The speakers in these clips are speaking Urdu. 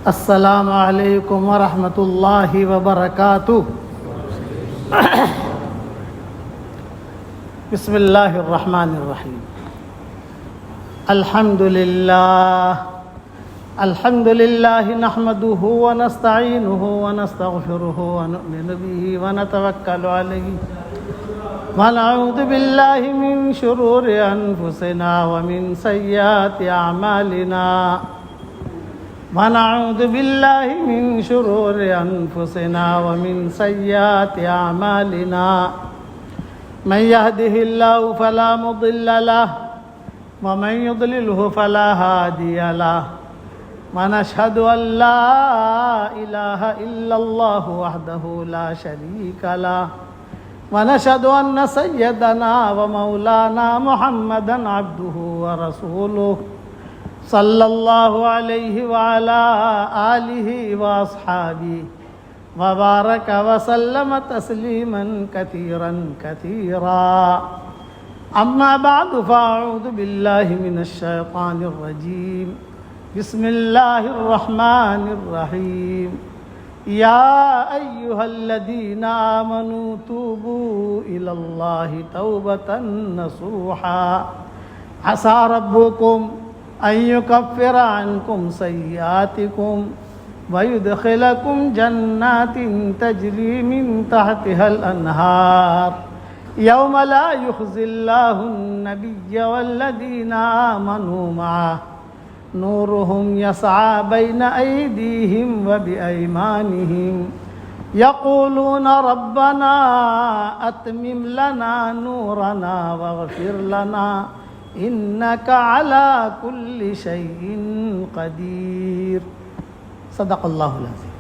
السلام علیکم ورحمۃ اللہ وبرکاتہ۔ بسم اللہ الرحمن الرحیم۔ الحمد للہ نحمده ونستعینه ونستغفره ونؤمن به ونتوکل علیہ ونعوذ باللہ من شرور انفسنا ومن سیئات اعمالنا ونعوذ باللہ من شرور انفسنا ومن سیئات اعمالنا من يهده الله فلا مضل له ومن يضلله فلا هادي له ونشهد أن لا إله إلا الله وحده لا شريك له ونشهد أن سيدنا ومولانا محمدا عبده ورسوله صلى الله عليه وعلى آله وأصحابه وبارك وسلم تسليما كثيرا كثيرا أما بعد فأعوذ بالله من الشيطان الرجيم بسم الله الرحمن الرحيم يا أيها الذين آمنوا توبوا إلى الله توبة نصوحا عسى ربكم أن يكفر عنكم سيئاتكم ويدخلكم جنات تجري من تحتها الأنهار يوم لا يخزي الله النبي والذين آمنوا معه نورهم يسعى بين أيديهم وبأيمانهم يقولون ربنا أتمم لنا نورنا واغفر لنا إنك على كل شيء قدير۔ صدق اللہ العظیم۔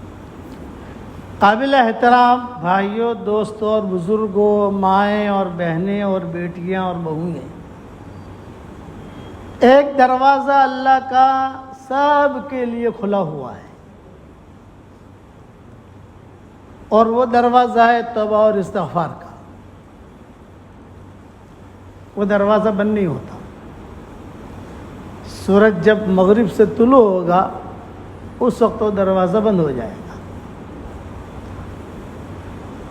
قابل احترام بھائیوں، دوستوں اور بزرگوں، مائیں اور بہنیں اور بیٹیاں اور بہویں، ایک دروازہ اللہ کا سب کے لیے کھلا ہوا ہے، اور وہ دروازہ ہے توبہ اور استغفار کا۔ وہ دروازہ بند نہیں ہوتا۔ سورج جب مغرب سے طلوع ہوگا اس وقت وہ دروازہ بند ہو جائے گا۔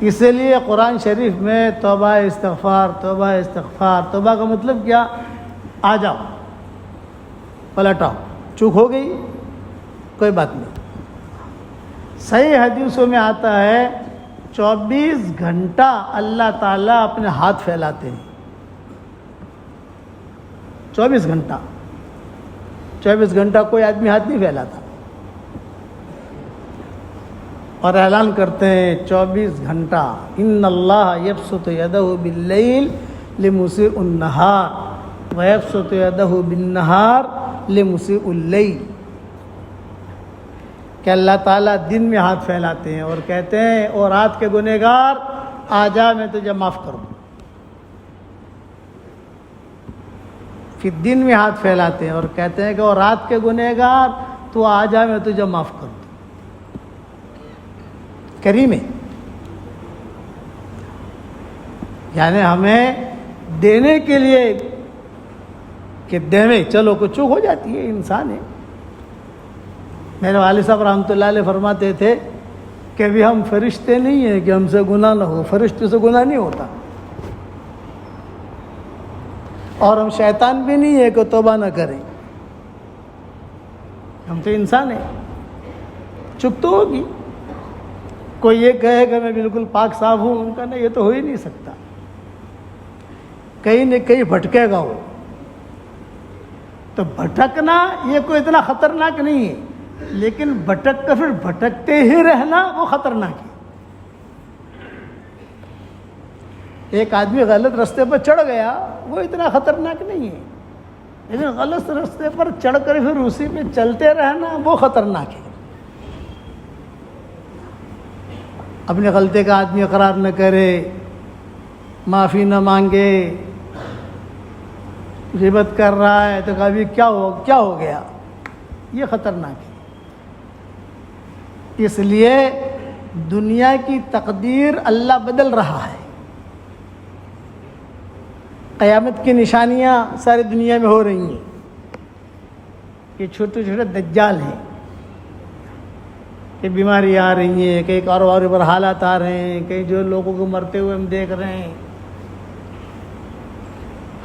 اسی لیے قرآن شریف میں توبہ استغفار توبہ استغفار، توبہ کا مطلب کیا؟ آ جاؤ، پلٹ آؤ، چوک ہو گئی کوئی بات نہیں۔ صحیح حدیثوں میں آتا ہے 24 گھنٹہ اللہ تعالیٰ اپنے ہاتھ پھیلاتے ہیں۔ 24 گھنٹہ 24 گھنٹہ کوئی آدمی ہاتھ نہیں پھیلاتا، اور اعلان کرتے ہیں 24 گھنٹہ ان اللہ یبسط یدہ باللیل لمسیء النہار ویبسط یدہ بالنہار لمسیء اللیل، کہ اللہ تعالیٰ دن میں ہاتھ پھیلاتے ہیں اور کہتے ہیں اور رات کے گنہگار آ جا میں تجھے معاف کروں۔ پھر دن میں ہاتھ پھیلاتے ہیں اور کہتے ہیں کہ اور رات کے گنہگار تو آ جا میں تجھے معاف کر دوں۔ کریم ہے، یعنی ہمیں دینے کے لیے کہ دیویں، چلو کوئی چوک ہو جاتی ہے، انسان ہے۔ میرے والد صاحب رحمۃ اللہ علیہ فرماتے تھے کہ ابھی ہم فرشتے نہیں ہیں کہ ہم سے گناہ نہ ہو، فرشتے سے گناہ نہیں ہوتا، اور ہم شیطان بھی نہیں ہے کہ توبہ نہ کریں، ہم تو انسان ہیں، چپ تو ہوگی۔ کوئی یہ کہے کہ میں بالکل پاک صاف ہوں، ان کا نہیں، یہ تو ہو ہی نہیں سکتا، کہیں نہ کہیں بھٹکے گا وہ۔ تو بھٹکنا یہ کوئی اتنا خطرناک نہیں ہے، لیکن بھٹک کر پھر بھٹکتے ہی رہنا وہ خطرناک ہے۔ ایک آدمی غلط راستے پر چڑھ گیا وہ اتنا خطرناک نہیں ہے، لیکن غلط راستے پر چڑھ کر پھر اسی پہ چلتے رہنا وہ خطرناک ہے۔ اپنے غلطی کا آدمی اقرار نہ کرے، معافی نہ مانگے، غیبت کر رہا ہے تو کبھی کیا ہو گیا، یہ خطرناک ہے۔ اس لیے دنیا کی تقدیر اللہ بدل رہا ہے۔ قیامت کی نشانیاں ساری دنیا میں ہو رہی ہیں، یہ چھوٹے چھوٹے دجال ہیں، کہ بیماریاں آ رہی ہیں، کئی کاروبار پر حالات آ رہے ہیں، کئی جو لوگوں کو مرتے ہوئے ہم دیکھ رہے ہیں،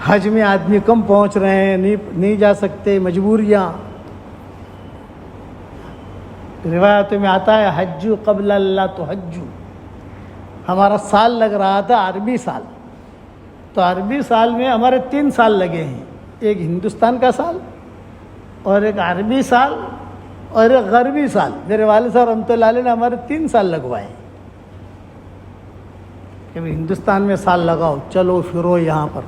حج میں آدمی کم پہنچ رہے ہیں، نہیں جا سکتے، مجبوریاں. روایتوں میں آتا ہے حج قبل اللہ تحج. ہمارا سال لگ رہا تھا عربی سال، تو عربی سال میں ہمارے 3 سال لگے ہیں، ایک ہندوستان کا سال اور ایک عربی سال اور ایک غربی سال. میرے والد صاحب رحمۃ اللہ علیہ نے ہمارے 3 سال لگوائے کہ ہندوستان میں سال لگاؤ، چلو پھرو یہاں پر.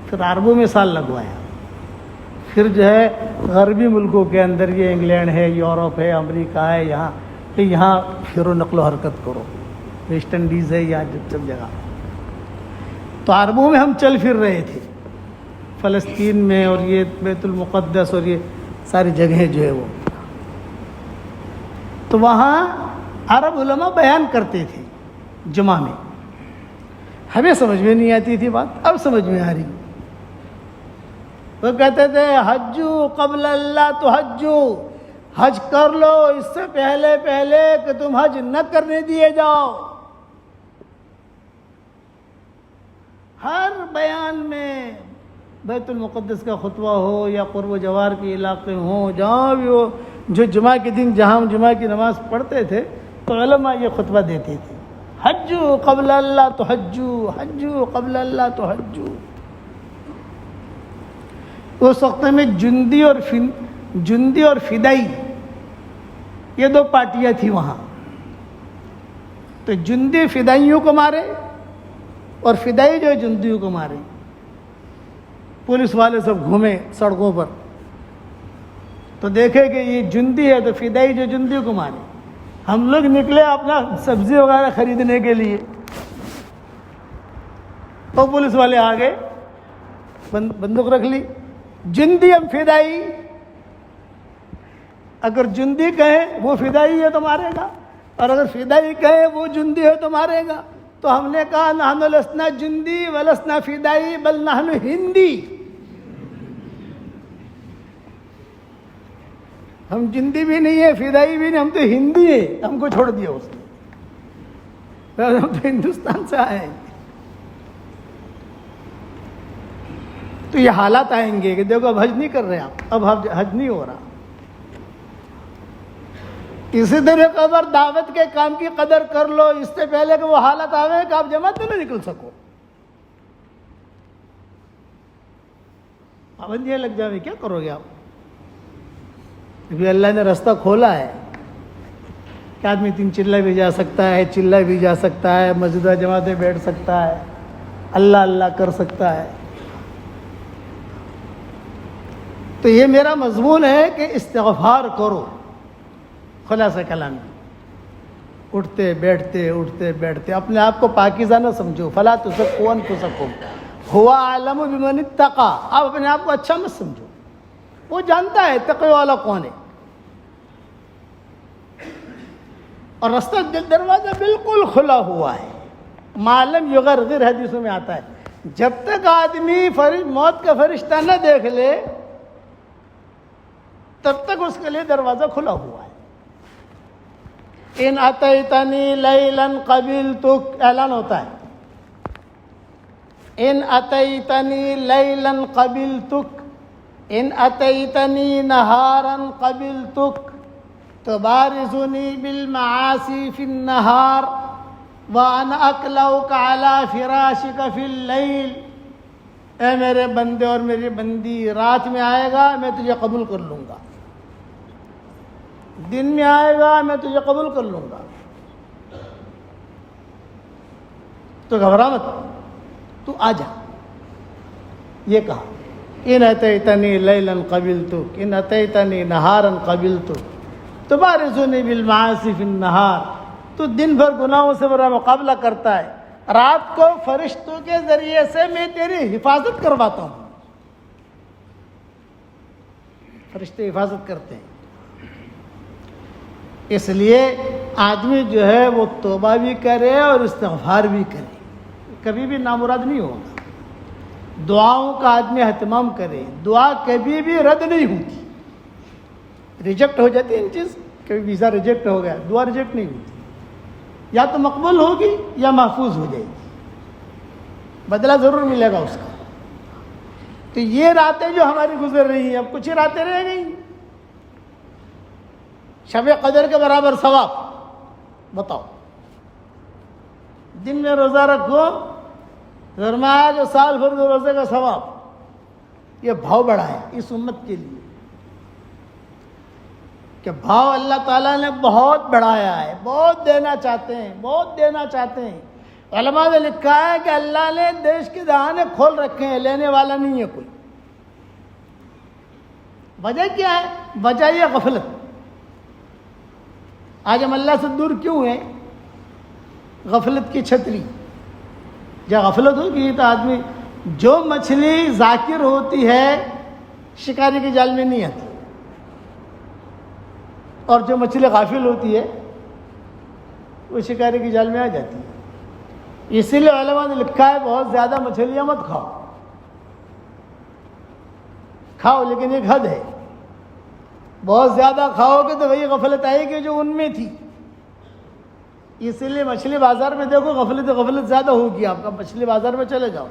پھر عربوں میں سال لگوایا، پھر جو ہے غربی ملکوں کے اندر یہ انگلینڈ ہے، یورپ ہے، امریکہ ہے، یہاں پھرو، نقل و حرکت کرو. ویسٹ انڈیز ہے، یہاں سب جگہ. تو عربوں میں ہم چل پھر رہے تھے، فلسطین میں اور یہ بیت المقدس اور یہ ساری جگہیں جو ہے وہ. تو وہاں عرب علماء بیان کرتے تھے جمعہ میں. ہمیں سمجھ میں نہیں آتی تھی بات، اب سمجھ میں آ رہی. وہ کہتے تھے حجو قبل اللہ تحجو، حج کر لو اس سے پہلے کہ تم حج نہ کرنے دیے جاؤ. ہر بیان میں بیت المقدس کا خطبہ ہو یا قرب و جوار کے علاقے ہوں، جہاں بھی ہو، جو جمعہ کے دن جہاں ہم جمعہ کی نماز پڑھتے تھے تو علماء یہ خطبہ دیتے تھے، حجو قبل اللہ تحجو، حجو قبل اللہ تحجو. اس وقت میں جندی اور فدائی یہ 2 پارٹیاں تھیں وہاں. تو جندی فدائیوں کو مارے اور فدائی جو ہے جندیوں کو مارے. پولیس والے سب گھومے سڑکوں پر تو دیکھے کہ یہ جندی ہے، تو فدائی جو جندیوں کو مارے. ہم لوگ نکلے اپنا سبزی وغیرہ خریدنے کے لیے، تو پولیس والے آ گئے، بندوق رکھ لی. جندی ہم فدائی، اگر جندی کہے وہ فدائی ہے تو مارے گا، اور اگر فدائی کہے وہ جندی ہے تو مارے گا. تو ہم نے کہا نحن لسنا جندی ولسنا فدائی بل نحن ہندی. ہم جندی بھی نہیں ہے، فدائی بھی نہیں، ہم تو ہندی ہیں. ہم کو چھوڑ دیا اس نے، ہم تو ہندوستان سے آئے ہیں. تو یہ حالات آئیں گے کہ دیکھو اب حج نہیں کر رہے آپ، اب حج نہیں ہو رہا. اسی طریقے پر دعوت کے کام کی قدر کر لو اس سے پہلے کہ وہ حالت آوے کہ آپ جماعت میں نہ نکل سکو. پابندیاں لگ جاوے، کیا کرو گے آپ؟ ابھی اللہ نے راستہ کھولا ہے کہ آدمی 3 چلہ بھی جا سکتا ہے، چلہ بھی جا سکتا ہے، مسجد و جماعت میں بیٹھ سکتا ہے، اللہ اللہ کر سکتا ہے. تو یہ میرا مضمون ہے کہ استغفار کرو. خلاصہ کلام، اٹھتے بیٹھتے اپنے آپ کو پاکیزہ نہ سمجھو. فلا تزکوا انفسکم هو اعلم بمن اتقى. آپ اپنے آپ کو اچھا مت سمجھو، وہ جانتا ہے تقوی والا کون ہے. اور راستہ دروازہ بالکل کھلا ہوا ہے. معلم یغرغر حدیثوں میں آتا ہے، جب تک آدمی موت کا فرشتہ نہ دیکھ لے تب تک اس کے لیے دروازہ کھلا ہوا ہے. ان اتیتنی لیلا قبلتک، اعلان ہوتا ہے، ان اتیتنی لیلا قبلتک، ان اتیتنی نہارا قبلتک، تبارزنی بالمعاصی فی النہار وانا اکلؤک علی فراشک فی اللیل. اے میرے بندے اور میری بندی، رات میں آئے گا میں تجھے قبول کر لوں گا، دن میں آئے گا میں تجھے قبول کر لوں گا. تو گھبرا مت، تو آ جا. یہ کہا ان اتیتنی لیلا قبلتک، ان اتیتنی نہارا قبلتک، تبارزنی بالمعاصی فی النہار. تو دن بھر گناہوں سے میرا مقابلہ کرتا ہے، رات کو فرشتوں کے ذریعے سے میں تیری حفاظت کرواتا ہوں. فرشتے حفاظت کرتے ہیں. اس لیے آدمی جو ہے وہ توبہ بھی کرے اور استغفار بھی کرے، کبھی بھی نامراد نہیں ہوگا. دعاؤں کا آدمی اہتمام کرے، دعا کبھی بھی رد نہیں ہوتی، ریجیکٹ ہو جاتی ہے ان چیز. کبھی ویزا ریجیکٹ ہو گیا، دعا ریجیکٹ نہیں ہوتی، یا تو مقبول ہوگی یا محفوظ ہو جائے گی، بدلہ ضرور ملے گا اس کا۔ تو یہ راتیں جو ہماری گزر رہی ہیں، اب کچھ ہی راتیں رہ گئی، شب قدر کے برابر ثواب، بتاؤ۔ دن میں روزہ رکھو، فرمایا جو سال بھر کے روزے کا ثواب، یہ بھاؤ بڑھا ہے اس امت کے لیے، کہ بھاؤ اللہ تعالیٰ نے بہت بڑھایا ہے، بہت دینا چاہتے ہیں، بہت دینا چاہتے ہیں۔ علماء نے لکھا ہے کہ اللہ نے دیش کے دہانے کھول رکھے ہیں، لینے والا نہیں ہے کوئی۔ وجہ کیا ہے؟ وجہ یہ غفلت۔ آج ہم اللہ سے دور کیوں ہیں؟ غفلت کی چھتری، جب غفلت ہوگی تو آدمی، جو مچھلی ذاکر ہوتی ہے شکاری کے جال میں نہیں آتی، اور جو مچھلی غافل ہوتی ہے وہ شکاری کے جال میں آ جاتی ہے۔ اسی لیے علماء نے لکھا ہے بہت زیادہ مچھلیاں مت کھاؤ، کھاؤ لیکن ایک حد ہے، بہت زیادہ کھاؤ گے تو وہی غفلت آئے گی جو ان میں تھی۔ اسی لیے مچھلی بازار میں دیکھو، غفلت زیادہ ہوگی آپ کا، مچھلی بازار میں چلے جاؤ،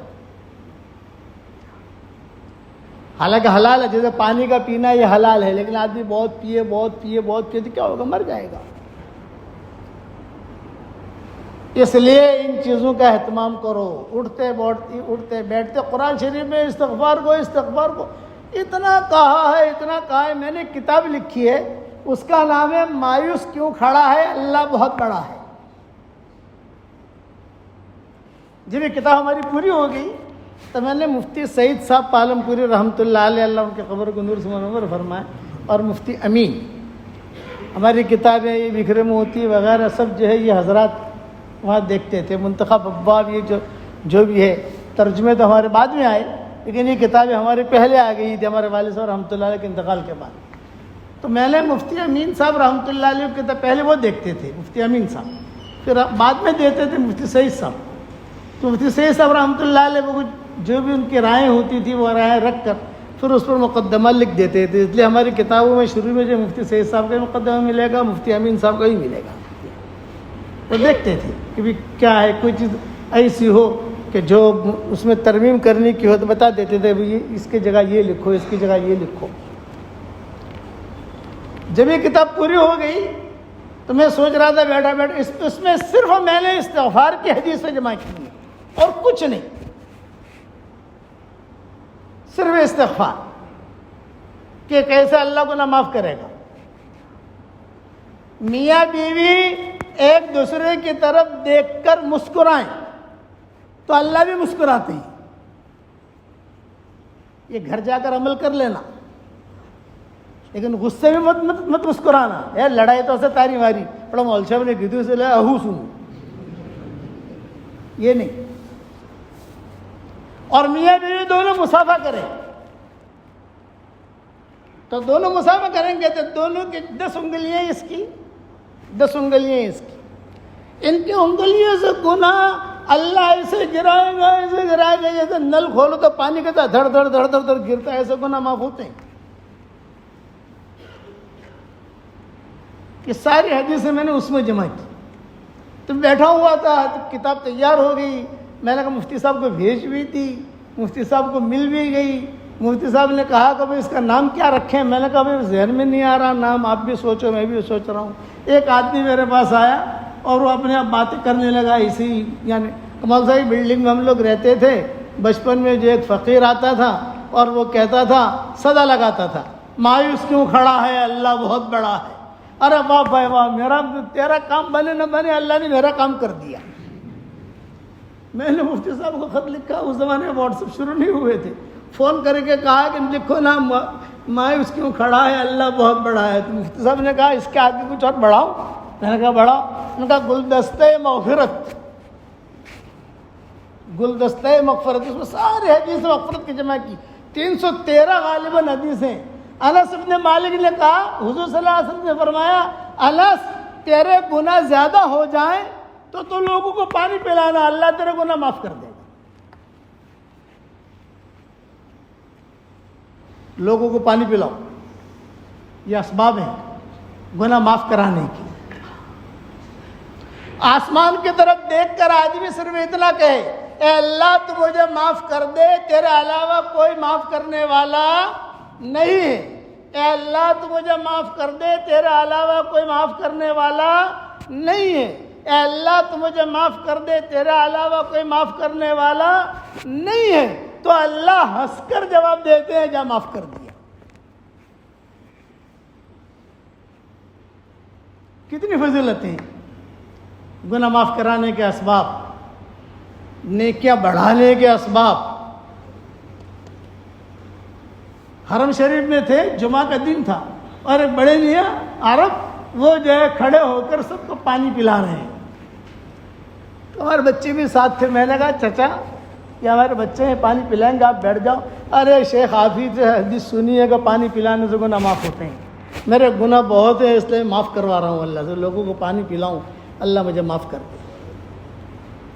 حالانکہ حلال ہے، جیسے پانی کا پینا یہ حلال ہے، لیکن آدمی بہت پیے تو کیا ہوگا؟ مر جائے گا۔ اس لیے ان چیزوں کا اہتمام کرو، اٹھتے بیٹھتے قرآن شریف میں استغفار کو اتنا کہا ہے۔ میں نے کتاب لکھی ہے، اس کا نام ہے مایوس کیوں کھڑا ہے اللہ بہت بڑا ہے۔ جب یہ کتاب ہماری پوری ہو گئی تو میں نے مفتی سعید صاحب پالم پوری رحمۃ اللہ علیہ، اللہ ان کے قبر کو نور سے منور فرمائے، اور مفتی امین، ہماری کتابیں یہ بکھرے موتی وغیرہ سب جو ہے یہ حضرات وہاں دیکھتے تھے، منتخب ابواب یہ جو بھی ہے، ترجمے تو ہمارے بعد میں آئے، لیکن یہ کتابیں ہمارے پہلے آ گئی تھی ہمارے والد صاحب رحمۃ اللہ علیہ کے انتقال کے بعد۔ تو میں نے مفتی امین صاحب رحمۃ اللہ علیہ کی کتاب پہلے وہ دیکھتے تھے، مفتی امین صاحب، پھر بعد میں دیتے تھے مفتی سعید صاحب۔ تو مفتی سعید صاحب رحمۃ اللہ علیہ وہ جو بھی ان کی رائیں ہوتی تھی وہ رائیں رکھ کر پھر اس پر مقدمہ لکھ دیتے تھے، اس لیے ہماری کتابوں میں شروع میں جو مفتی سعید صاحب کا مقدمہ ملے گا، مفتی امین صاحب کا ہی ملے گا۔ وہ دیکھتے تھے کہ بھی کیا ہے، کوئی چیز ایسی ہو کہ جو اس میں ترمیم کرنے کی ہو تو بتا دیتے تھے بھی اس کی جگہ یہ لکھو، اس کی جگہ یہ لکھو۔ جب یہ کتاب پوری ہو گئی تو میں سوچ رہا تھا بیٹھا اس میں صرف میں نے استغفار کی حدیثیں جمع کی ہے اور کچھ نہیں، صرف استغفار کہ کیسے اللہ کو نہ معاف کرے گا۔ میاں بیوی ایک دوسرے کی طرف دیکھ کر مسکرائیں تو اللہ بھی مسکراتے ہیں، یہ گھر جا کر عمل کر لینا، لیکن غصے میں مت مسکرانا۔ اے لڑائی تو ایسے تاری ماری پڑا مول صاحب نے گدو سے لے اہو سنو، یہ نہیں۔ اور میاں بیوی دونوں مسافہ کریں تو دونوں مسافہ کریں گے تو دونوں کی 10 انگلیاں اس کی 10 انگلیاں اس کی، ان کی انگلیوں سے گناہ اللہ ایسے گرائے گا جیسے نل کھولو تو پانی کے ساتھ دھڑ دھڑ دھڑ دھڑ دھڑ گرتا ہے، ایسے گناہ معاف ہوتے ہیں۔ یہ ساری حدیثیں میں نے اس میں جمع کی۔ تو بیٹھا ہوا تھا، کتاب تیار ہو گئی، میں نے کہا مفتی صاحب کو بھیج بھی تھی، مفتی صاحب کو مل بھی گئی۔ مفتی صاحب نے کہا کہ بھائی اس کا نام کیا رکھیں؟ میں نے کہا بھائی ذہن میں نہیں آ رہا نام، آپ بھی سوچو میں بھی سوچ رہا ہوں۔ ایک آدمی میرے پاس آیا اور وہ اپنے آپ باتیں کرنے لگا اسی، یعنی کمال صاحب بلڈنگ میں ہم لوگ رہتے تھے، بچپن میں جو ایک فقیر آتا تھا اور وہ کہتا تھا، صدا لگاتا تھا، مایوس کیوں کھڑا ہے اللہ بہت بڑا ہے۔ ارے واہ بھائی واہ، تیرا کام بنے نہ بنے اللہ نے میرا کام کر دیا۔ میں نے مفتی صاحب کو خط لکھا، اس زمانے میں واٹس ایپ شروع نہیں ہوئے تھے، فون کر کے کہا کہ لکھو نا مایوس کیوں کھڑا ہے اللہ بہت بڑا ہے۔ تو مفتی صاحب نے کہا اس کے آگے کچھ اور بڑھاؤ؟ میں نے کہا بڑھاؤ۔ انہوں نے کہا گلدستہ مغفرت، گلدستہ مغفرت، اس میں سارے حدیث مغفرت کی جمع کی، 313 غالباً حدیثیں۔ انس ابن مالک نے کہا حضور صلی اللہ علیہ وسلم نے فرمایا، انس تیرے گناہ زیادہ ہو جائیں تو لوگوں کو پانی پلانا، اللہ تیرے گناہ معاف کر دے گا۔ لوگوں کو پانی پلاؤ، یہ اسباب ہیں۔ گناہ معاف کرانے کی. آسمان کی طرف دیکھ کر آدمی صرف اتنا کہے اے اللہ تو مجھے معاف کر دے، تیرے علاوہ کوئی معاف کرنے والا نہیں ہے. اے اللہ تو مجھے معاف کر دے، تیرے علاوہ کوئی معاف کرنے والا نہیں ہے. اے اللہ تو مجھے معاف کر دے، تیرے علاوہ کوئی معاف کرنے والا نہیں ہے. تو اللہ ہنس کر جواب دیتے ہیں جا معاف کر دیا. کتنی فضیلتیں، گناہ معاف کرانے کے اسباب، نیکیاں بڑھانے کے اسباب. حرم شریف میں تھے، جمعہ کا دن تھا، اور ایک بڑے میاں عرب وہ جو ہے کھڑے ہو کر سب کو پانی پلا رہے ہیں. ہمارے بچے بھی ساتھ تھے. میں نے کہا چچا یہ ہمارے بچے ہیں، پانی پلائیں گے، آپ بیٹھ جاؤ. ارے شیخ آپ ہی سے حدیث سنی ہے کہ پانی پلانے سے گناہ معاف ہوتے ہیں. میرے گناہ بہت ہیں اس لیے معاف کروا رہا ہوں اللہ سے، لوگوں کو پانی پلاؤں، اللہ مجھے معاف کر دے.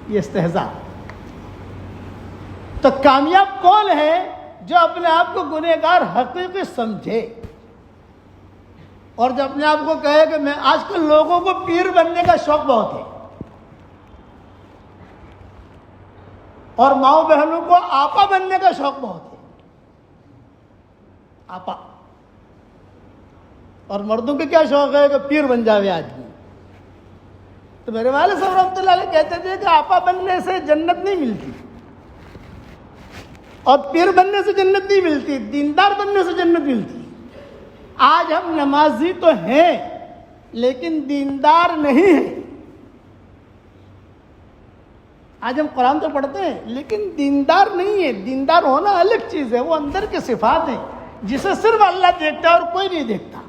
یہ استہزاء. تو کامیاب کون ہے جو اپنے آپ کو گنہگار حقیقی سمجھے، اور جو اپنے آپ کو کہے کہ میں آج کل لوگوں کو پیر بننے کا شوق بہت ہے، اور ماؤں بہنوں کو آپا بننے کا شوق بہت ہے. آپا. اور مردوں کے کیا شوق ہے کہ پیر بن جاوے آدمی. تو میرے والد صاحب رحمۃ اللہ علیہ کہتے تھے کہ آپا بننے سے جنت نہیں ملتی، اور پیر بننے سے جنت نہیں ملتی، دیندار بننے سے جنت ملتی. آج ہم نمازی تو ہیں لیکن دیندار نہیں ہیں. آج ہم قرآن تو پڑھتے ہیں لیکن دیندار نہیں ہے. دیندار ہونا الگ چیز ہے، وہ اندر کے صفات ہیں جسے صرف اللہ دیکھتا ہے اور کوئی نہیں دیکھتا.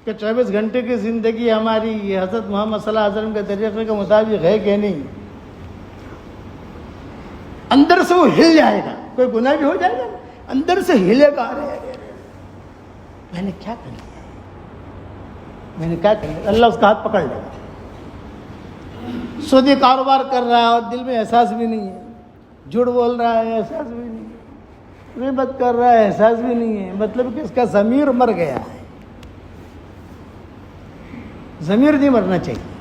کہ 24 گھنٹے کی زندگی ہماری یہ حضرت محمد صلی اللہ علیہ وسلم کے طریقے کے مطابق ہے کہ نہیں. اندر سے وہ ہل جائے گا، کوئی گناہ بھی ہو جائے گا اندر سے ہلے گا. ارے میں نے کیا کر لیا، میں نے کیا کر لیا. اللہ اس کا ہاتھ پکڑ لے گا. سودی کاروبار کر رہا ہے اور دل میں احساس بھی نہیں ہے، جھوٹ بول رہا ہے احساس بھی نہیں ہے، غیبت کر رہا ہے احساس بھی نہیں ہے. مطلب کہ اس کا ضمیر مر گیا ہے. ضمیر نہیں مرنا چاہیے.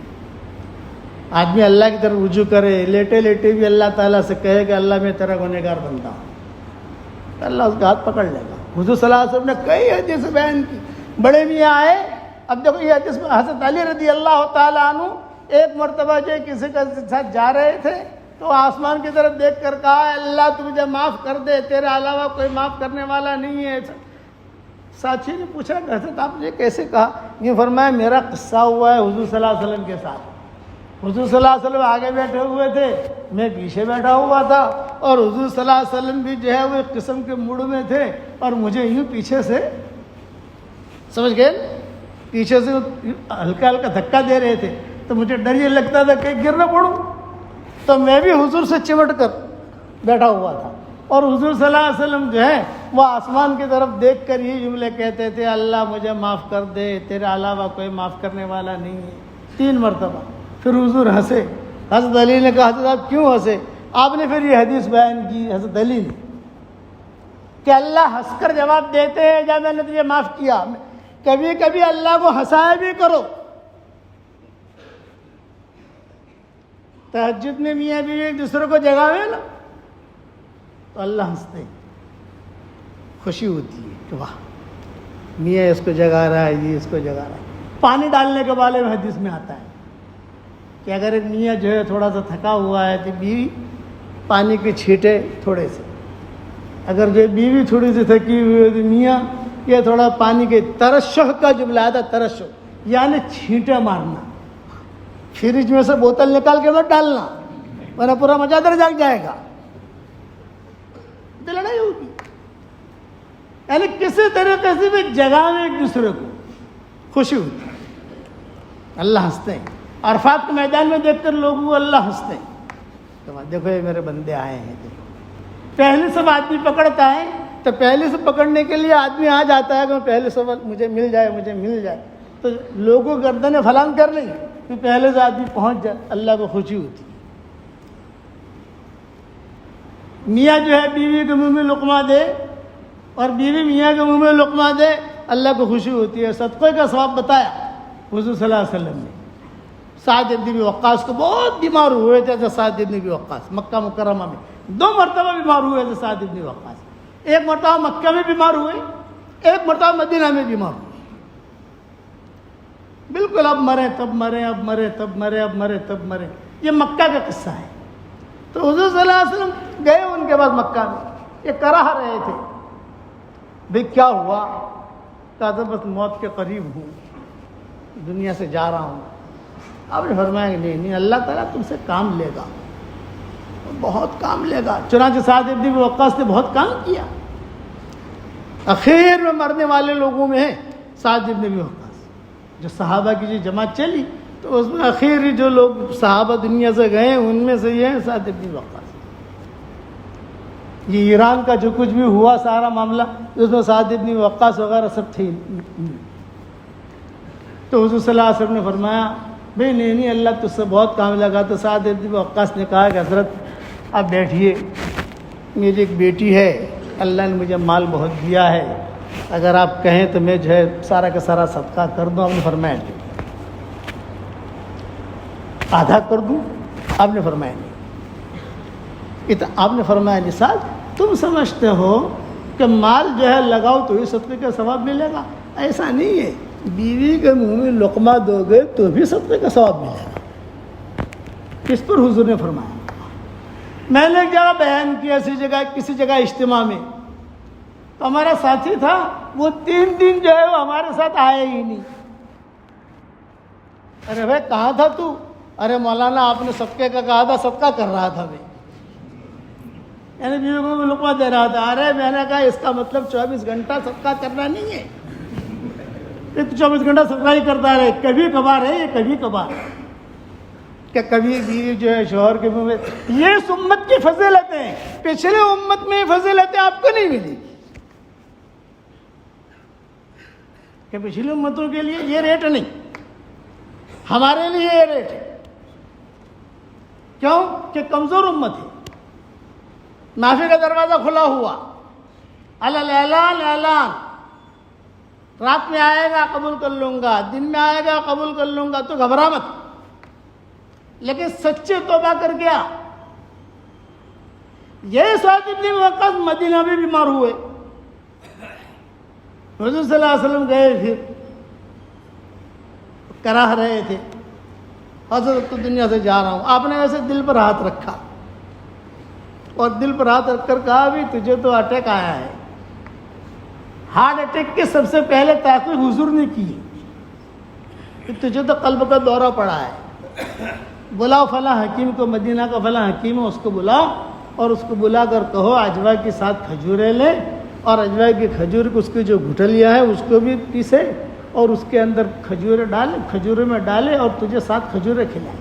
آدمی اللہ کی طرف رجوع کرے، لیٹے لیٹے بھی اللہ تعالیٰ سے کہے کہ اللہ میں تیرا گنہگار بنتا ہوں، اللہ اس کا ہاتھ پکڑ لے گا. حضور صلی اللہ علیہ وسلم نے کئی حدیث بیان کی. بڑے میاں آئے. اب دیکھو یہ حدیث میں حضرت علی رضی اللہ تعالیٰ عنہ ایک مرتبہ جو کسی کے ساتھ جا رہے تھے تو آسمان کی طرف دیکھ کر کہا اللہ تو مجھے معاف کر دے، تیرے علاوہ کوئی معاف کرنے والا نہیں ہے. ساتھی نے پوچھا کہ حضرت آپ نے کیسے کہا؟ یہ فرمایا میرا قصہ ہوا ہے حضور صلی اللہ علیہ وسلم کے ساتھ. حضور صلی اللہ علیہ وسلم آگے بیٹھے ہوئے تھے، میں پیچھے بیٹھا ہوا تھا، اور حضور صلی اللہ علیہ وسلم بھی جو ہے وہ ایک قسم کے موڈ میں تھے، اور مجھے یوں پیچھے سے سمجھ گئے پیچھے سے ہلکا ہلکا دھکا دے رہے تھے. تو مجھے ڈر یہ لگتا تھا کہ گر نہ پڑوں، تو میں بھی حضور سے چمٹ کر بیٹھا ہوا تھا. اور حضور صلی اللہ علیہ وسلم جو ہے وہ آسمان کی طرف دیکھ کر یہ جملے کہتے تھے اللہ مجھے معاف کر دے، تیرے علاوہ کوئی معاف کرنے والا نہیں ہے. 3 مرتبہ. پھر حضور ہنسے. حضرت علی نے کہا حضرت آپ کیوں ہنسے؟ آپ نے پھر یہ حدیث بیان کی حضرت علی نے کہ اللہ ہنس کر جواب دیتے ہیں جب میں نے تجھے معاف کیا. کبھی کبھی اللہ کو ہنسایا بھی کرو. تہجد میں میاں بیوی ایک دوسرے کو جگاوے نا تو اللہ ہنستے ہیں، خوشی ہوتی ہے کہ واہ میاں اس کو جگا رہا ہے، یہ اس کو جگا رہا ہے. پانی ڈالنے کے بارے میں حدیث میں آتا ہے کہ اگر ایک میاں جو ہے تھوڑا سا تھکا ہوا ہے تو بیوی پانی کے چھینٹے تھوڑے سے، اگر جو بیوی تھوڑی سی تھکی ہوئی ہے تو میاں یہ تھوڑا پانی کے ترشح کا جملہ آتا ہے، ترشح یعنی چھینٹے مارنا. فریج میں سے بوتل نکال کے مت ڈالنا ورنہ پورا مجادر جاگ جائے گا، تو لڑائی ہوگی. یعنی کسی طریقے سے بھی جگہ میں ایک دوسرے کو خوشی ہوتی ہے. اللہ ہنستے ہیں. عرفات کے میدان میں دیکھ کر لوگوں کو اللہ ہنستے ہیں. تو دیکھو یہ میرے بندے آئے ہیں. دیکھو پہلے سب آدمی پکڑتا ہے تو پہلے سے پکڑنے کے لیے آدمی آ جاتا ہے کہ پہلے سب مجھے مل جائے مجھے مل جائے. تو لوگوں گردنیں پھلانگ کر لیں کہ پہلے سے آدمی پہنچ جائے. اللہ کو خوشی ہوتی ہے. میاں جو ہے بیوی کے منہ میں لقمہ دے اور بیوی میاں کے منہ میں لقمہ دے. اللہ کو خوشی ہوتی ہے. صدقے کا ثواب بتایا حضور صلی اللہ علیہ وسلم نے. سعد ابن ابی وقاص کو بہت بیمار ہوئے تھے. سعد ابن ابی وقاص مکہ مکرمہ میں 2 مرتبہ بیمار ہوئے تھے. سعد ابن وقاص ایک مرتبہ مکہ میں بیمار ہوئے, ایک مرتبہ مدینہ میں بیمار ہوئے. بالکل اب مرے تب مرے, اب مرے تب مرے, اب مرے تب مرے. یہ مکہ کا قصہ ہے. تو حضور صلی اللہ علیہ وسلم گئے ان کے پاس مکہ میں. یہ کراہ رہے تھے بھئی کیا ہوا؟ کہا تھا بس موت کے قریب ہوں, دنیا سے جا رہا ہوں. آپ نے فرمایا کہ نہیں, اللہ تعالیٰ تم سے کام لے گا, بہت کام لے گا. چنانچہ سعد ابن ابی وقاص نے بہت کام کیا. اخیر میں مرنے والے لوگوں میں ہے سعد ابن ابی وقاص. جو صحابہ کی جو جماعت چلی تو اس میں اخیری جو لوگ صحابہ دنیا سے گئے ان میں سے یہ ہے سعد ابن وقاص. یہ ایران کا جو کچھ بھی ہوا سارا معاملہ اس میں سعد ابن وقاص وغیرہ سب تھے. تو حضور صلی اللہ علیہ وسلم نے فرمایا بھئی نہیں, اللہ تجھ سے بہت کام لگا. تو سعد ابن وقاص نے کہا کہ حضرت آپ بیٹھیے, میری ایک بیٹی ہے, اللہ نے مجھے مال بہت دیا ہے, اگر آپ کہیں تو میں جو ہے سارا کا سارا صدقہ کر دوں. آپ نے فرمایا نہیں. آدھا کر دوں؟ آپ نے فرمایا نہیں. آپ نے فرمایا نہیں سعد, تم سمجھتے ہو کہ مال جو ہے لگاؤ تو ہی صدقے کا ثواب ملے گا؟ ایسا نہیں ہے. بیوی کے منہ میں لقمہ دو گے تو بھی صدقے کا ثواب ملے گا. کس پر حضور نے فرمایا؟ میں نے ایک جگہ بیان کیا, کسی جگہ اجتماع میں, تو ہمارا ساتھی تھا, وہ 3 دن جو ہے وہ ہمارے ساتھ آیا ہی نہیں. ارے بھائی کہاں تھا تو؟ ارے مولانا آپ نے صدقے کا کہا تھا, صدقہ کر رہا تھا میں, یعنی بیوی کو لقمہ دے رہا تھا. ارے میں نے کہا اس کا مطلب 24 گھنٹہ صدقہ کرنا نہیں ہے. یہ تو 24 گھنٹہ صدقہ ہی کرتا رہے, کبھی کبھار ہے یہ, کبھی کبھار کہ کبھی بیوی جو ہے شوہر کے منہ میں. یہ اس امت کی فضیلتیں ہیں, پچھلے امت میں فضیلتیں آپ کو نہیں ملی کہ پچھلی امتوں کے لیے یہ ریٹ نہیں, ہمارے لیے یہ ریٹ ہے. کیوں کہ کمزور امت ہے. معافی کا دروازہ کھلا ہوا, اعلان اعلان, رات میں آئے گا قبول کر لوں گا, دن میں آئے گا قبول کر لوں گا, تو گھبرا مت. لیکن سچے توبہ کر گیا. یہ سعد ابن وقاص مدینہ میں بیمار ہوئے. حضور صلی اللہ علیہ وسلم گئے, پھر کراہ رہے تھے, حضرت تو دنیا سے جا رہا ہوں. آپ نے ویسے دل پر ہاتھ رکھا اور دل پر ہاتھ رکھ کر کہا بھی تجھے تو اٹیک آیا ہے. ہارٹ اٹیک کے سب سے پہلے تحقیق حضور نے کی کہ تجھے تو قلب کا دورہ پڑا ہے. بلاؤ فلاں حکیم کو, مدینہ کا فلاں حکیم ہے, اس کو بلاؤ اور اس کو بلا کر کہو اجوا کے ساتھ کھجوریں لے, اور اجوا کی کھجور کو اس کی جو گھٹلیا ہے اس کو بھی پیسے اور اس کے اندر کھجوریں ڈالے, کھجوروں میں ڈالے اور تجھے 7 کھجوریں کھلائیں.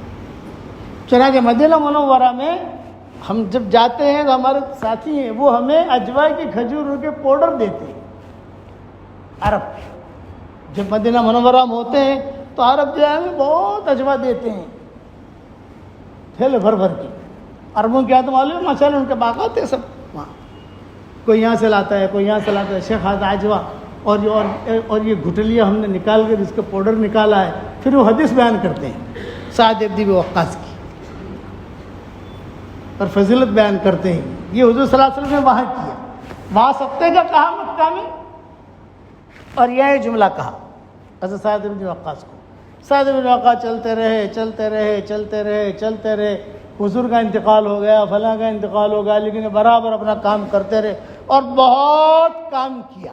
چنانچہ مدینہ منورہ میں ہم جب جاتے ہیں تو ہمارے ساتھی ہیں, وہ ہمیں اجوا کی کھجوروں کے پاؤڈر دیتے ہیں. عرب جب مدینہ منورہ میں ہوتے ہیں تو عرب جو ہے ہمیں بہت اجوا دیتے ہیں, تھیلے بھر بھر کے. عربوں کے یہاں تو معلوم ہے ماشاءاللہ ان کے باغات ہیں سب وہاں, کوئی یہاں سے لاتا ہے, کوئی یہاں سے لاتا ہے. شیخ اجوا اور یہ گھٹلیاں ہم نے نکال کر اس کا پاؤڈر نکالا ہے. پھر وہ حدیث بیان کرتے ہیں سعد ابن وقاص کی اور فضیلت بیان کرتے ہیں. یہ حضور صلی اللہ علیہ وسلم نے وہاں کیا, وہاں صدقے کا کہا مکہ میں, اور یہ جملہ کہا حضرت سعد ابن وقاص کو. سعد ابن وقاص چلتے رہے. حضور کا انتقال ہو گیا, فلاں کا انتقال ہو گیا, لیکن برابر اپنا کام کرتے رہے اور بہت کام کیا.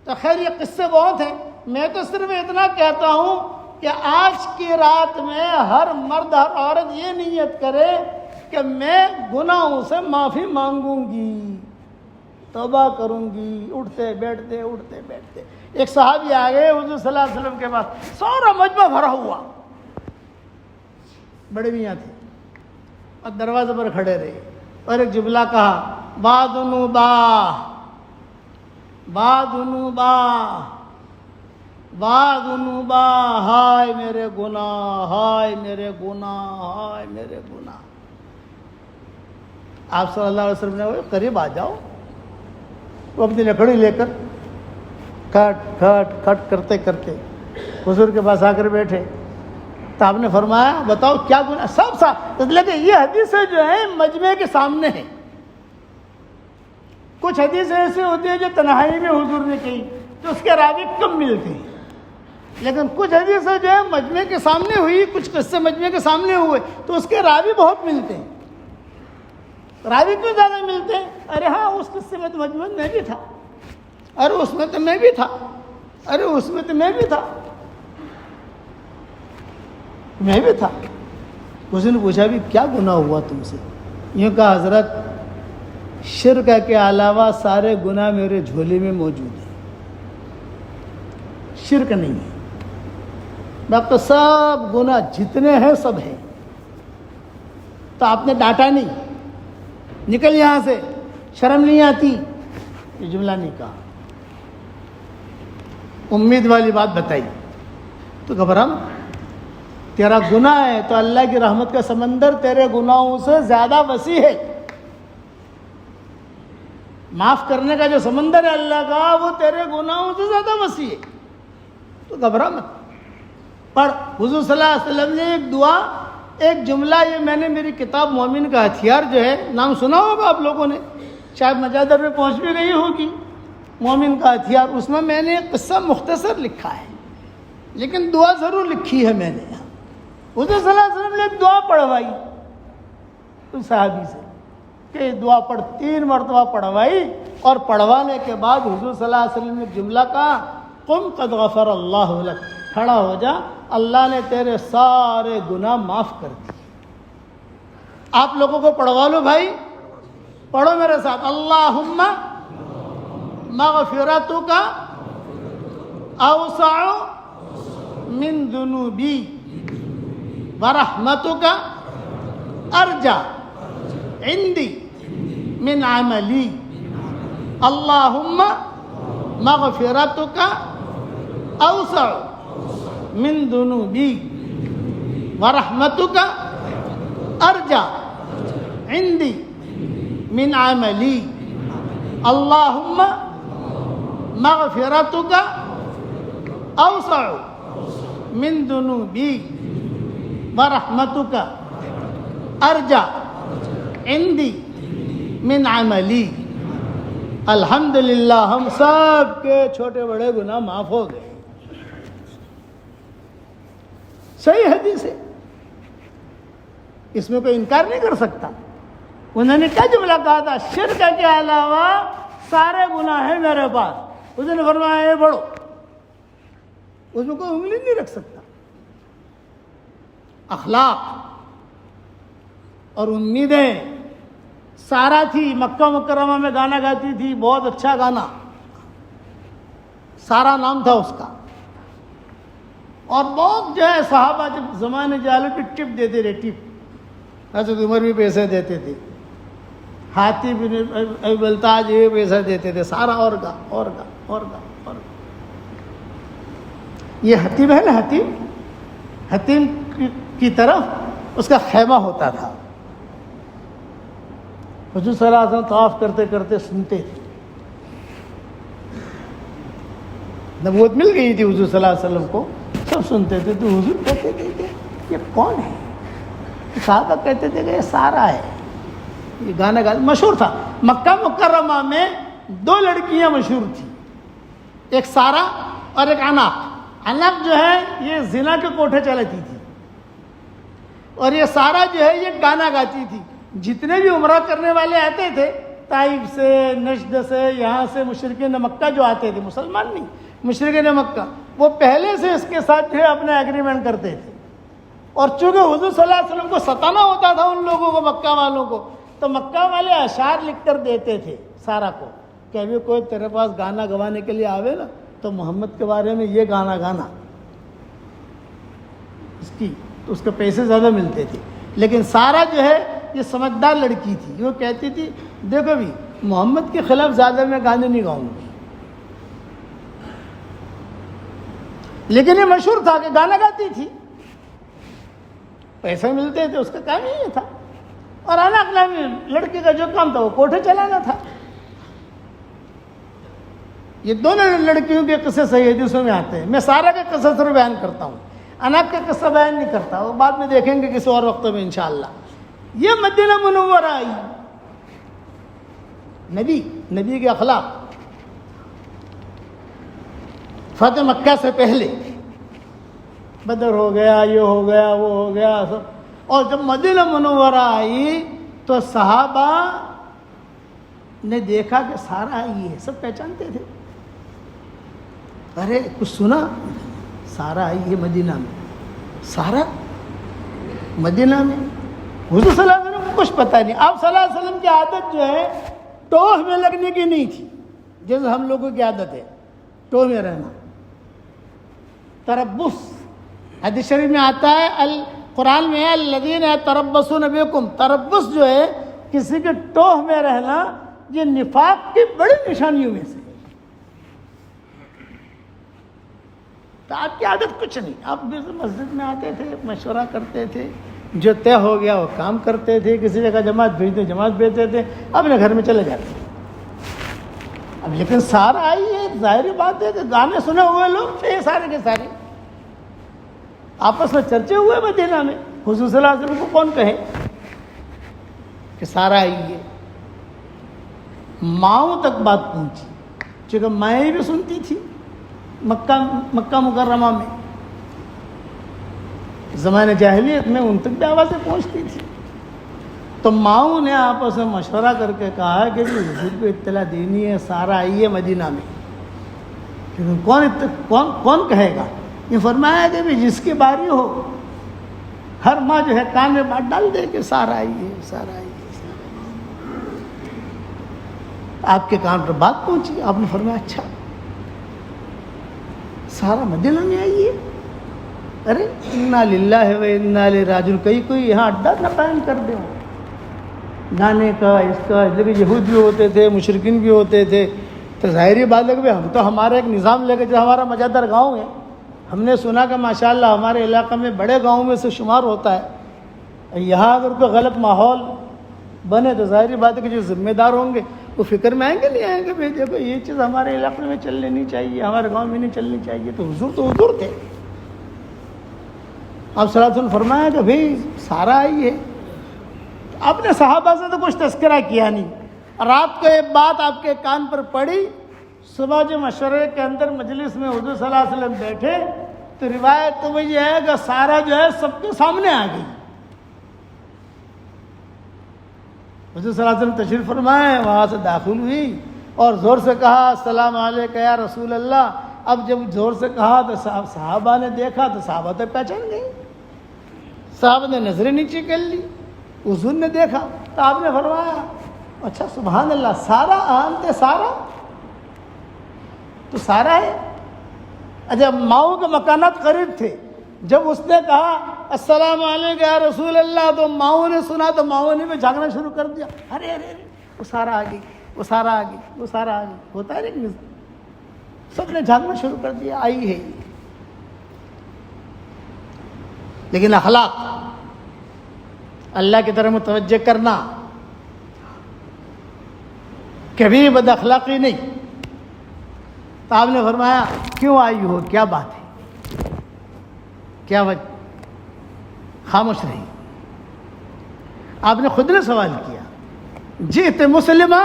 تو خیر یہ قصے بہت ہیں, میں تو صرف اتنا کہتا ہوں کہ آج کی رات میں ہر مرد ہر عورت یہ نیت کرے کہ میں گناہوں سے معافی مانگوں گی, توبہ کروں گی. اٹھتے بیٹھتے. ایک صحابی آ گئے حضور صلی اللہ علیہ وسلم کے پاس, سارا مجمع بھرا ہوا, بڑے میاں تھے اور دروازے پر کھڑے رہے اور ایک جملہ کہا, بادنوبا, ہائے میرے گناہ. آپ صلی اللہ علیہ وسلم نے قریب آ جاؤ. وہ اپنی لکڑی لے کر کھٹ کھٹ کھٹ کرتے کرتے حضور کے پاس آ کر بیٹھے تو آپ نے فرمایا بتاؤ کیا گناہ؟ سب صاحب لیکن یہ حدیثیں جو ہیں مجمع کے سامنے ہیں. کچھ حدیثیں ایسے ہوتی ہیں جو تنہائی میں حضور نے کہی تو اس کے راوی کم ملتے ہیں، لیکن کچھ حدیثیں جو ہے مجمع کے سامنے ہوئی، کچھ قصے مجمع کے سامنے ہوئے تو اس کے راوی بہت ملتے ہیں. راوی کیوں زیادہ ملتے ہیں؟ ارے ہاں اس قصے میں تو مجمع میں بھی تھا، ارے اس میں تو میں بھی تھا، ارے اس میں تو میں بھی تھا، میں بھی تھا. اس نے پوچھا بھی کیا گناہ ہوا تم سے؟ یوں کہا حضرت شرک کے علاوہ سارے گناہ میرے جھولے میں موجود ہیں، شرک نہیں ہے. ڈاکٹر سب گناہ جتنے ہیں سب ہیں. تو آپ نے ڈانٹا نہیں، نکل یہاں سے، شرم نہیں آتی، یہ جملہ نہیں کہا. امید والی بات بتائی تو گھبرا مت. تیرا گناہ ہے تو اللہ کی رحمت کا سمندر تیرے گناہوں سے زیادہ وسیع ہے. معاف کرنے کا جو سمندر ہے اللہ کا وہ تیرے گناہوں سے زیادہ وسیع ہے. تو گھبرا مت. پڑھ. حضور صلی اللہ علیہ وسلم نے ایک دعا، ایک جملہ، یہ میں نے میری کتاب مومن کا ہتھیار جو ہے، نام سنا ہوگا آپ لوگوں نے، شاید مجادر میں پہنچ بھی رہی ہوگی، مومن کا ہتھیار. اس میں میں نے ایک قصہ مختصر لکھا ہے لیکن دعا ضرور لکھی ہے میں نے. حضور صلی اللہ علیہ وسلم نے ایک دعا پڑھوائی اس صحابی سے کہ دعا پڑھ، 3 مرتبہ پڑھوائی، اور پڑھوانے کے بعد حضور صلی اللہ علیہ وسلم نے جملہ کہا قم قد غفر اللہ لک، کھڑا ہو جا، اللہ نے تیرے سارے گناہ معاف کر دیے. آپ لوگوں کو پڑھوا لو بھائی، پڑھو میرے ساتھ. اللہم مغفرتک اوسع من ذنوبی ورحمتک ارجع عندی من عملی. اللہم مغفرتک اوسع من ذنوبی ورحمتک ارجع عندی من عملی. اللہم مغفرتک اوسع من ذنوبی ورحمتک ارجع عندی من عملی. الحمدللہ ہم سب کے چھوٹے بڑے گناہ معاف ہو گئے. صحیح حدیث ہے، اس میں کوئی انکار نہیں کر سکتا. انہوں نے کیا جملہ کہا تھا؟ شرک کے علاوہ سارے گناہ ہیں میرے پاس. اس نے فرمایا یہ پڑھو، اس میں کوئی انگلی نہیں رکھ سکتا. اخلاق اور امیدیں سارا تھی. مکہ مکرمہ میں گانا گاتی تھی، بہت اچھا گانا، سارا نام تھا اس کا. اور بہت جو ہے صحابہ جب زمانے جہالت پہ ٹپ دیتے رہے، ٹپ. حضرت عمر بھی پیسے دیتے تھے، ہاتھی بن ابی بلتاج یہ پیسہ دیتے تھے، سارا اور گا اور گا اور گا اور گا. یہ حتیم ہے نا، حتیم کی طرف اس کا خیمہ ہوتا تھا. حضور صلی اللہ علیہ وسلم طواف کرتے کرتے سنتے تھے. نبوت مل گئی تھی حضور صلی اللہ علیہ وسلم کو، سب سنتے تھے. تو حضور کہتے تھے کہ یہ کون ہے؟ صحابہ کہتے تھے کہ یہ سارا ہے. یہ گانا مشہور تھا. مکہ مکرمہ میں 2 لڑکیاں مشہور تھیں، ایک سارا اور ایک عناق. عناق جو ہے یہ زنا کے کوٹھے چلاتی تھی، اور یہ سارا جو ہے یہ گانا گاتی تھی. جتنے بھی عمرہ کرنے والے آتے تھے طائف سے، نجد سے، یہاں سے مشرکین مکہ جو آتے تھے، مسلمان نہیں، مشرکین مکہ، وہ پہلے سے اس کے ساتھ جو ہے اپنا ایگریمنٹ کرتے تھے. اور چونکہ حضور صلی اللہ علیہ وسلم کو ستانا ہوتا تھا ان لوگوں کو، مکہ والوں کو، تو مکہ والے اشعار لکھ کر دیتے تھے سارا کو کہ ابھی کوئی تیرے پاس گانا گوانے کے لیے آوے نا تو محمد کے بارے میں یہ گانا گانا، تو اس کے پیسے زیادہ ملتے تھے. لیکن سارا جو ہے یہ سمجھدار لڑکی تھی، وہ کہتی تھی دیکھو بھی محمد کے خلاف زیادہ میں گانے نہیں گاؤں گی. لیکن یہ مشہور تھا کہ گانا گاتی تھی، پیسے ملتے تھے، اس کا کام ہی یہ تھا. اور لڑکی کا جو کام تھا وہ کوٹھے چلانا تھا. یہ دونوں لڑکیوں کے قصے صحیح حدیثوں میں آتے ہیں. میں سارا کا قصہ صرف بیان کرتا ہوں, انب کا قصہ بیان نہیں کرتا, وہ بعد میں دیکھیں گے کسی اور وقت میں انشاءاللہ. یہ مدینہ منورہ آئی, نبی کے اخلاق. فتح مکہ سے پہلے بدر ہو گیا, یہ ہو گیا, وہ ہو گیا سب, اور جب مدینہ منورہ آئی تو صحابہ نے دیکھا کہ سارا آئی ہے. سب پہچانتے تھے, ارے کچھ سنا, سارا آئی ہے مدینہ میں, سارا مدینہ میں. حضور صلی اللہ علیہ وسلم کو کچھ پتہ نہیں. آپ صلی اللہ علیہ وسلم کی عادت جو ہے ٹوہ میں لگنے کی نہیں تھی, جیسے ہم لوگوں کی عادت ہے ٹوہ میں رہنا. تربص حدیث شریف میں آتا ہے, قرآن میں ہے الذین یتربصون بکم. تربص جو ہے کسی کے ٹوہ میں رہنا, یہ نفاق کی بڑی نشانیوں میں سے. تو آپ کی عادت کچھ نہیں, آپ مسجد میں آتے تھے, مشورہ کرتے تھے, جو طے ہو گیا وہ کام کرتے تھے, کسی جگہ جماعت بھیجتے تھے, اپنے گھر میں چلے جاتے. اب لیکن سارا آئی ہے, ظاہری بات ہے کہ گانے سنے ہوئے لوگ تھے سارے کے سارے, آپس میں چرچے ہوئے مدینہ میں. حضور صلی اللہ علیہ وسلم کو کون کہے کہ سارا آئی ہے. ماؤں تک بات پہنچی, چونکہ مائیں بھی سنتی تھی مکہ مکرمہ میں. زمانے جاہلیت میں ان تک بھی آوازیں پہنچتی تھی. تو ماؤں نے آپس میں مشورہ کر کے کہا کہ حضور کو اطلاع دینی ہے, سارا آئی ہے مدینہ میں. کون کہے گا؟ یہ فرمایا کہ بھی جس کی باری ہو ہر ماں جو ہے کان میں بات ڈال دے کہ سارا آئی ہے, سارا آئی ہے. آپ کے کان پر بات پہنچی, آپ نے فرمایا اچھا سارا مدینہ میں آئی ہے. ارے انا للہ و انا الیہ راجعون. کوئی یہاں اڈا نہ قائم کر دیں گانے کا, اس کا. لیکن یہود بھی ہوتے تھے, مشرکین بھی ہوتے تھے, تو ظاہری بات ہے کہ ہم تو ہمارا ایک نظام لے کے, جو ہمارا مجادر گاؤں ہے, ہم نے سنا کہ ماشاءاللہ ہمارے علاقے میں بڑے گاؤں میں سے شمار ہوتا ہے. یہاں اگر کوئی غلط ماحول بنے تو ظاہری بات ہے کہ جو ذمہ دار ہوں گے وہ فکر میں آئیں گے, نہیں آئیں گے بھائی دیکھو یہ چیز ہمارے علاقے میں چلنی نہیں چاہیے, ہمارے گاؤں میں نہیں چلنی چاہیے. تو حضور تھے. آپ صلی اللہ علیہ وسلم فرمایا کہ بھائی سارا آئی ہے. آپ نے صحابہ سے تو کچھ تذکرہ کیا نہیں. رات کو ایک بات آپ کے کان پر پڑی, صبح جو مشورے کے اندر مجلس میں حضور صلی اللہ علیہ وسلم بیٹھے تو روایت تو یہ ہے کہ سارا جو ہے سب کے سامنے آ گئی. حضور صلی اللہ علیہ وسلم تشریف فرمائے, وہاں سے داخل ہوئی اور زور سے کہا السلام علیکم یا رسول اللہ. اب جب زور سے کہا تو صحابہ نے دیکھا تو صحابہ تو پہچان گئی, صحابہ نے نظریں نیچے کر لی. حضور نے دیکھا تو آپ نے فرمایا اچھا سبحان اللہ, سارا آنتے سارا تو سارا ہے. اچھا ماؤں کے مکانات قریب تھے, جب اس نے کہا السلام علیکم یا رسول اللہ تو ماؤں نے سنا تو ماؤں نے بھی جھاگنا شروع کر دیا. ارے ارے ارے وہ سارا آ گئی, وہ سارا آ گئی, وہ سارا آ گئی. ہوتا ہے لیکن سب نے جھاگنا شروع کر دیا, آئی ہے. لیکن اخلاق, اللہ کی طرف متوجہ کرنا, کبھی بد اخلاقی نہیں. تو آپ نے فرمایا کیوں آئی ہو, کیا بات ہے, کیا وجہ؟ خاموش رہی. آپ نے خود نے سوال کیا, جئت مسلمہ,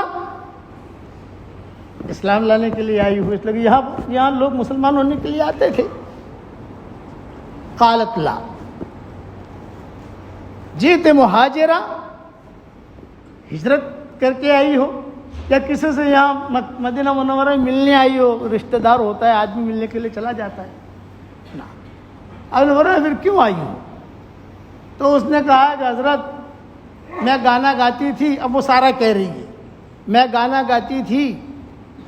اسلام لانے کے لیے آئی ہو, اس لیے یہاں لوگ مسلمان ہونے کے لیے آتے تھے. قالت لا. جئت مہاجرہ, ہجرت کر کے آئی ہو, یا کسی سے یہاں مدینہ منورہ میں ملنے آئی ہو؟ رشتہ دار ہوتا ہے, آدمی ملنے کے لیے چلا جاتا ہے نا. اب بولا پھر کیوں آئی ہو؟ تو اس نے کہا کہ حضرت میں گانا گاتی تھی. اب وہ سارا کہہ رہی ہے میں گانا گاتی تھی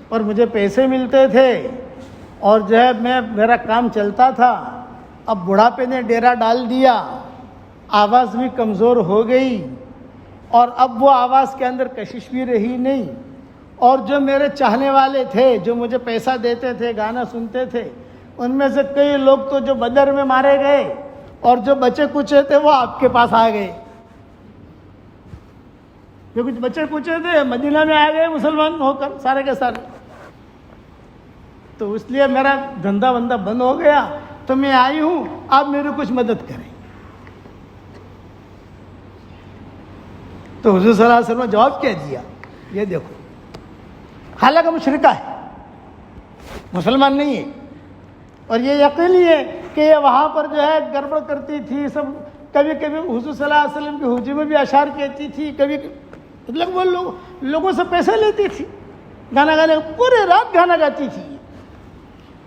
اور مجھے پیسے ملتے تھے, اور جو ہے میرا کام چلتا تھا. اب بڑھاپے نے ڈیرا ڈال دیا, آواز بھی کمزور ہو گئی, اور اب وہ آواز کے اندر کشش بھی رہی نہیں. اور جو میرے چاہنے والے تھے, جو مجھے پیسہ دیتے تھے, گانا سنتے تھے, ان میں سے کئی لوگ تو جو بدر میں مارے گئے, اور جو بچے کچے تھے وہ آپ کے پاس آ گئے. جو کچھ بچے کچے تھے مدینہ میں آ گئے مسلمان ہو کر سارے کے سارے. تو اس لیے میرا دھندا بندہ بند ہو گیا، تو میں آئی ہوں، آپ میری کچھ مدد کریں۔ تو حضور صلی اللہ علیہ وسلم نے جواب کیا دیا، یہ دیکھو، حالانکہ مشرکہ ہے، مسلمان نہیں ہے، اور یہ یقینی ہے کہ یہ وہاں پر جو ہے گڑبڑ کرتی تھی، سب کبھی کبھی حضور صلی اللہ علیہ وسلم کی حجی میں بھی اشعار کہتی تھی، کبھی مطلب وہ لوگوں سے پیسے لیتی تھی، گانا گانے، پورے رات گانا گاتی تھی،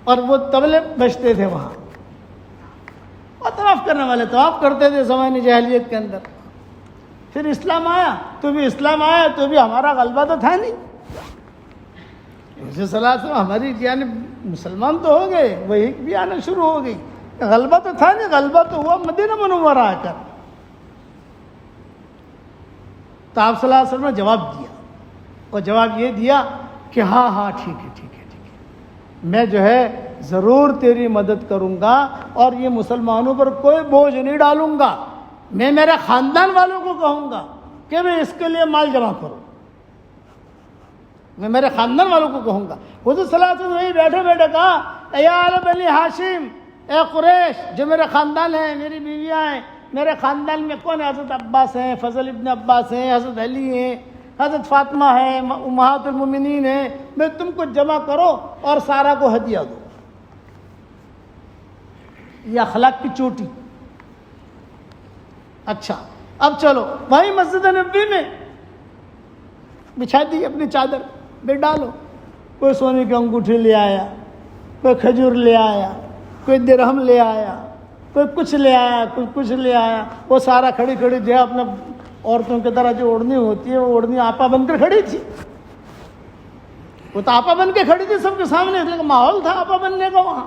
اور وہ طبلے بجتے تھے وہاں، اور طواف کرنے والے طواف کرتے تھے زمانے جاہلیت کے اندر۔ پھر اسلام آیا تو بھی ہمارا غلبہ تو تھا نہیں، حضور صلی اللہ علیہ وسلم ہماری یعنی مسلمان تو ہو گئے، وہی بھی آنا شروع ہو گئی، غلبہ تو تھا نہیں، غلبہ تو ہوا مدینہ منورہ آ کر۔ تو آپ صلی اللہ علیہ وسلم نے جواب دیا، اور جواب یہ دیا کہ ہاں ٹھیک ہے، میں جو ہے ضرور تیری مدد کروں گا، اور یہ مسلمانوں پر کوئی بوجھ نہیں ڈالوں گا، میں میرے خاندان والوں کو کہوں گا کہ میں اس کے لیے مال جمع کروں، میں میرے خاندان والوں کو کہوں گا۔ حضور صلی اللہ علیہ وسلم وہی بیٹھے بیٹھے کہا، اے آل بنی ہاشم، اے قریش، جو میرے خاندان ہیں، میری بیویاں ہیں، میرے خاندان میں کون ہے؟ حضرت عباس ہیں، فضل ابن عباس ہیں، حضرت علی ہیں، حضرت فاطمہ ہے، امہات المومنین ہیں، میں تم کو جمع کرو اور سارا کو ہدیہ دو۔ یہ اخلاق کی چوٹی۔ اچھا اب چلو وہیں مسجد نبوی میں بچھا دی اپنی چادر، بے ڈالو، کوئی سونے کی انگوٹھی لے آیا، کوئی کھجور لے آیا، کوئی درہم لے آیا، کوئی کچھ لے آیا، کوئی کچھ لے آیا، وہ سارا کھڑی جو ہے اپنے عورتوں کی طرح جو اوڑھنی ہوتی ہے وہ اوڑھنی آپا بن کر کھڑی تھی، وہ تو آپا بن کے کھڑی تھی سب کے سامنے، لیکن ماحول تھا آپا بننے کا وہاں،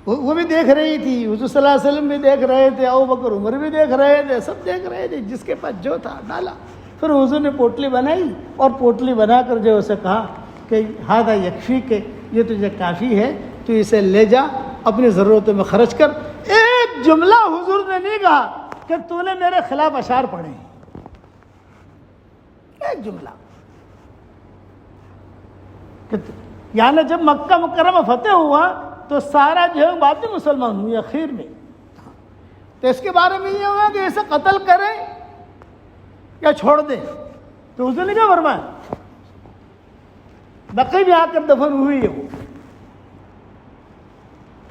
وہ بھی دیکھ رہی تھی، حضور صلی اللہ علیہ وسلم بھی دیکھ رہے تھے، ابوبکر عمر بھی دیکھ رہے تھے، سب دیکھ رہے تھے، جس کے پاس جو تھا ڈالا۔ پھر حضور نے پوٹلی بنائی، اور پوٹلی بنا کر جو اسے کہا کہ ہذا یکفی، کہ یہ تجھے کافی ہے، تو اسے لے جا اپنی ضرورتوں میں خرچ کر۔ ایک جملہ حضور نے نہیں کہا کہ تو نے میرے خلاف اشعار پڑھے ہیں، ایک جملہ۔ یعنی جب مکہ مکرمہ فتح ہوا تو سارا جو ہے باتیں مسلمان ہوئی اخیر میں، تو اس کے بارے میں یہ ہوا کہ اسے قتل کریں یا چھوڑ دیں، تو حضور نے کیا فرمایا؟ بقی میں آ کر دفن ہوئی ہے، وہ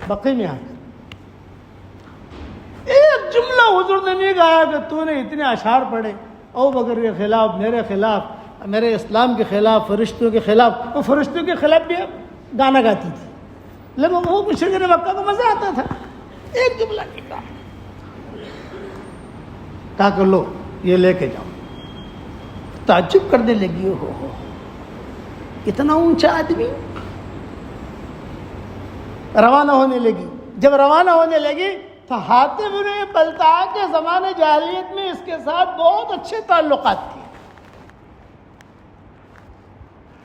بقی میں آ کر ایک جملہ حضور نے نہیں کہا کہ تو نے اتنے اشعار پڑھے ابوبکر کے خلاف، میرے خلاف، میرے اسلام کے خلاف، فرشتوں کے خلاف۔ وہ فرشتوں کے خلاف بھی گانا گاتی تھی، لیکن وہ مشرکین مکہ کو مزہ آتا تھا، ایک جملہ نہیں کہا، کہا کہ لو یہ لے کے جاؤ۔ تعجب کرنے لگی، ہو اتنا اونچا آدمی، روانہ ہونے لگی۔ جب روانہ ہونے لگی تو حاتب بن بلتعہ کے زمانے جاہلیت میں اس کے ساتھ بہت اچھے تعلقات تھے،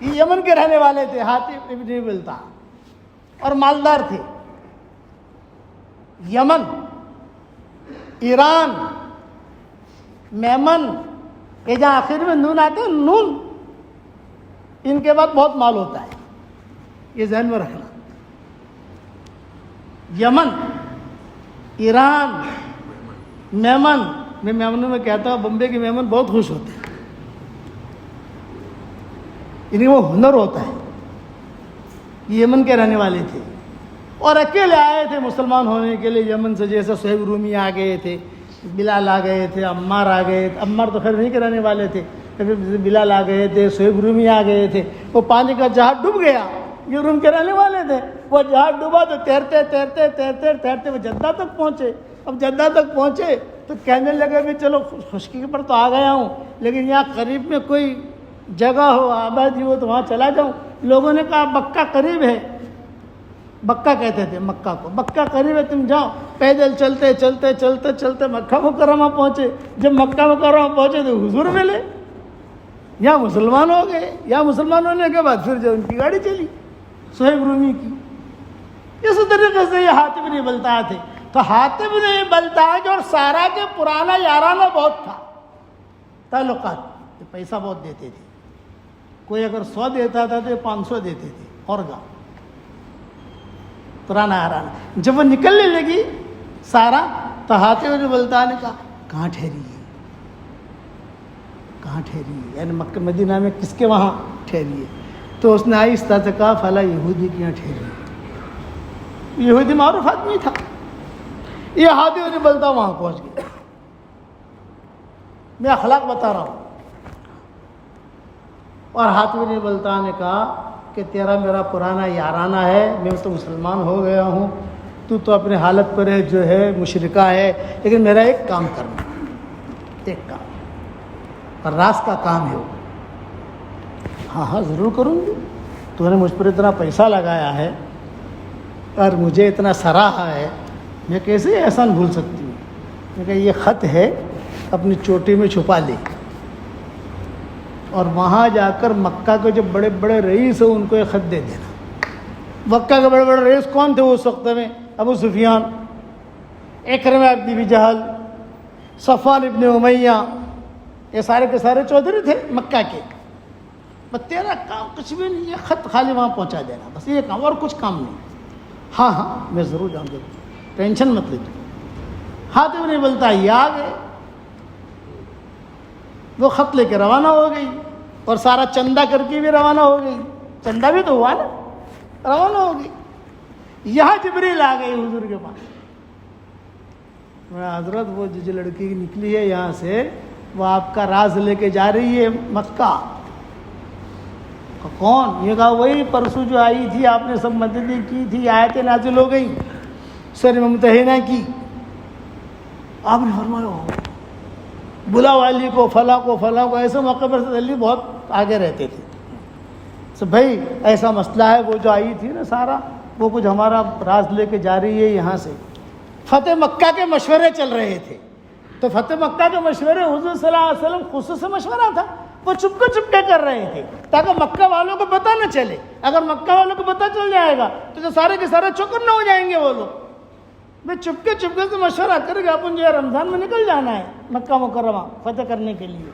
یہ یمن کے رہنے والے تھے حاتب بن بلتعہ، اور مالدار تھے۔ یمن، ایران، میمن، یہ جہاں آخر میں نون آتے ہیں، نون، ان کے بعد بہت مال ہوتا ہے، یہ ذہن میں رکھنا۔ یمن، ایران، میمن، میں میمنوں میں کہتا ہوں بمبے کے میمن بہت خوش ہوتے ہیں، انہیں وہ ہنر ہوتا ہے۔ یہ یمن کے رہنے والے تھے، اور اکیلے آئے تھے مسلمان ہونے کے لیے یمن سے، جیسے صہیب رومی آ گئے تھے، بلال آ گئے تھے، عمار آ گئے تھے، عمار تو خیر نہیں کے رہنے والے تھے، بلال آ گئے تھے، صہیب رومی آ گئے تھے۔ وہ پانی کا جہاز ڈوب گیا، یہ روم کے رہنے والے تھے، وہ جہاز ڈوبا تو تیرتے تیرتے تیرتے تیرتے وہ جدہ تک پہنچے۔ اب جدہ تک پہنچے تو کہنے لگے بھی چلو خشکی پر تو آ گیا ہوں، لیکن یہاں قریب میں کوئی جگہ ہو، آبادی ہو تو وہاں چلا جاؤں۔ لوگوں نے کہا بکہ قریب ہے، بکہ کہتے تھے مکہ کو، بکہ قریب ہے، تم جاؤ۔ پیدل چلتے چلتے چلتے چلتے مکہ مکرمہ پہنچے۔ جب مکہ مکرمہ پہنچے تو حضور ملے، یہاں مسلمان ہو گئے۔ یہاں مسلمان ہونے کے بعد پھر جو ان کی گاڑی چلی صہیب رومی کی۔ اس طریقے سے یہ حاتب بن بلتعہ تھے۔ تو حاتب بن بلتعہ جو اور سارا کے پرانا یارانہ بہت تھا، تعلقات، پیسہ بہت دیتے تھے۔ کوئی اگر 100 دیتا تھا تو یہ 500 دیتے تھے اور گا پرانا آرانا. جب وہ نکلنے لگی سارا تو حاتم بن بلتع نے کہا کہاں ٹھہری ہے, کہاں ٹھہری ہے, یعنی مکہ مدینہ میں کس کے وہاں ٹھہری ہے؟ تو اس نے آہستہ سے کہا فلاں یہودی کے یہاں ٹھہری ہے. یہودی معروف آدمی تھا. یہ حاتم بن بلتع وہاں پہنچ گیا. میں اخلاق بتا رہا ہوں. اور حاتم بن بلتع نے کہا کہ تیرا میرا پرانا یارانہ ہے, میں تو مسلمان ہو گیا ہوں, تو اپنے حالت پر ہے, جو ہے مشرکہ ہے, لیکن میرا ایک کام کرنا, ایک کام, اور راز کا کام ہے وہ. ہاں ہاں ضرور کروں گی, تو نے مجھ پر اتنا پیسہ لگایا ہے اور مجھے اتنا سراہا ہے, میں کیسے احسان بھول سکتی ہوں. میں کہا یہ خط ہے, اپنی چوٹی میں چھپا لے, اور وہاں جا کر مکہ کے جو بڑے بڑے رئیس ہیں ان کو یہ خط دے دینا. مکہ کے بڑے بڑے رئیس کون تھے اس وقت میں؟ ابو سفیان, اکرمہ ابن ابی جہل, صفوان ابن امیہ, یہ سارے کے سارے چودھری تھے مکہ کے. بس تیرا کام کچھ بھی نہیں, یہ خط خالی وہاں پہنچا دینا, بس یہ کام, اور کچھ کام نہیں. ہاں ہاں میں ضرور جاؤں گا, ٹینشن مت لے. حاتم بن بلتع یہ آ گئے, وہ خط لے کے روانہ ہو گئی, اور سارا چندہ کر کے بھی روانہ ہو گئی. چندہ بھی تو ہوا نا, روانہ ہو گئی. یہاں جبریل آ گئی حضور کے پاس. حضرت وہ جو لڑکی نکلی ہے یہاں سے, وہ آپ کا راز لے کے جا رہی ہے مکہ. کون؟ یہ کہا وہی پرسوں جو آئی تھی, آپ نے سب مددیں کی تھی, آیتیں نازل ہو گئی سر ممتحنہ کی. آپ نے فرمایا بلا والی کو فلاں کو فلاں کو. ایسے موقع پر علی بہت آگے رہتے تھے. تو بھائی ایسا مسئلہ ہے, وہ جو آئی تھی نا سارا, وہ کچھ ہمارا راز لے کے جا رہی ہے یہاں سے. فتح مکہ کے مشورے چل رہے تھے, تو فتح مکہ کے مشورے حضور صلی اللہ علیہ وسلم خصوصی مشورہ تھا, وہ چپکے کر رہے تھے تاکہ مکہ والوں کو پتہ نہ چلے. اگر مکہ والوں کو پتہ چل جائے گا تو سارے کے سارے چوکر نہ ہو جائیں گے وہ لوگ. میں چپکے سے مشورہ کر کے اپن جو ہے رمضان میں نکل جانا ہے مکہ مکرمہ فتح کرنے کے لیے.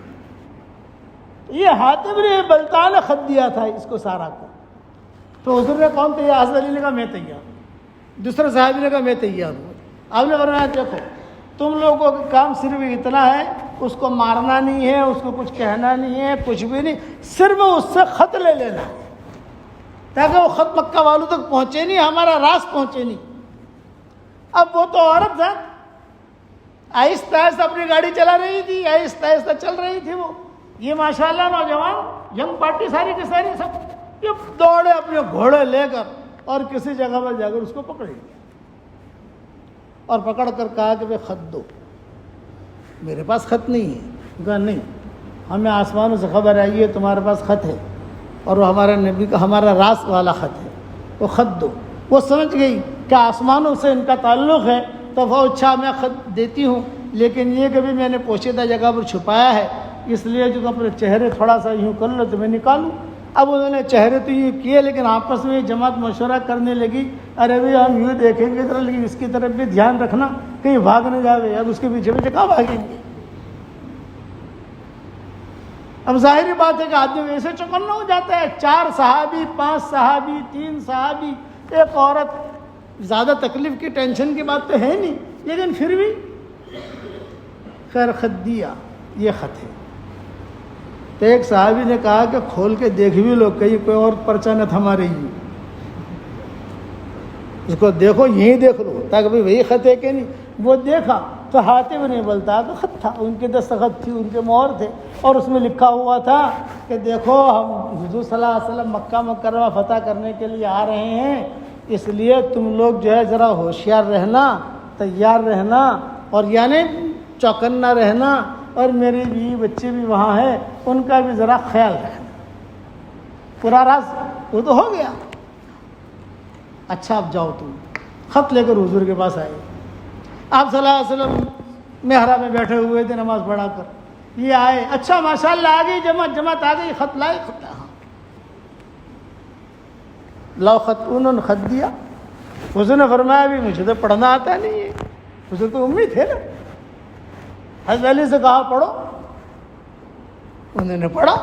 یہ حاتم بن بلتع نے خط دیا تھا اس کو سارا کو. تو حضور نے کون تیار؟ حضرت علی نے کہا میں تیار ہوں. دوسرے صحابی نے کہا میں تیار ہوں. آپ نے فرمایا دیکھو تم لوگوں کا کام صرف اتنا ہے, اس کو مارنا نہیں ہے, اس کو کچھ کہنا نہیں ہے, کچھ بھی نہیں, صرف اس سے خط لے لینا تاکہ وہ خط مکہ والوں تک پہنچے نہیں, ہمارا راز پہنچے نہیں. اب وہ تو عورت ہے, آہستہ آہستہ اپنی گاڑی چلا رہی تھی, آہستہ آہستہ چل رہی تھی وہ. یہ ماشاءاللہ نوجوان ینگ پارٹی ساری کی ساری سب یہ دوڑے اپنے گھوڑے لے کر اور کسی جگہ پر جا کر اس کو پکڑ لیا, اور پکڑ کر کہا کہ خط دو. میرے پاس خط نہیں ہے. کہا نہیں, ہمیں آسمانوں سے خبر آئی ہے تمہارے پاس خط ہے, اور وہ ہمارے نبی کا ہمارا راز والا خط ہے, وہ خط دو. وہ سمجھ گئی کہ آسمانوں سے ان کا تعلق ہے, تو وہ اچھا میں خط دیتی ہوں, لیکن یہ کبھی میں نے پوشیدہ جگہ پر چھپایا ہے, اس لیے جو اپنے چہرے تھوڑا سا یوں کر لو تو میں نکالوں. اب انہوں نے چہرے تو یوں کیے, لیکن آپس میں جماعت مشورہ کرنے لگی, ارے بھائی ہم یوں دیکھیں گے ذرا, لیکن اس کی طرف بھی دھیان رکھنا کہیں بھاگ نہ جاوے. اب اس کے پیچھے پیچھے کہاں بھاگیں گے؟ اب ظاہری بات ہے کہ آدمی ویسے چوکنا ہو جاتا ہے. 4 صحابی 5 صحابی 3 صحابی, ایک عورت, زیادہ تکلیف کی ٹینشن کی بات تو ہے نہیں, لیکن پھر بھی خیر خط دیا. یہ خط ہے. تو ایک صحابی نے کہا کہ کھول کے دیکھ بھی لو, کہیں کوئی اور پرچہ نہ تھما رہی ہے, اس کو دیکھو, یہیں دیکھ لو تاکہ بھائی وہی خط ہے کہ نہیں. وہ دیکھا تو حاتم بن بلتع کا خط تھا, ان کے دستخط تھی, ان کے مہر تھے, اور اس میں لکھا ہوا تھا کہ دیکھو ہم حضور صلی اللہ علیہ وسلم مکہ مکرمہ فتح کرنے کے لیے آ رہے ہیں, اس لیے تم لوگ جو ہے ذرا ہوشیار رہنا, تیار رہنا, اور یعنی چوکنا رہنا, اور میری بیوی بچے بھی وہاں ہیں, ان کا بھی ذرا خیال رکھنا. پورا راز وہ تو ہو گیا. اچھا اب جاؤ تم. خط لے کر حضور کے پاس آئے. آپ صلی اللہ علیہ وسلم محراب میں بیٹھے ہوئے تھے نماز پڑھا کر. یہ آئے, اچھا ماشاءاللہ آ گئی جماعت آ گئی, خط لائے. خط ہاں لاؤ خط. انہوں نے خط دیا. حضور نے فرمایا بھی مجھے تو پڑھنا آتا نہیں ہے. حضور تو امید ہے نا. حضرت علی سے کہا پڑھو, انہوں نے پڑھا.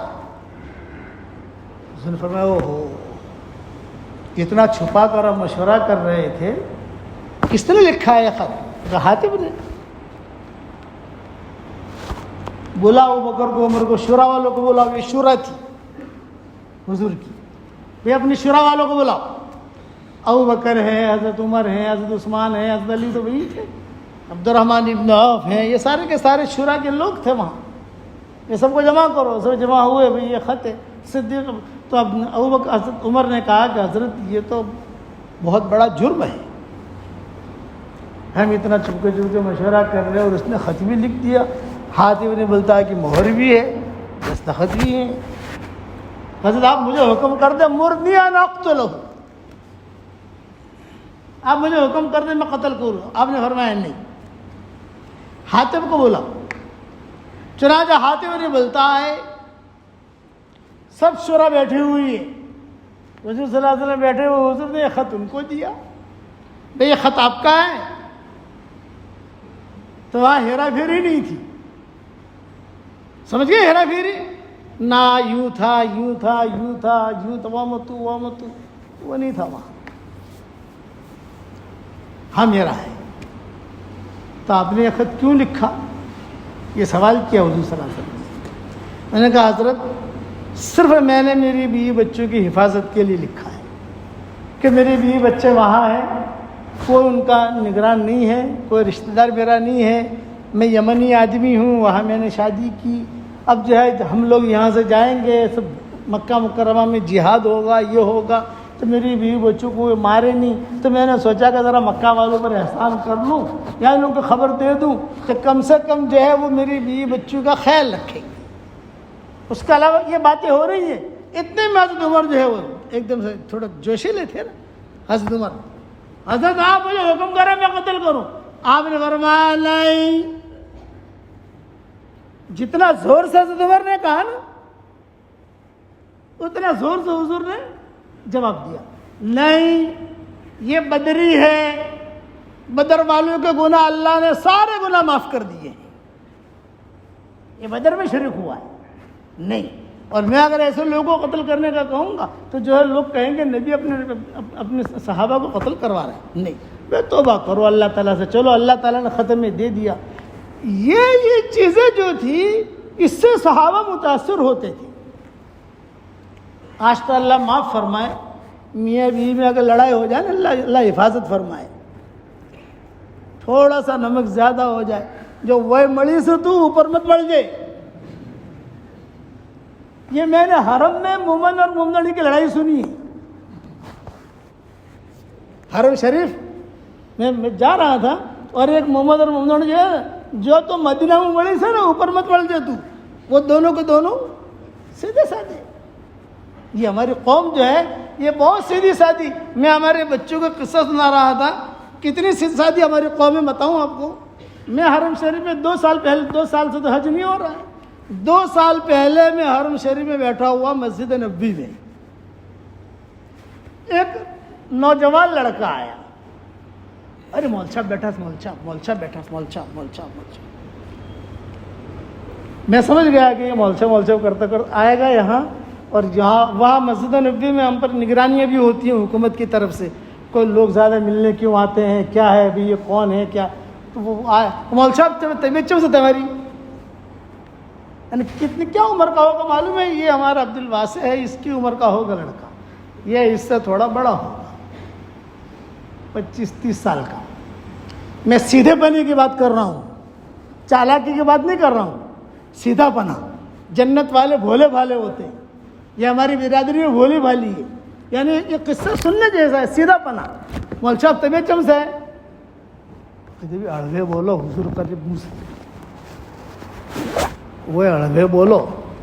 حضور نے فرمایا او ہو، اتنا چھپا کر ہم مشورہ کر رہے تھے، کس نے لکھا ہے یہ خط؟ کہا حاتم نے۔ بولا ابو بکر کو، عمر کو، شورا والوں کو بولا، یہ شورا تھی حضور کی، یہ اپنی شورا والوں کو بلاؤ، ابو بکر ہے، حضرت عمر ہے، حضرت عثمان ہے، حضرت علی تو وہی تھے، عبد الرحمن ابن عوف ہیں، یہ سارے کے سارے شورا کے لوگ تھے وہاں، یہ سب کو جمع کرو۔ سب جمع ہوئے، بھئی یہ خط ہے صدیق۔ تو اب ابو بکر حضرت عمر نے کہا کہ حضرت یہ تو بہت بڑا جرم ہے، ہم اتنا چپکے چپکے مشورہ کر رہے ہیں اور اس نے خط بھی لکھ دیا۔ حاتم نے بولتا ہے کہ مہر بھی ہے، دستخط بھی ہے، حضرت آپ مجھے حکم کر دیں، مرنی ان اقتلہ، آپ مجھے حکم کر دیں میں قتل کروں۔ آپ نے فرمایا نہیں، حاتم کو بولا۔ چنانچہ حاتم نے بولتا ہے سب شورا بیٹھی ہوئی ہے، حضور صلی اللہ علیہ وسلم بیٹھے ہوئے، حضور نے یہ خط ان کو دیا، بھئی یہ خط آپ کا ہے؟ تو وہاں ہیرا پھیری نہیں تھی، سمجھ گئے ہیرا پھیری؟ نہ یوں تھا یوں تھا یوں تھا یوں تھا، وامتو وہ نہیں تھا وہاں، ہم میرا ہے۔ تو آپ نے یہ خط کیوں لکھا؟ یہ سوال کیا حضور صلی اللہ علیہ وسلم نے۔ میں نے کہا حضرت صرف میں نے میری بیوی بچوں کی حفاظت کے لیے لکھا ہے کہ میری بیوی بچے وہاں ہیں، کوئی ان کا نگران نہیں ہے، کوئی رشتہ دار میرا نہیں ہے، میں یمنی آدمی ہوں، وہاں میں نے شادی کی، اب جو ہے ہم لوگ یہاں سے جائیں گے، سب مکہ مکرمہ میں جہاد ہوگا، یہ ہوگا، تو میری بیوی بچوں کو مارے نہیں، تو میں نے سوچا کہ ذرا مکہ والوں پر احسان کر لوں یا ان لوگوں کو خبر دے دوں کہ کم سے کم جو ہے وہ میری بیوی بچوں کا خیال رکھیں گے۔ اس کے علاوہ یہ باتیں ہو رہی ہیں، اتنے میں حضرت عمر جو ہے وہ ایک دم سے تھوڑا جوشیلے تھے نا حضرت عمر، حضرت آپ مجھے حکم کریں میں قتل کروں؟ آپ نے فرمایا نہیں، جتنا زور سے حضرت عمر نے کہا نا اتنا زور سے حضور نے جواب دیا، نہیں یہ بدری ہے، بدر والوں کے گناہ اللہ نے سارے گناہ معاف کر دیے ہیں، یہ بدر میں شریک ہوا ہے نہیں، اور میں اگر ایسے لوگوں کو قتل کرنے کا کہوں گا تو جو ہے لوگ کہیں گے نبی اپنے صحابہ کو قتل کروا رہے ہیں، نہیں، میں توبہ کرو اللہ تعالیٰ سے، چلو اللہ تعالیٰ نے ختم میں دے دیا۔ یہ چیزیں جو تھی اس سے صحابہ متاثر ہوتے تھے۔ آج تو اللہ معاف فرمائے، میاں بیوی میں اگر لڑائی ہو جائے نا اللہ حفاظت فرمائے، تھوڑا سا نمک زیادہ ہو جائے، جو وہ مڑی سے تو اوپر مت بڑھ جائے۔ یہ میں نے حرم میں مومن اور مومنی کی لڑائی سنی ہے، حرم شریف میں جا رہا تھا اور ایک مومن اور مومن جو ہے جو تو مدینہ میں بڑی سے نا اوپر مت بڑھ جائے تو، وہ دونوں کے دونوں سیدھے سادے۔ یہ ہماری قوم جو ہے یہ بہت سیدھی سادی، میں ہمارے بچوں کو قصہ سنا رہا تھا، کتنی سیدھی سادی ہماری قوم میں بتاؤں آپ کو۔ میں حرم شریف میں 2 سال پہلے، 2 سال سے تو حج نہیں ہو رہا ہے، 2 سال پہلے میں حرم شریف میں بیٹھا ہوا مسجد نبوی میں، ایک نوجوان لڑکا آیا، ارے مول صاحب بیٹھا، مول صاحب بیٹھا، مول صاحب، میں سمجھ گیا کہ یہ مول صاحب کرتا آئے گا یہاں، اور جہاں وہاں مسجد نبوی میں ہم پر نگرانیاں بھی ہوتی ہیں حکومت کی طرف سے، کوئی لوگ زیادہ ملنے کیوں آتے ہیں، کیا ہے بھی، یہ کون ہے کیا، تو وہ آیا، مول صاحب طبیعت سے تمہاری، یعنی کتنی کیا عمر کا ہوگا معلوم ہے؟ یہ ہمارا عبد الواسع ہے، اس کی عمر کا ہوگا لڑکا، یہ اس سے تھوڑا بڑا ہوگا، 25-30 سال کا۔ میں سیدھے پنے کی بات کر رہا ہوں، چالاکی کی بات نہیں کر رہا ہوں، سیدھا پنا۔ جنت والے بھولے بھالے ہوتے ہیں، یہ ہماری برادری میں بھولی بھالی ہے، یعنی یہ قصہ سننے جیسا ہے، سیدھا پنا۔ مول صاحب طبیعت چمس ہے، کبھی اڑوے بولو حضور قریب منہ سے، وہ اڑوے بولو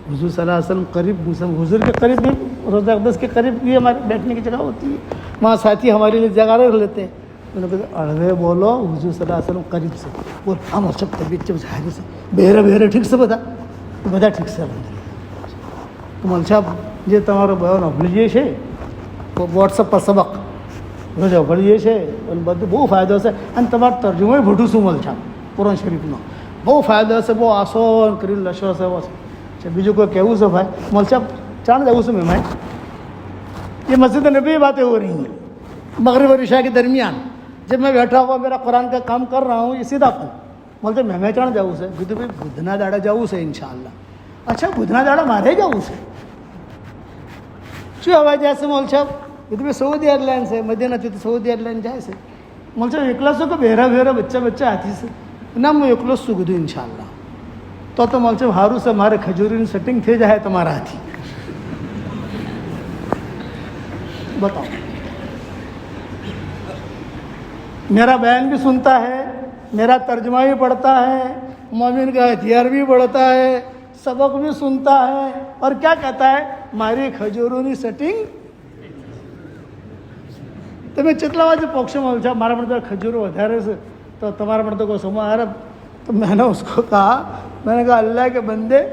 حضور صلی اللہ علیہ وسلم قریب منہ سے، حضور کے قریب بھی، روضہ اقدس کے قریب بھی ہمارے بیٹھنے کی جگہ ہوتی ہے، وہاں ساتھی ہمارے لیے جگہ رکھ لیتے ہیں۔ میں نے کہا اڑوے بولو حضور صلی اللہ علیہ وسلم قریب سے بول، ہم سب طبیعت چمس ہے سے بہرے ٹھیک سے بتا ٹھیک سے تو مول صاحب یہ تمہارا بیان ابلیے ہے، وہ واٹسپ پر سبق روزہ ابلیے ہے، ان بدو بہت فائدہ سے ان تمہارا ترجمہ بھٹو سو مول صاحب قرآن شریف میں بہت فائدہ سے وہ آسون کری لشو سے وہ بیجو کوئی کہو سے بھائی مول صاحب چاند جاؤ سے میں یہ مسجد نبی باتیں ہو رہی ہیں مغرب اور عشاء کے درمیان، جب میں بیٹھا ہوا میرا قرآن کا کام کر رہا ہوں، یہ سیدھا پن بولتے میں چڑھ جاؤں سے بھائی بدھنا داڑا جاؤں سے انشاءاللہ. اچھا بدھنا داڑا مارے جاؤں سے چو ہوا جیسے مول صاحب یہ تو سعودی ایئر لائن سے مدینہ تو سعودی ایئر لائن جائے سے مول صاحب اکلسوں کو بہرا بچہ آتی سے نہ میں اکلس سو گدو انشاءاللہ تو مول صاحب ہارو سے ہمارے کھجوری سیٹنگ تھے جائے تمہارا ہاتھی. بتاؤ میرا بیان بھی سنتا ہے، میرا ترجمہ بھی پڑھتا ہے، مومن کا ہتھیار بھی بڑھتا ہے، سبق بھی سنتا ہے، اور کیا کہتا ہے ماری کھجورونی سیٹنگ تو میں چتلا واجب پوکش میں الجھا ہمارا مرد کھجور ودھارے سے تو تمہارا مرد کو سما عرب. تو میں نے اس کو کہا، میں نے کہا اللہ کے بندے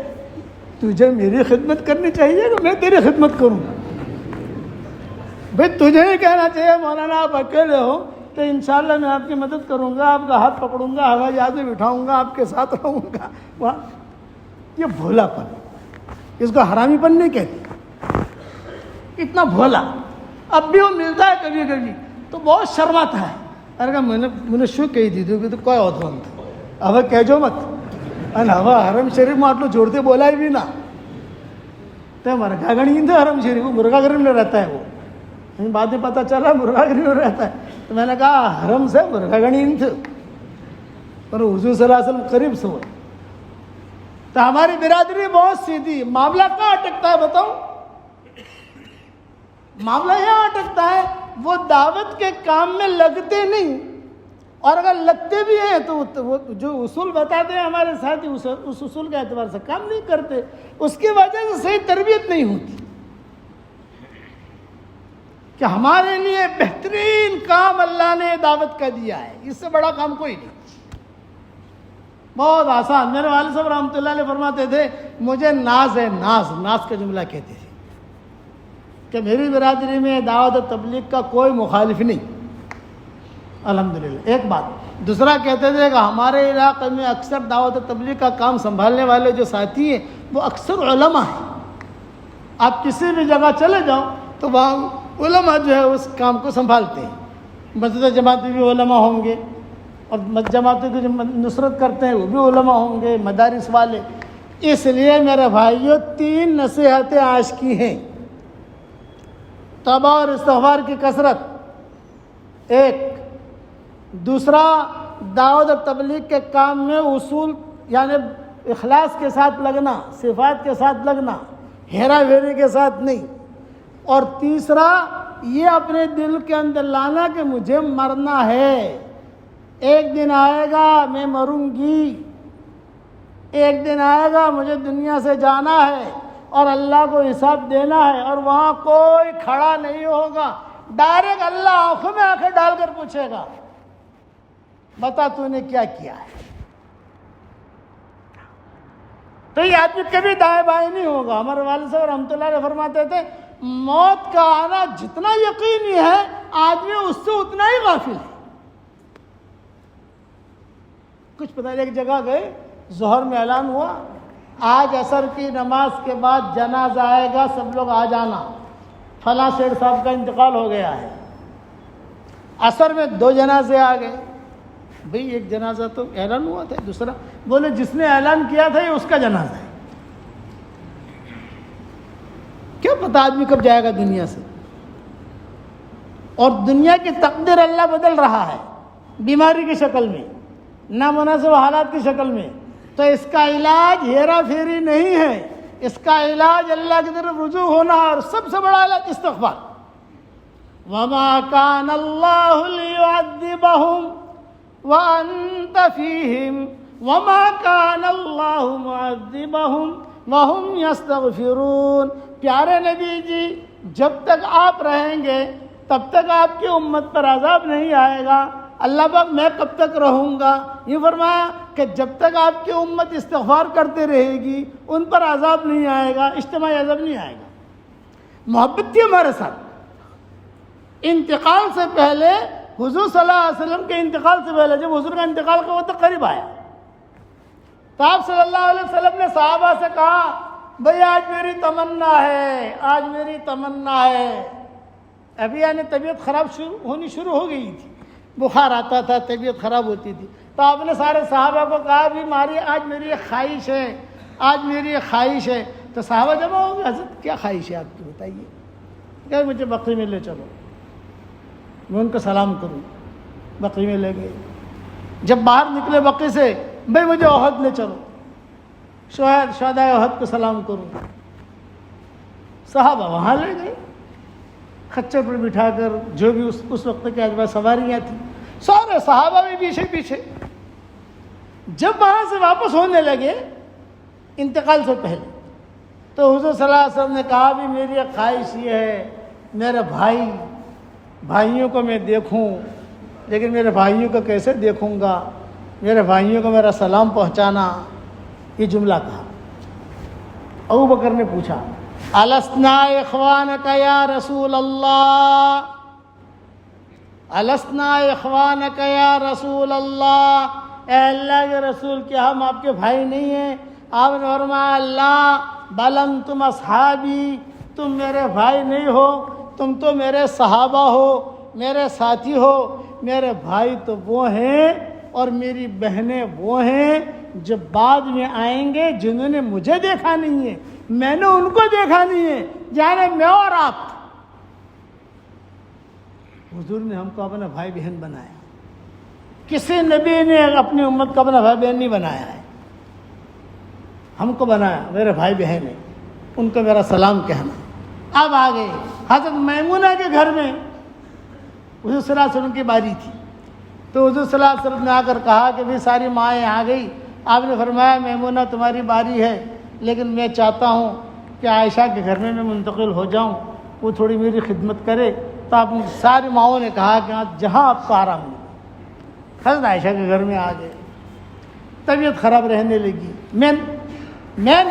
تجھے میری خدمت کرنی چاہیے کہ میں تیری خدمت کروں؟ بھائی تجھے ہی کہنا چاہیے مولانا آپ اکیلے ہو تو انشاءاللہ میں آپ کی مدد کروں گا، آپ کا ہاتھ پکڑوں گا، ہوائی جہاز میں بٹھاؤں گا، آپ کے ساتھ رہوں گا. وہاں یہ بھولا پن، اس کو حرامی پن نہیں کہتے، اتنا بھولا. اب بھی وہ ملتا ہے کبھی کبھی تو بہت شرماتا ہے. ارے میں نے شو کہی تھی تو کوئی ہوتا اب کہجو مت ہوا حرم شریف میں آٹلو جوڑتے بولا ہی بھی نا تو مرغا گڑی تھے حرم شریف مرغا گھر میں رہتا ہے وہ بعد میں پتہ چلا مرغا گھر میں رہتا ہے. تو میں نے کہا حرم سے مرغا گڑی تھے اور حضور صلی اللہ علیہ وسلم قریب سے ہوئے. تو ہماری برادری بہت سیدھی. معاملہ کہاں اٹکتا ہے بتاؤ؟ معاملہ یہاں اٹکتا ہے وہ دعوت کے کام میں لگتے نہیں، اور اگر لگتے بھی ہیں تو وہ جو اصول بتاتے ہیں ہمارے ساتھی اس اصول کے اعتبار سے کام نہیں کرتے. اس کی وجہ سے صحیح تربیت نہیں ہوتی کہ ہمارے لیے بہترین کام اللہ نے دعوت کا دیا ہے، اس سے بڑا کام کوئی نہیں. بہت آسان. میرے والد صاحب رحمۃ اللہ علیہ فرماتے تھے مجھے ناز ہے، ناز کا جملہ کہتے تھے کہ میری برادری میں دعوت و تبلیغ کا کوئی مخالف نہیں الحمدللہ. ایک بات. دوسرا کہتے تھے کہ ہمارے علاقے میں اکثر دعوت و تبلیغ کا کام سنبھالنے والے جو ساتھی ہیں وہ اکثر علماء ہیں. آپ کسی بھی جگہ چلے جاؤ تو وہاں علماء جو ہے اس کام کو سنبھالتے ہیں. مسجد جماعت بھی علماء ہوں گے اور جماعتوں کی جو نصرت کرتے ہیں وہ بھی علماء ہوں گے، مدارس والے. اس لیے میرے بھائیوں 3 نصیحتیں آج کی ہیں. توبہ اور استغفار کی کثرت ایک. دوسرا دعوت اور تبلیغ کے کام میں اصول یعنی اخلاص کے ساتھ لگنا، صفات کے ساتھ لگنا، ہیرا پھیری کے ساتھ نہیں. اور تیسرا یہ اپنے دل کے اندر لانا کہ مجھے مرنا ہے، ایک دن آئے گا میں مروں گی، ایک دن آئے گا مجھے دنیا سے جانا ہے اور اللہ کو حساب دینا ہے، اور وہاں کوئی کھڑا نہیں ہوگا. ڈائریکٹ اللہ آنکھوں میں آنکھیں ڈال کر پوچھے گا بتا تو نے کیا کیا ہے. تو یہ آدمی کبھی دائیں بائیں نہیں ہوگا. ہمارے والد صاحب رحمۃ اللہ علیہ فرماتے تھے موت کا آنا جتنا یقینی ہے آدمی اس سے اتنا ہی غافل ہے. کچھ پتہ نہیں ایک جگہ گئے، ظہر میں اعلان ہوا آج عصر کی نماز کے بعد جنازہ آئے گا، سب لوگ آ جانا، فلاں سیٹھ صاحب کا انتقال ہو گیا ہے. عصر میں 2 جنازے آ گئے. بھئی ایک جنازہ تو اعلان ہوا تھا، دوسرا بولے جس نے اعلان کیا تھا یہ اس کا جنازہ ہے. کیا پتہ آدمی کب جائے گا دنیا سے. اور دنیا کی تقدیر اللہ بدل رہا ہے بیماری کی شکل میں، نامناسب حالات کی شکل میں. تو اس کا علاج ہیرا پھیری نہیں ہے، اس کا علاج اللہ کی طرف رجوع ہونا، اور سب سے بڑا علاج استغفار. وما كان الله ليعذبهم وأنت فيهم وما كان الله معذبهم وهم يستغفرون. پیارے نبی جی جب تک آپ رہیں گے تب تک آپ کی امت پر عذاب نہیں آئے گا. اللہ پاک میں کب تک رہوں گا؟ یہ فرمایا کہ جب تک آپ کی امت استغفار کرتے رہے گی ان پر عذاب نہیں آئے گا، اجتماعی عذاب نہیں آئے گا. محبت تھی ہمارے ساتھ. انتقال سے پہلے حضور صلی اللہ علیہ وسلم کے انتقال سے پہلے جب حضور کا انتقال کا وقت قریب آیا تو آپ صلی اللہ علیہ وسلم نے صحابہ سے کہا بھئی آج میری تمنا ہے، آج میری تمنا ہے ابھی یعنی طبیعت خراب ہونی شروع ہو گئی تھی، بخار آتا تھا، طبیعت خراب ہوتی تھی، تو آپ نے سارے صحابہ کو کہا بھی آج میری ایک خواہش ہے، آج میری ایک خواہش ہے. تو صحابہ جمع ہو گئے، حضرت کیا خواہش ہے آپ کی بتائیے؟ کہ مجھے بقی میں لے چلو، میں ان کو سلام کروں. بقی میں لے گئے. جب باہر نکلے بقی سے، بھائی مجھے احد لے چلو، شہدائے احد کو سلام کروں. صحابہ وہاں لے گئے، خچر پر بٹھا کر، جو بھی اس وقت کے ادوار سواریاں تھیں، سارے صحابہ بھی پیچھے پیچھے. جب وہاں سے واپس ہونے لگے انتقال سے پہلے، تو حضور صلی اللہ علیہ وسلم نے کہا بھی میری ایک خواہش یہ ہے، میرے بھائیوں کو میں دیکھوں، لیکن میرے بھائیوں کو کیسے دیکھوں گا؟ میرے بھائیوں کو میرا سلام پہنچانا. یہ جملہ کہا. ابو بکر نے پوچھا السنا اخوانک یا رسول اللہ، السنا اخوانک یا رسول اللہ، اے اللہ کے رسول، کیا ہم آپ کے بھائی نہیں ہیں؟ آپ نے فرمایا اللہ، بل انتم اصحابی، تم میرے بھائی نہیں ہو، تم تو میرے صحابہ ہو، میرے ساتھی ہو. میرے بھائی تو وہ ہیں اور میری بہنیں وہ ہیں جو بعد میں آئیں گے، جنہوں نے مجھے دیکھا نہیں ہے، میں نے ان کو دیکھا نہیں ہے، جانے میں اور آپ. حضور نے ہم کو اپنا بھائی بہن بنایا. کسی نبی نے اپنی امت کو اپنا بھائی بہن نہیں بنایا ہے، ہم کو بنایا، میرے بھائی بہن ہیں، ان کو میرا سلام کہنا. اب آگے حضرت میمونہ کے گھر میں حضور صلی اللہ علیہ وسلم کی باری تھی. تو حضور صلی اللہ علیہ وسلم نے آ کر کہا کہ بھی ساری مائیں آ گئی. آپ نے فرمایا میمونہ تمہاری باری ہے، لیکن میں چاہتا ہوں کہ عائشہ کے گھر میں منتقل ہو جاؤں، وہ تھوڑی میری خدمت کرے. تو آپ ساری ماؤں نے کہا کہ جہاں آپ کو آرام ملے. حضرت عائشہ کے گھر میں آ گئے. طبیعت خراب رہنے لگی. میں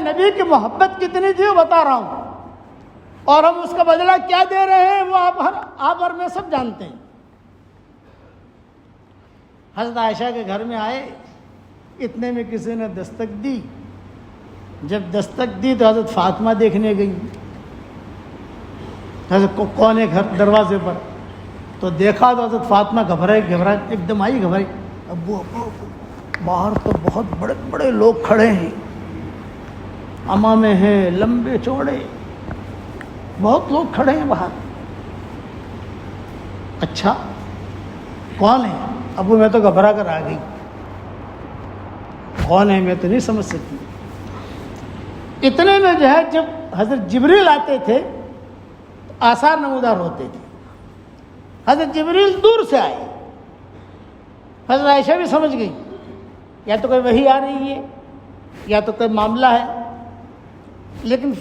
نبی کی محبت کتنی تھی وہ بتا رہا ہوں، اور ہم اس کا بدلہ کیا دے رہے ہیں وہ آپ اور میں سب جانتے ہیں. حضرت عائشہ کے گھر میں آئے، اتنے میں کسی نے دستک دی. جب دستک دی تو حضرت فاطمہ دیکھنے گئی. حضرت کو کون ہے گھر دروازے پر؟ تو دیکھا تو حضرت فاطمہ گھبرائی ایک دم آئی، گھبرائی. ابو باہر تو بہت بڑے بڑے لوگ کھڑے ہیں، امامے ہیں لمبے چوڑے، بہت لوگ کھڑے ہیں باہر. اچھا کون ہے؟ ابو میں تو گھبرا کر آ گئی، کون ہے میں تو نہیں سمجھ سکتی. اتنے میں جو ہے جب حضرت جبریل آتے تھے تو آثار نمودار ہوتے تھے. حضرت جبریل دور سے آئے. حضرت عائشہ بھی سمجھ گئی یا تو کوئی وحی آ رہی ہے یا تو کوئی معاملہ ہے، لیکن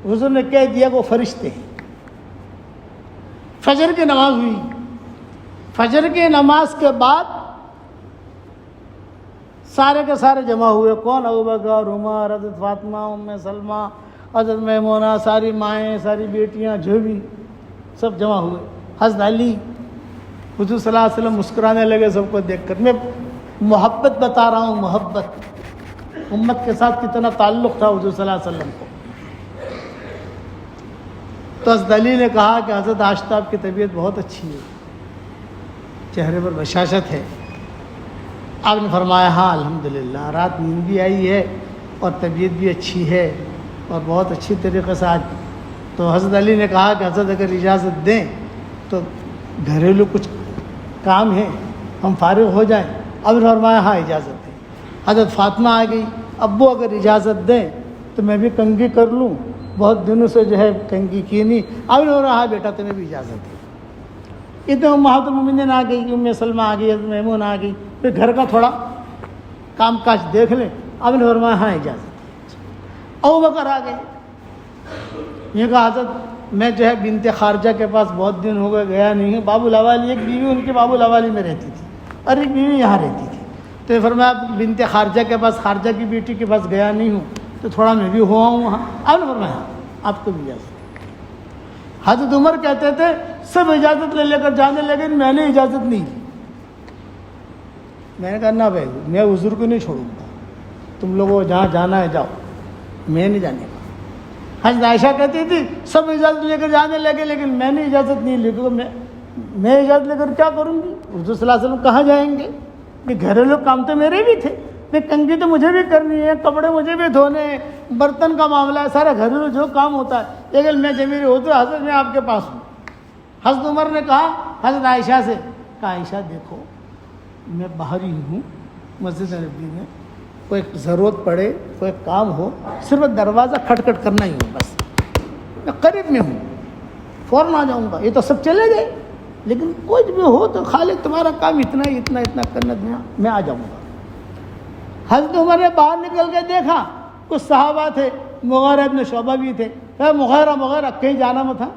حضور نے کہہ دیا کہ وہ فرشتے ہیں. فجر کی نماز ہوئی. فجر کی نماز کے بعد سارے کے سارے جمع ہوئے. کون؟ ابو بکر، عمر، حضرت فاطمہ، ام سلمہ، حضرت میمونہ، ساری مائیں، ساری بیٹیاں، جو بھی سب جمع ہوئے. حضرت علی. حضور صلی اللہ علیہ وسلم مسکرانے لگے سب کو دیکھ کر. میں محبت بتا رہا ہوں، محبت، امت کے ساتھ کتنا تعلق تھا حضور صلی اللہ علیہ وسلم کو. تو حضرت علی نے کہا کہ حضرت آج تو آپ کی طبیعت بہت اچھی ہے، چہرے پر بشاشت ہے. آپ نے فرمایا ہاں الحمدللہ، رات نیند بھی آئی ہے اور طبیعت بھی اچھی ہے اور بہت اچھی طریقے سے آج. تو حضرت علی نے کہا کہ حضرت اگر اجازت دیں تو گھریلو کچھ کام ہے، ہم فارغ ہو جائیں. اب نے فرمایا ہاں اجازت ہے. حضرت فاطمہ آ گئی. ابو اگر اجازت دیں تو میں بھی کنگھی کر لوں، بہت دنوں سے جو ہے کنگھی کی نہیں. اب نے فرمایا ہاں بیٹا تمہیں بھی اجازت ہے. اتنے امہات المومنین آ گئی، ام سلمہ آ گئی، حضرت میمون آ گئی. پھر گھر کا تھوڑا کام کاج دیکھ لیں. اب نے فرمایا ہاں اجازت ہے. ابو بکر آ گئے. یہ کہا حضرت میں جو ہے بنت خارجہ کے پاس بہت دن ہو گئے گیا نہیں ہوں. باب الاوالی ایک بیوی ان کے باب الاوالی میں رہتی تھی اور ایک بیوی یہاں رہتی تھی. تو یہ فرمایا بنت خارجہ کے پاس، خارجہ کی بیٹی کے پاس گیا نہیں ہوں، تو تھوڑا میں بھی ہوا ہوں وہاں. اب نے فرمایا آپ کو بھی اجازت. حضرت عمر کہتے تھے سب اجازت لے کر جانے لگے، میں نے اجازت نہیں دی. میں نے کہا نہ بھائی میں حضور کو نہیں چھوڑوں گا، تم لوگوں کو جہاں جانا ہے جاؤ، میں نہیں جانے گا. حضرت عائشہ کہتی تھی سب اجازت لے کر جانے لگے لیکن میں نے اجازت نہیں لی، کیونکہ میں اجازت لے کر کیا کروں گی؟ حضور صلی اللہ علیہ وسلم کہاں جائیں گے؟ کہ گھریلو کام تو میرے بھی تھے، کنگھی تو مجھے بھی کرنی ہے، کپڑے مجھے بھی دھونے ہیں، برتن کا معاملہ ہے، سارا گھریلو جو کام ہوتا ہے، لیکن میں جب میری ہوتی حضرت میں آپ کے پاس ہوں۔ حضرت عمر نے کہا حضرت عائشہ سے، کہا عائشہ دیکھو میں باہر ہی ہوں مسجد نبی میں، کوئی ضرورت پڑے کوئی کام ہو صرف دروازہ کھٹکھٹ کرنا ہی ہو، بس میں قریب میں ہوں فوراً آ جاؤں گا۔ یہ تو سب چلے گئے لیکن کچھ بھی ہو تو خالی تمہارا کام اتنا ہی اتنا کرنا دیا، میں آ جاؤں گا۔ حضرت عمر نے باہر نکل کے دیکھا کچھ صحابہ تھے، مغیرہ ابن شعبہ بھی تھے، مغیرہ کہیں جانا مت تھا،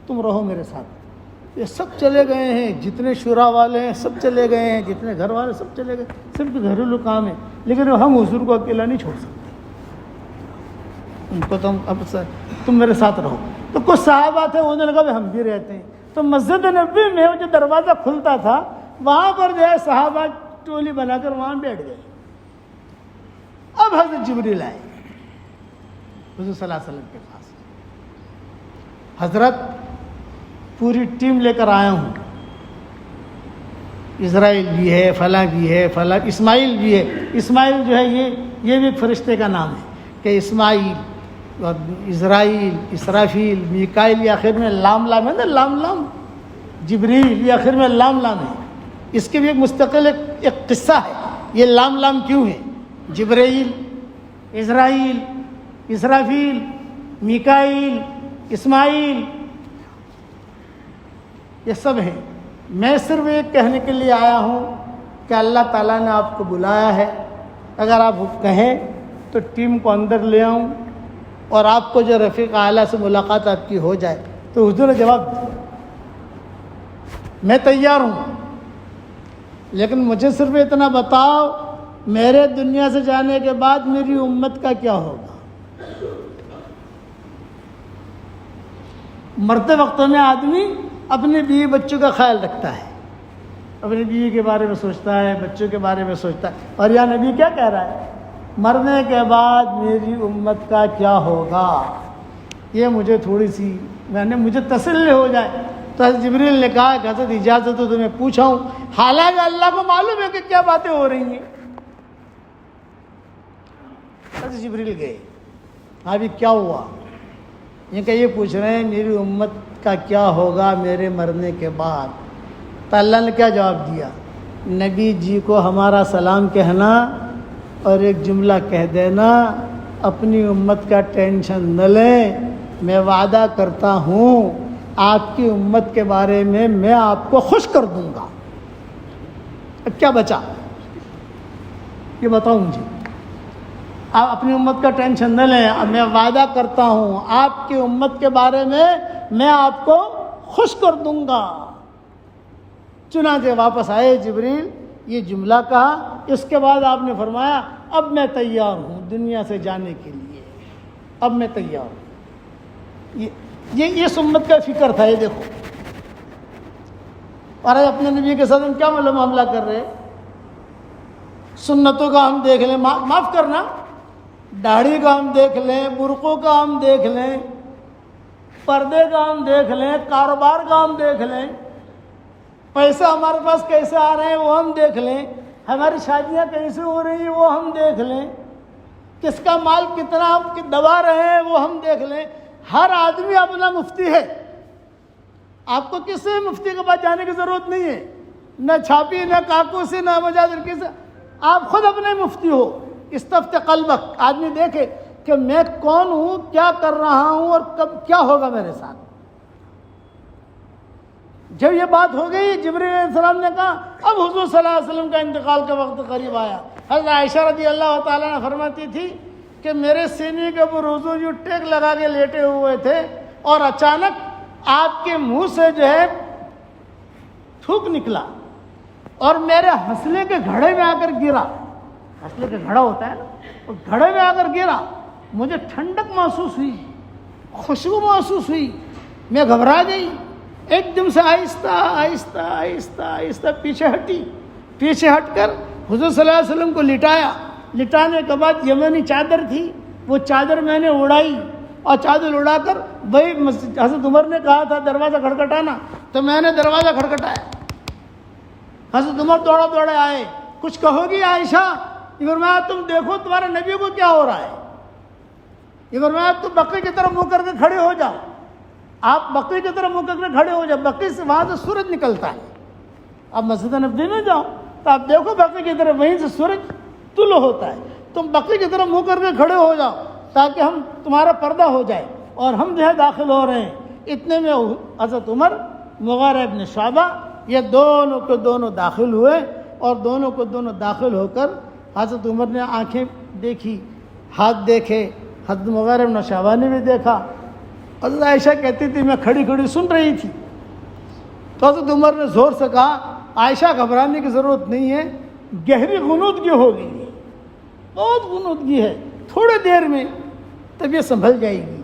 تم رہو میرے ساتھ۔ یہ سب چلے گئے ہیں، جتنے شورا والے ہیں سب چلے گئے ہیں، جتنے گھر والے سب چلے گئے، صرف گھریلو کام ہے، لیکن ہم حضور کو اکیلا نہیں چھوڑ سکتے، ان کو تم میرے ساتھ رہو۔ تو کچھ صحابہ تھے انہوں نے کہا ہم بھی رہتے ہیں۔ تو مسجد نبوی میں جو دروازہ کھلتا تھا وہاں پر جو ہے صحابہ ٹولی بنا کر وہاں بیٹھ گئے۔ اب حضرت جبریل آئے حضور صلی اللہ علیہ وسلم کے پاس، حضرت پوری ٹیم لے کر آیا ہوں، اسرائیل بھی ہے، فلاں بھی ہے، فلاں اسماعیل بھی ہے۔ اسماعیل جو ہے یہ بھی ایک فرشتے کا نام ہے کہ اسماعیل اور اسرائیل، اسرافیل، میکائیل، یہ آخر میں لام ہے نا، لام جبریل، یہ آخر میں لام ہے۔ اس کے بھی ایک مستقل ایک قصہ ہے، یہ لام کیوں ہے؟ جبرائیل، اسرائیل، اسرافیل، میکائیل، اسماعیل، یہ سب ہیں۔ میں صرف ایک کہنے کے لیے آیا ہوں کہ اللہ تعالیٰ نے آپ کو بلایا ہے، اگر آپ کہیں تو ٹیم کو اندر لے آؤں اور آپ کو جو رفیق اعلیٰ سے ملاقات آپ کی ہو جائے۔ تو حضور نے جواب دیا میں تیار ہوں، لیکن مجھے صرف اتنا بتاؤ میرے دنیا سے جانے کے بعد میری امت کا کیا ہوگا؟ مرتے وقت میں آدمی اپنے بیوی بچوں کا خیال رکھتا ہے، اپنی بیوی کے بارے میں سوچتا ہے، بچوں کے بارے میں سوچتا ہے، اور یا نبی کیا کہہ رہا ہے؟ مرنے کے بعد میری امت کا کیا ہوگا؟ یہ مجھے تھوڑی سی مجھے تسلی ہو جائے۔ تو حضرت جبریل نے کہا کہ حضرت اجازت تو تمہیں پوچھا ہوں، حالانکہ اللہ کو معلوم ہے کہ کیا باتیں ہو رہی ہیں۔ حضرت جبریل گئے، ابھی کیا ہوا؟ یہ پوچھ رہے ہیں میری امت کا کیا ہوگا میرے مرنے کے بعد؟ تو اللہ نے کیا جواب دیا؟ نبی جی کو ہمارا سلام کہنا اور ایک جملہ کہہ دینا، اپنی امت کا ٹینشن نہ لیں، میں وعدہ کرتا ہوں آپ کی امت کے بارے میں آپ کو خوش کر دوں گا۔ اب کیا بچا یہ بتاؤں مجھے؟ آپ اپنی امت کا ٹینشن نہ لیں، میں وعدہ کرتا ہوں آپ کی امت کے بارے میں آپ کو خوش کر دوں گا۔ چنانچہ واپس آئے جبریل، یہ جملہ کہا، اس کے بعد آپ نے فرمایا اب میں تیار ہوں دنیا سے جانے کے لیے، اب میں تیار ہوں۔ یہ اس امت کا فکر تھا۔ یہ دیکھو، اور اپنے نبی کے ساتھ ہم کیا معاملہ کر رہے ہیں؟ سنتوں کا ہم دیکھ لیں، معاف کرنا، داڑھی کا ہم دیکھ لیں، برقعوں کا ہم دیکھ لیں، پردے کا ہم دیکھ لیں، کاروبار کا ہم دیکھ لیں، پیسے ہمارے پاس کیسے آ رہے ہیں وہ ہم دیکھ لیں، ہماری شادیاں کیسے ہو رہی ہیں وہ ہم دیکھ لیں، کس کا مال کتنا ہم دبا رہے ہیں وہ ہم دیکھ لیں۔ ہر آدمی اپنا مفتی ہے، آپ کو کسی مفتی کے پاس جانے کی ضرورت نہیں ہے، نہ چھاپی، نہ کاکوسی، نہ مجادر کسی، آپ خود اپنے مفتی ہو۔ استفت قلبک، آدمی دیکھے کہ میں کون ہوں، کیا کر رہا ہوں اور کب کیا ہوگا میرے ساتھ۔ جب یہ بات ہو گئی، جبریل علیہ السلام نے کہا اب حضور صلی اللہ علیہ وسلم کا انتقال کا وقت قریب آیا۔ حضرت عائشہ رضی اللہ تعالیٰ عنہ فرماتی تھی کہ میرے سینے کے اوپر حضور جو ٹیک لگا کے لیٹے ہوئے تھے اور اچانک آپ کے منہ سے جو ہے تھوک نکلا اور میرے ہنسلے کے گھڑے میں آ کر گرا۔ ہنسلے کا گھڑا ہوتا ہے نا، وہ گھڑے میں آ کر گرا، مجھے ٹھنڈک محسوس ہوئی، خوشبو محسوس ہوئی، میں گھبرا گئی، ایک دم سے آہستہ آہستہ آہستہ آہستہ پیچھے ہٹی، پیچھے ہٹ کر حضور صلی اللہ علیہ وسلم کو لٹایا۔ لٹانے کے بعد یمنی چادر تھی، وہ چادر میں نے اڑائی اور چادر اڑا کر وہی حضرت عمر نے کہا تھا دروازہ کھٹکھٹانا، تو میں نے دروازہ کھٹکھٹایا۔ حضرت عمر دوڑے دوڑے آئے، کچھ کہو گی عائشہ؟ یہ فرمایا تم دیکھو تمہارے نبی کو کیا ہو رہا ہے۔ یہ فرمایا تم بقی کی طرف منہ کر کے کھڑے ہو جاؤ، آپ بقی کی طرف منہ کر کے کھڑے ہو جاؤ، بقی سے وہاں سے سورج نکلتا ہے، اب مسجد نبوی میں جاؤ تو آپ دیکھو بقی کی طرف وہیں سے سورج طلوع ہوتا ہے، تم بقی کی طرف منہ کر کے کھڑے ہو جاؤ تاکہ ہم تمہارا پردہ ہو جائے، اور ہم جو ہے داخل ہو رہے ہیں۔ اتنے میں حضرت عمر، مغیرہ ابن شعبہ، یہ دونوں کے دونوں داخل ہوئے، اور دونوں کو دونوں داخل ہو کر حضرت عمر نے آنکھیں دیکھی، ہاتھ دیکھے، حضرت مغیرہ ابن شعبہ نے بھی دیکھا۔ حضرت عائشہ کہتی تھی میں کھڑی کھڑی سن رہی تھی، تو حضرت عمر نے زور سے کہا عائشہ گھبرانے کی ضرورت نہیں ہے، گہری غنودگی ہو گئی ہے، بہت غنودگی ہے، تھوڑے دیر میں طبیعت سنبھل جائے گی۔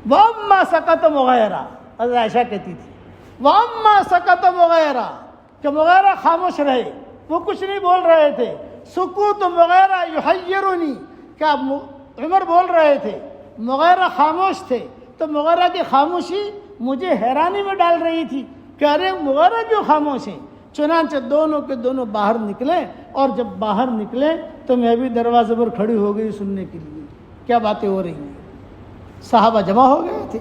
وَأَمَّا سَكَتَ مُغَيْرَةٌ، حضرت عائشہ کہتی تھی وَأَمَّا سَكَتَ مُغَيْرَةٌ، کہ مغیرہ خاموش رہے، وہ کچھ نہیں بول رہے تھے۔ سکوت مغیرہ یحیرنی، کیا عمر بول رہے تھے، مغیرہ خاموش تھے، تو مغیرہ کی خاموشی مجھے حیرانی میں ڈال رہی تھی کہ ارے مغیرہ کیوں خاموش ہیں۔ چنانچہ دونوں کے دونوں باہر نکلے، اور جب باہر نکلے تو میں بھی دروازے پر کھڑی ہو گئی سننے کے لیے کیا باتیں ہو رہی ہیں۔ صحابہ جمع ہو گئے تھے،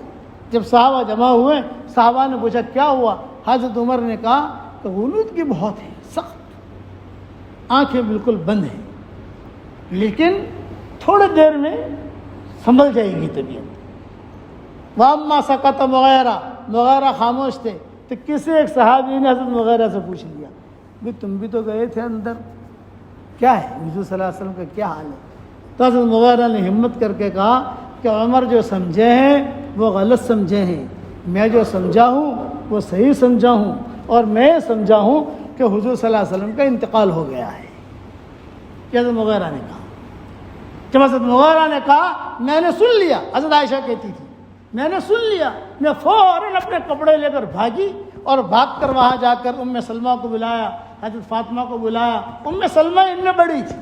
جب صحابہ جمع ہوئے، صحابہ نے پوچھا کیا ہوا؟ حضرت عمر نے کہا کہ غنودگی بہت ہے، سخت، آنکھیں بالکل بند ہیں، لیکن تھوڑے دیر میں سنبھل جائے گی طبیعت۔ وَأَمَّا سَكَتَ مُغَيْرَةٌ، مغیرہ خاموش تھے، تو کسی ایک صحابی نے حضرت مغیرہ سے پوچھ لیا بھی تم بھی تو گئے تھے اندر، کیا ہے حضور صلی اللہ علیہ وسلم کا کیا حال ہے؟ تو حضرت مغیرہ نے ہمت کر کے کہا کہ عمر جو سمجھے ہیں وہ غلط سمجھے ہیں، میں جو سمجھا ہوں وہ صحیح سمجھا ہوں، اور میں سمجھا ہوں کہ حضور صلی اللہ علیہ وسلم کا انتقال ہو گیا ہے، یہ حضرت مغیرہ نے کہا۔ جب حضرت مغیرہ نے کہا میں نے سن لیا، حضرت عائشہ کہتی تھی میں نے سن لیا، میں فوراً اپنے کپڑے لے کر بھاگی، اور بھاگ کر وہاں جا کر ام سلمہ کو بلایا، حضرت فاطمہ کو بلایا۔ ام سلمہ ان میں بڑی تھی،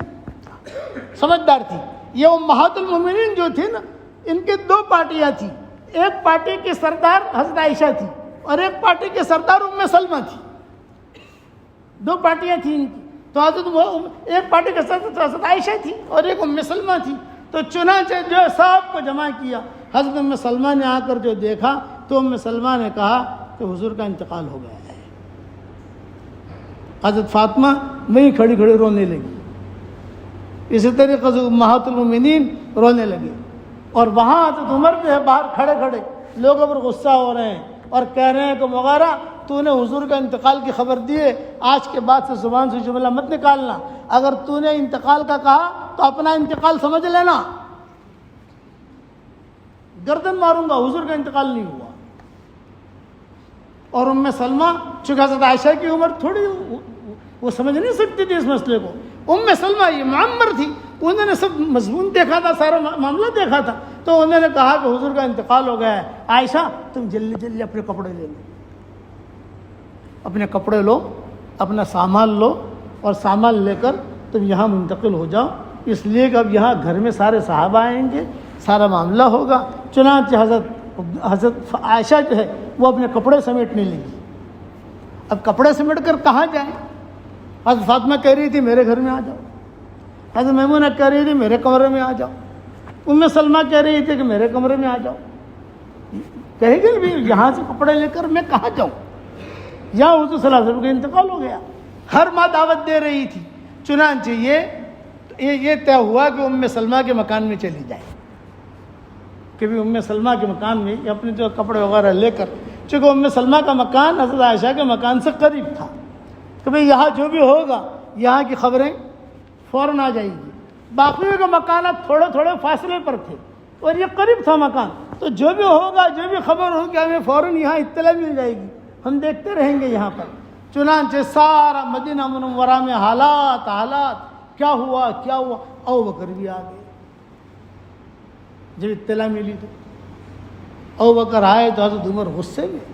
سمجھدار تھی، یہ امہات المومنین جو تھی نا، ان کی دو پارٹیاں تھیں، ایک پارٹی کی سردار حضرت عائشہ تھی، اور ایک پارٹی کی سردار ام سلمہ تھی، دو پارٹیاں تھیں ان کی۔ تو حضرت ایک پارٹی کے سردار حضرت عائشہ تھی اور ایک ام سلمہ تھی، تو چنانچہ جو سب کو جمع کیا، حضرت ام سلمہ نے آ کر جو دیکھا تو ام سلمہ نے کہا کہ حضور کا انتقال ہو گیا ہے۔ حضرت فاطمہ وہیں کھڑی کھڑی رونے لگی، اسی طریقے سے امہات المومنین رونے لگے، اور وہاں حضرت عمر جو ہے باہر کھڑے کھڑے لوگوں پر غصہ ہو رہے ہیں اور کہہ رہے ہیں کہ مغیرہ تو نے حضور کا انتقال کی خبر دی ہے، آج کے بعد سے زبان سے جملہ مت نکالنا، اگر تو نے انتقال کا کہا تو اپنا انتقال سمجھ لینا، گردن ماروں گا، حضور کا انتقال نہیں ہوا۔ اور ام سلمہ چونکہ حضرت عائشہ کی عمر تھوڑی، وہ سمجھ نہیں سکتی تھی اس مسئلے کو، ام سلمہ یہ معمر تھی، انہوں نے سب مضمون دیکھا تھا، سارا معاملہ دیکھا تھا، تو انہوں نے کہا کہ حضور کا انتقال ہو گیا ہے، عائشہ تم جلدی جلدی اپنے کپڑے لے لو، اپنے کپڑے لو، اپنا سامان لو، اور سامان لے کر تم یہاں منتقل ہو جاؤ، اس لیے کہ اب یہاں گھر میں سارے صحابہ آئیں گے، سارا معاملہ ہوگا۔ چنانچہ حضرت عائشہ جو ہے وہ اپنے کپڑے سمیٹنے لگی۔ اب کپڑے سمیٹ کر کہاں جائیں؟ حضرت فاطمہ کہہ رہی تھی میرے گھر میں آ جاؤ، حضرت میمونہ کہہ رہی تھی میرے کمرے میں آ جاؤ، ام سلمہ کہہ رہی تھی کہ میرے کمرے میں آ جاؤ۔ کہے گی بھی یہاں سے کپڑے لے کر میں کہاں جاؤں؟ یہاں حضور صلی اللہ علیہ وسلم کا انتقال ہو گیا، ہر ماں دعوت دے رہی تھی۔ چنانچہ یہ طے ہوا کہ ام سلمہ کے مکان میں چلی جائے، کہ بھی ام سلمہ کے مکان میں اپنے جو کپڑے وغیرہ لے کر، چونکہ ام سلمہ کا مکان حضرت عائشہ کے مکان سے قریب تھا، کہ بھئی یہاں جو بھی ہوگا یہاں کی خبریں فوراً آ جائیں گی۔ باقیوں کے مکانات تھوڑے تھوڑے فاصلے پر تھے اور یہ قریب تھا مکان، تو جو بھی ہوگا، جو بھی خبر ہوگی ہمیں فوراً یہاں اطلاع مل جائے گی، ہم دیکھتے رہیں گے یہاں پر۔ چنانچہ سارا مدینہ منورہ میں حالات کیا ہوا ابو بکر بھی آ گئے۔ جب اطلاع ملی تو ابو بکر آئے تو حضرت عمر غصے میں،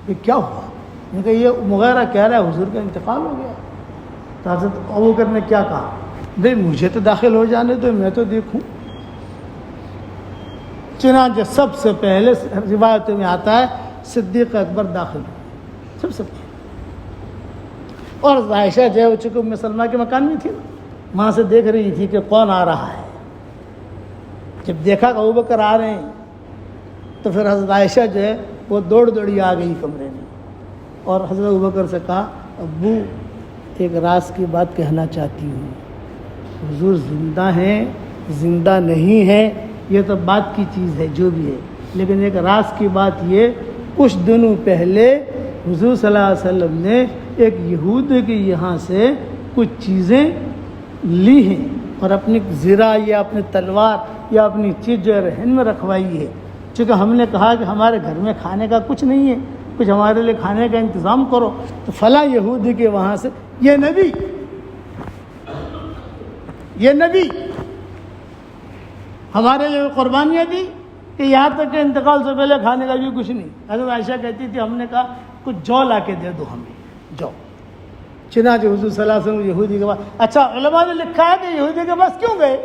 یہ کیا ہوا؟ میں کہا یہ مغیرہ کہہ رہا ہے حضور کا انتقال ہو گیا۔ تو حضرت ابو بکر نے کیا کہا؟ بھئی مجھے تو داخل ہو جانے دو، میں تو دیکھوں۔ چنانچہ سب سے پہلے روایتوں میں آتا ہے صدیق اکبر داخل ہوئے سب سے پہلے. اور عائشہ جو ہے وہ چونکہ ام سلمہ کے مکان میں تھی نا، وہاں سے دیکھ رہی تھی کہ کون آ رہا ہے. جب دیکھا کہ ابوبکر آ رہے ہیں تو پھر حضرت عائشہ جو ہے وہ دوڑی آ گئی کمرے میں اور حضرت ابوبکر سے کہا ابو ایک راز کی بات کہنا چاہتی ہوں. حضور زندہ ہیں زندہ نہیں ہیں یہ تو بات کی چیز ہے جو بھی ہے، لیکن ایک راز کی بات یہ، کچھ دنوں پہلے حضور صلی اللہ علیہ وسلم نے ایک یہودی کے یہاں سے کچھ چیزیں لی ہیں اور اپنی زرہ یا اپنی تلوار یا اپنی چیز جو ہے رہن میں رکھوائی ہے. چونکہ ہم نے کہا کہ ہمارے گھر میں کھانے کا کچھ نہیں ہے، کچھ ہمارے لیے کھانے کا انتظام کرو، تو فلاں یہودی کے وہاں سے یہ نبی ہمارے لیے قربانیاں دی کہ یہاں تک کہ انتقال سے پہلے کھانے کا بھی کچھ نہیں. حضرت عائشہ کہتی تھی ہم نے کہا کچھ جو لا کے دے دو ہمیں جو. چنانچہ حضور صلی اللہ علیہ وسلم یہودی کے پاس، اچھا علماء نے لکھا ہے کہ یہودی کے پاس کیوں گئے؟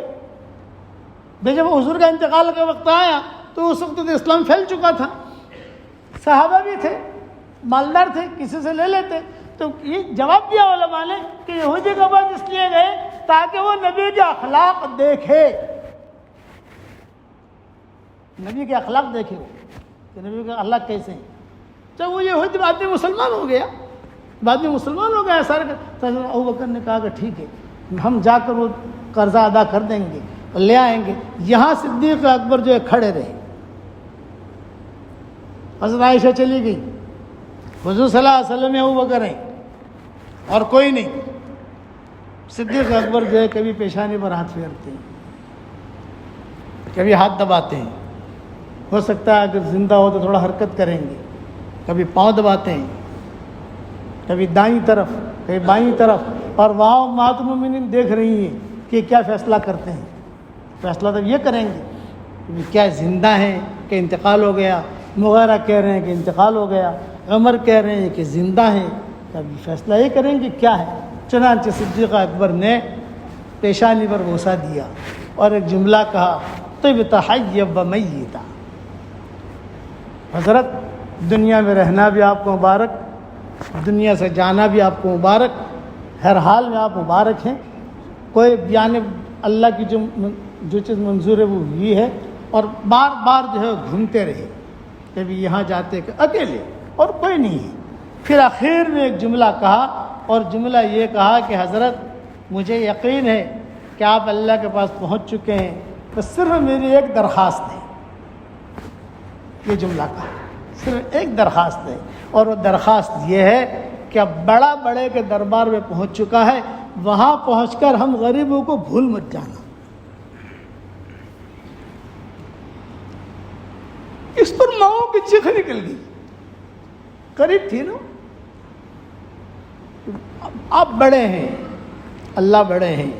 بھئی جب حضور کا انتقال کا وقت آیا تو اس وقت تو اسلام پھیل چکا تھا، صحابہ بھی تھے، مالدار تھے، کسی سے لے لیتے. تو یہ جواب دیا علماء نے کہ یہودی کے پاس اس لیے گئے تاکہ وہ نبی کے اخلاق دیکھے، نبی کے اخلاق دیکھے وہ کہ نبی کے اخلاق کیسے ہیں. جب وہ یہودی بعد میں مسلمان ہو گیا سارے. تو ابوبکر نے کہا کہ ٹھیک ہے ہم جا کر وہ قرضہ ادا کر دیں گے اور لے آئیں گے. یہاں صدیق اکبر جو ہے کھڑے رہے. حضرت عائشہ چلی گئی، حضور صلی اللہ علیہ وسلم ابوبکر ہیں اور کوئی نہیں. صدیق اکبر جو ہے کبھی پیشانی پر ہاتھ پھیرتے ہیں، کبھی ہاتھ دباتے ہیں، ہو سکتا ہے اگر زندہ ہو تو تھوڑا حرکت کریں گے، کبھی پاؤں دباتے ہیں، کبھی دائیں طرف کبھی بائیں طرف. اور وہاں امہات المومنین دیکھ رہی ہیں کہ کیا فیصلہ کرتے ہیں. فیصلہ تو یہ کریں گے کہ کیا زندہ ہیں کہ انتقال ہو گیا. مغیرہ کہہ رہے ہیں کہ انتقال ہو گیا، عمر کہہ رہے ہیں کہ زندہ ہیں. تب فیصلہ یہ کریں گے کیا ہے. چنانچہ صدیق اکبر نے پیشانی پر بوسہ دیا اور ایک جملہ کہا طبت حیا و میتا. حضرت دنیا میں رہنا بھی آپ کو مبارک، دنیا سے جانا بھی آپ کو مبارک، ہر حال میں آپ مبارک ہیں. کوئی یعنی اللہ کی جو چیز منظور ہے وہ ہوئی ہے. اور بار بار جو ہے گھومتے رہے، کبھی یہاں جاتے کہ اکیلے اور کوئی نہیں ہے. پھر آخر میں ایک جملہ کہا اور جملہ یہ کہا کہ حضرت مجھے یقین ہے کہ آپ اللہ کے پاس پہنچ چکے ہیں، بس صرف میری ایک درخواست ہے. یہ جملہ کہا صرف ایک درخواست ہے، اور وہ درخواست یہ ہے کہ اب بڑا بڑے کے دربار میں پہنچ چکا ہے، وہاں پہنچ کر ہم غریبوں کو بھول مت جانا. اس پر ماؤں کی چیخ نکل گئی، قریب تھی نا. آپ بڑے ہیں، اللہ بڑے ہیں،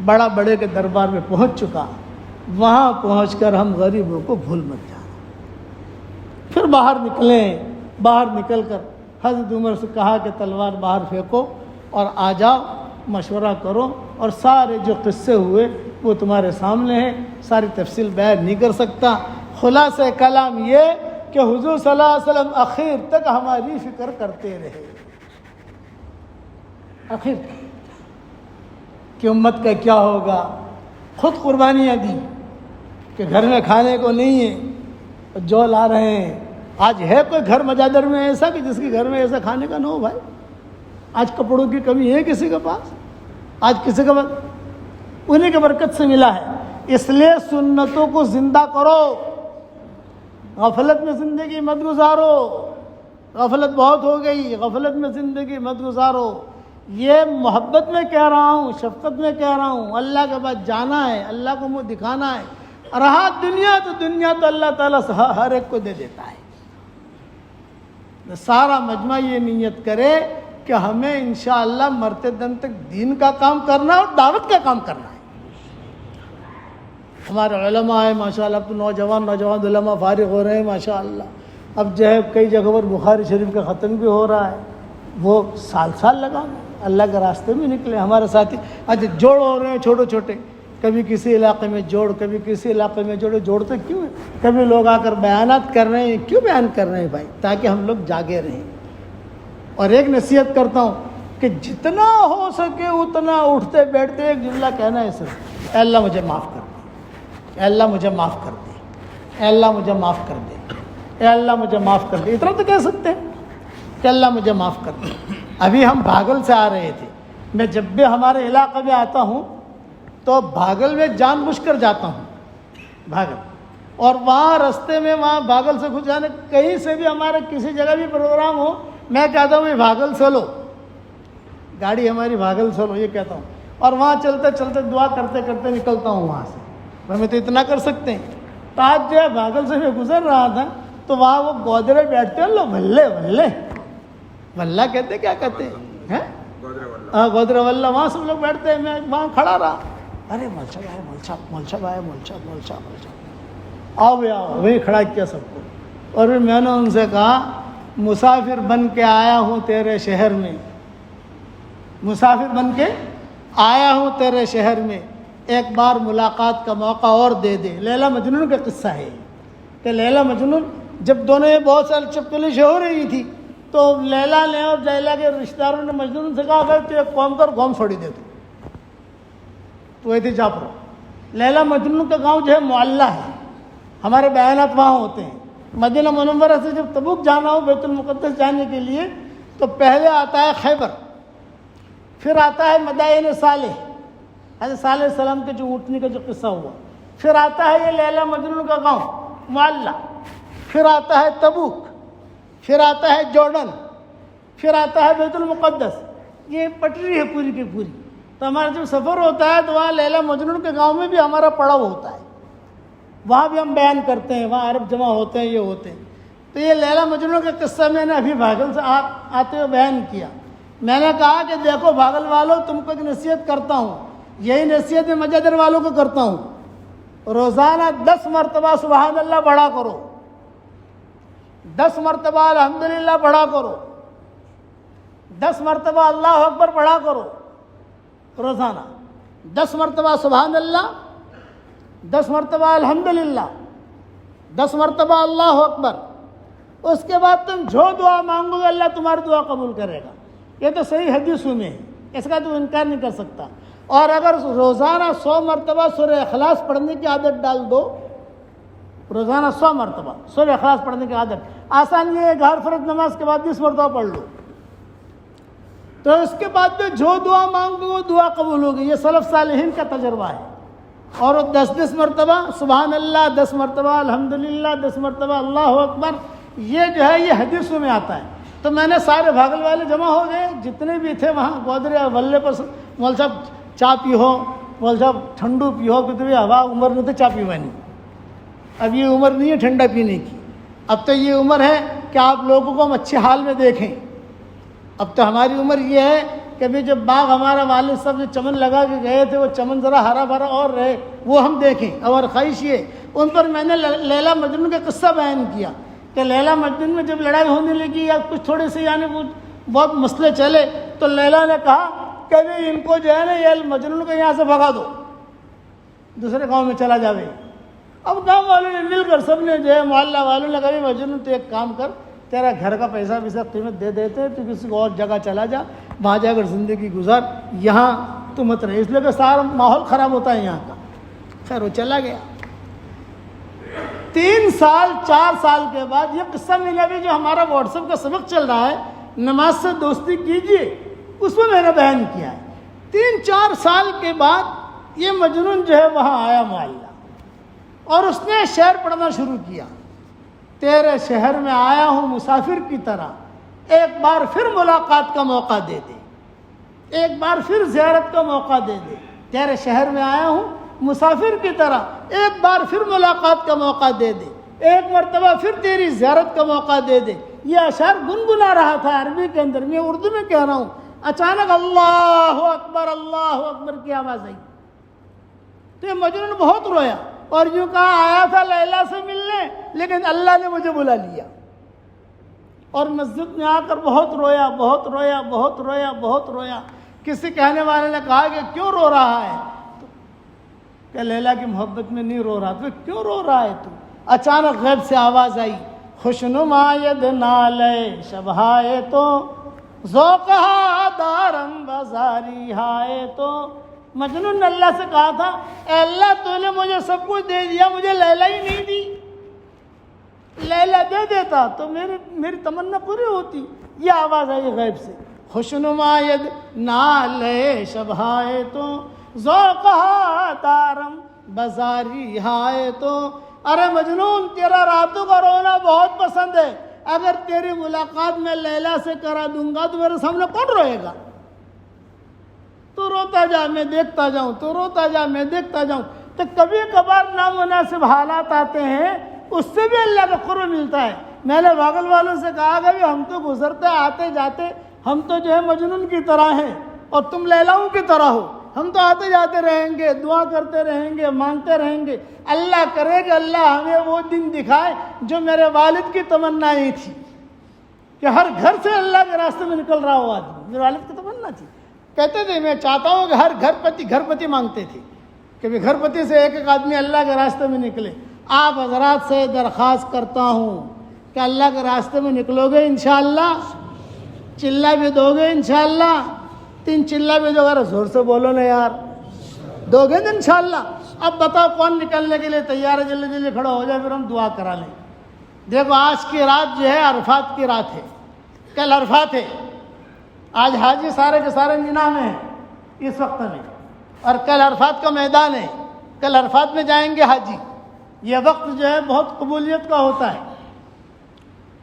بڑا بڑے کے دربار میں پہنچ چکا، وہاں پہنچ کر ہم غریبوں کو بھول مت جانا. پھر باہر نکلیں، باہر نکل کر حضرت عمر سے کہا کہ تلوار باہر پھینکو اور آ جاؤ، مشورہ کرو. اور سارے جو قصے ہوئے وہ تمہارے سامنے ہیں، ساری تفصیل بیان نہیں کر سکتا. خلاصہ کلام یہ کہ حضور صلی اللہ علیہ وسلم آخر تک ہماری فکر کرتے رہے، آخر کہ امت کا کیا ہوگا. خود قربانیاں دی کہ گھر میں کھانے کو نہیں ہے، جو لا رہے ہیں. آج ہے کوئی گھر مجادر میں ایسا کہ جس کے گھر میں ایسا کھانے کا نہ ہو بھائی؟ آج کپڑوں کی کمی ہے کسی کے پاس؟ آج کسی کے پاس انہیں کی برکت سے ملا ہے. اس لیے سنتوں کو زندہ کرو، غفلت میں زندگی مت گزارو. غفلت بہت ہو گئی، غفلت میں زندگی مت گزارو. یہ محبت میں کہہ رہا ہوں، شفقت میں کہہ رہا ہوں. اللہ کے بعد جانا ہے، اللہ کو منہ دکھانا ہے. رہا دنیا تو اللہ تعالیٰ ہر ایک کو دے دیتا ہے. سارا مجمع یہ نیت کرے کہ ہمیں انشاءاللہ مرتے دم تک دین کا کام کرنا اور دعوت کا کام کرنا ہے. ہمارے علماء ہیں ماشاءاللہ، اب تو نوجوان علماء فارغ ہو رہے ہیں ماشاءاللہ. اب جو ہے کئی جگہ پر بخاری شریف کا ختم بھی ہو رہا ہے. وہ سال لگا اللہ کے راستے میں نکلے. ہمارے ساتھی آج جوڑ ہو رہے ہیں چھوٹے چھوٹے، کبھی کسی علاقے میں جوڑ، کبھی کسی علاقے میں جوڑتے کیوں ہیں؟ کبھی لوگ آ کر بیانات کر رہے ہیں، کیوں بیان کر رہے ہیں بھائی؟ تاکہ ہم لوگ جاگے رہیں۔ اور ایک نصیحت کرتا ہوں کہ جتنا ہو سکے اتنا اٹھتے بیٹھتے ایک جملہ کہنا ہے صرف، اے اللہ مجھے معاف کر دے، اے اللہ مجھے معاف کر دے، اے اللہ مجھے معاف کر دے، اے اللہ مجھے معاف کر دے۔ اتنا تو کہہ سکتے ہیں کہ اللہ مجھے معاف کر دے۔ ابھی ہم بھاگل سے آ رہے تھے، میں جب بھی ہمارے علاقے میں آتا ہوں تو بھاگل میں جان بوجھ کر جاتا ہوں، بھاگل، اور وہاں رستے میں وہاں بھاگل سے کچھ جانے، کہیں سے بھی ہمارا کسی جگہ بھی پروگرام ہو، میں کہتا ہوں یہ بھاگل سے لو، گاڑی ہماری بھاگل سے لو، یہ کہتا ہوں، اور وہاں چلتے چلتے دعا کرتے کرتے نکلتا ہوں وہاں سے۔ ہمیں تو اتنا کر سکتے ہیں۔ تو آج جو ہے بھاگل سے میں گزر رہا تھا تو وہاں وہ گودرے بیٹھتے ہیں، لو بھلے بھلے ولہ کہتے، کیا کہتے ہیں، ہاں گودرے ولہ، وہاں سب لوگ بیٹھتے ہیں، میں وہاں کھڑا رہا، ارے مولچا بھائی، مولچا بھائی، مولچا آؤ بھائی آؤ، وہی کھڑا کیا سب کو۔ اور پھر میں نے ان سے کہا مسافر بن کے آیا ہوں تیرے شہر میں، مسافر بن کے آیا ہوں تیرے شہر میں، ایک بار ملاقات کا موقع اور دے دے۔ لیلا مجنون کا قصہ ہے کہ لیلا مجنون جب دونوں یہ بہت سال چپکلش ہو رہی تھی تو لیلا نے اور لیلا کے رشتہ داروں نے مجنون سے کہا بھائی تو ایک کام کر، گاؤں چھوڑی دے تو ایتھی جا پڑو۔ لیلا مجنون کا گاؤں جو ہے معلّہ ہے، ہمارے بیانات وہاں ہوتے ہیں۔ مدینہ منورہ سے جب تبوک جانا ہو بیت المقدس جانے کے لیے تو پہلے آتا ہے خیبر، پھر آتا ہے مدائن صالح، حضرت صالح علیہ السلام کے جو اونٹنی کا جو قصہ ہوا، پھر آتا ہے یہ لیلا مجنون کا گاؤں معلّہ، پھر آتا ہے تبوک، پھر آتا ہے جارڈن، پھر آتا ہے بیت المقدس۔ یہ پٹری ہے پوری کی پوری۔ تو ہمارا جب سفر ہوتا ہے تو وہاں لیلا مجنون کے گاؤں میں بھی ہمارا پڑاؤ ہوتا ہے، وہاں بھی ہم بیان کرتے ہیں، وہاں عرب جمع ہوتے ہیں، یہ ہوتے ہیں۔ تو یہ لیلا مجنون کا قصہ میں نے ابھی بھاگل سے آتے ہوئے بیان کیا۔ میں نے کہا کہ دیکھو بھاگل والوں، تم کو ایک نصیحت کرتا ہوں، یہی نصیحت میں مجادر والوں کو کرتا ہوں، روزانہ 10 مرتبہ سبحان اللہ پڑھا کرو، 10 مرتبہ الحمدللہ پڑھا کرو، 10 مرتبہ اللہ اکبر پڑھا کرو روزانہ، 10 مرتبہ سبحان اللہ، 10 مرتبہ الحمدللہ، 10 مرتبہ اللہ اکبر۔ اس کے بعد تم جو دعا مانگو گے اللہ تمہاری دعا قبول کرے گا۔ یہ تو صحیح حدیثوں میں ہے، اس کا تو انکار نہیں کر سکتا۔ اور اگر روزانہ 100 مرتبہ سورہ اخلاص پڑھنے کی عادت ڈال دو، روزانہ 100 مرتبہ سورہ اخلاص پڑھنے کی عادت، آسان یہ ہے کہ ہر فرض نماز کے بعد 20 مرتبہ پڑھ لو، تو اس کے بعد میں جو دعا مانگو وہ دعا قبول ہوگی۔ یہ سلف صالحین کا تجربہ ہے۔ اور 10 مرتبہ سبحان اللہ، 10 مرتبہ الحمدللہ، 10 مرتبہ اللہ اکبر، یہ جو ہے یہ حدیثوں میں آتا ہے۔ تو میں نے سارے بھاگل والے جمع ہو گئے جتنے بھی تھے وہاں گودرے ولے پر، مول صاحب چا پیو، مول صاحب ٹھنڈو پیو، کتنی ہوا عمر نہیں تو چا پیوانی۔ اب یہ عمر نہیں ہے ٹھنڈا پینے کی، اب تو یہ عمر ہے کہ آپ لوگوں کو ہم اچھے حال میں دیکھیں۔ اب تو ہماری عمر یہ ہے کہ ابھی جب باغ ہمارا والد صاحب جو چمن لگا کے گئے تھے وہ چمن ذرا ہرا بھرا اور رہے، وہ ہم دیکھیں۔ اور خواہش یہ ان پر میں نے لیلا مجنون کا قصہ بیان کیا کہ لیلا مجنون میں جب لڑائی ہونے لگی یا کچھ تھوڑے سے یعنی بہت مسئلے چلے تو لیلا نے کہا کہ ان کو جو ہے نا یہ مجنون کو یہاں سے بھگا دو، دوسرے گاؤں میں چلا جاوے۔ اب گاؤں والوں نے مل کر سب نے جو ہے محلہ والوں نے کہا مجنون تو ایک کام کر، تیرا گھر کا پیسہ قیمت دے دیتے تو کسی کو اور جگہ چلا جا، وہاں جا کر زندگی گزار، یہاں تو مت رہے، اس لیے کہ سارا ماحول خراب ہوتا ہے یہاں کا۔ خیر وہ چلا گیا۔ 3 سال 4 سال کے بعد یہ قصہ میں نے ابھی جو ہمارا واٹس ایپ کا سبق چل رہا ہے نماز سے دوستی کیجیے، اس میں میں نے بیان کیا ہے۔ 3-4 سال کے بعد یہ مجنون جو ہے وہاں آیا معلّہ، اور اس نے شعر پڑھنا شروع کیا، تیرے شہر میں آیا ہوں مسافر کی طرح، ایک بار پھر ملاقات کا موقع دے دے، ایک بار پھر زیارت کا موقع دے دے، تیرے شہر میں آیا ہوں مسافر کی طرح، ایک بار پھر ملاقات کا موقع دے دے، ایک مرتبہ پھر تیری زیارت کا موقع دے دے۔ یہ اشعار گنگنا رہا تھا عربی کے اندر، میں اردو میں کہہ رہا ہوں۔ اچانک اللہ اکبر کی آواز آئی تو یہ مجنون بہت رویا اور یوں کہا آیا تھا لیلا سے ملنے لیکن اللہ نے مجھے بلا لیا، اور مسجد میں آ کر بہت رویا بہت رویا بہت رویا بہت رویا۔ کسی کہنے والے نے کہا کہ کیوں رو رہا ہے؟ کہ لیلا کی محبت میں نہیں رو رہا. تو کیوں رو رہا ہے تو؟ اچانک غیب سے آواز آئی, خوشنما ید نالے شبہائے تو ذوقہا دارم بازاری ہائے تو. مجنون نے اللہ سے کہا تھا, اے اللہ تو نے مجھے سب کچھ دے دیا, مجھے لیلا ہی نہیں دی. لیلا دے دیتا تو میری تمنا پوری ہوتی. یہ آواز آئی غیب سے, خوشنما ید نالے شبہائے تو ذوقہا دارم بازاری ہائے تو. ارے مجنون, تیرا راتوں کا رونا بہت پسند ہے, اگر تیری ملاقات میں لیلا سے کرا دوں گا تو میرے سامنے کون روئے گا؟ تو روتا جا میں دیکھتا جاؤں, تو روتا جا میں دیکھتا جاؤں. تو کبھی کبھار نامناسب حالات آتے ہیں, اس سے بھی اللہ کا قرب ملتا ہے. میں نے باغل والوں سے کہا کہ ہم تو گزرتے آتے جاتے, ہم تو جو ہے مجنون کی طرح ہیں اور تم لیلاؤں کی طرح ہو. ہم تو آتے جاتے رہیں گے, دعا کرتے رہیں گے, مانگتے رہیں گے. اللہ کرے کہ اللہ ہمیں وہ دن دکھائے جو میرے والد کی تمنا ہی تھی کہ ہر گھر سے اللہ کے راستے میں نکل رہا ہو آدمی. میرے والد کی تمنا تھی, کہتے تھے میں چاہتا ہوں کہ ہر گھر پتی مانگتے تھے کہ گھر پتی سے ایک آدمی اللہ کے راستے میں نکلے. آپ حضرات سے درخواست کرتا ہوں کہ اللہ کے راستے میں نکلو گے انشاءاللہ, چلہ بھی دو گے انشاءاللہ, 3 چلہ بھی دو گے, زور سے بولو نا یار, دو گے نا انشاءاللہ. اب بتاؤ کون نکلنے کے لیے تیار ہے؟ جلدی جلدی کھڑا ہو جائے, پھر ہم دعا کرا لیں. دیکھو آج کی رات جو ہے عرفات کی رات ہے, کل عرفات ہے. آج حاجی سارے کے سارے مینا میں ہیں اس وقت میں, اور کل عرفات کا میدان ہے, کل عرفات میں جائیں گے حاجی. یہ وقت جو ہے بہت قبولیت کا ہوتا ہے.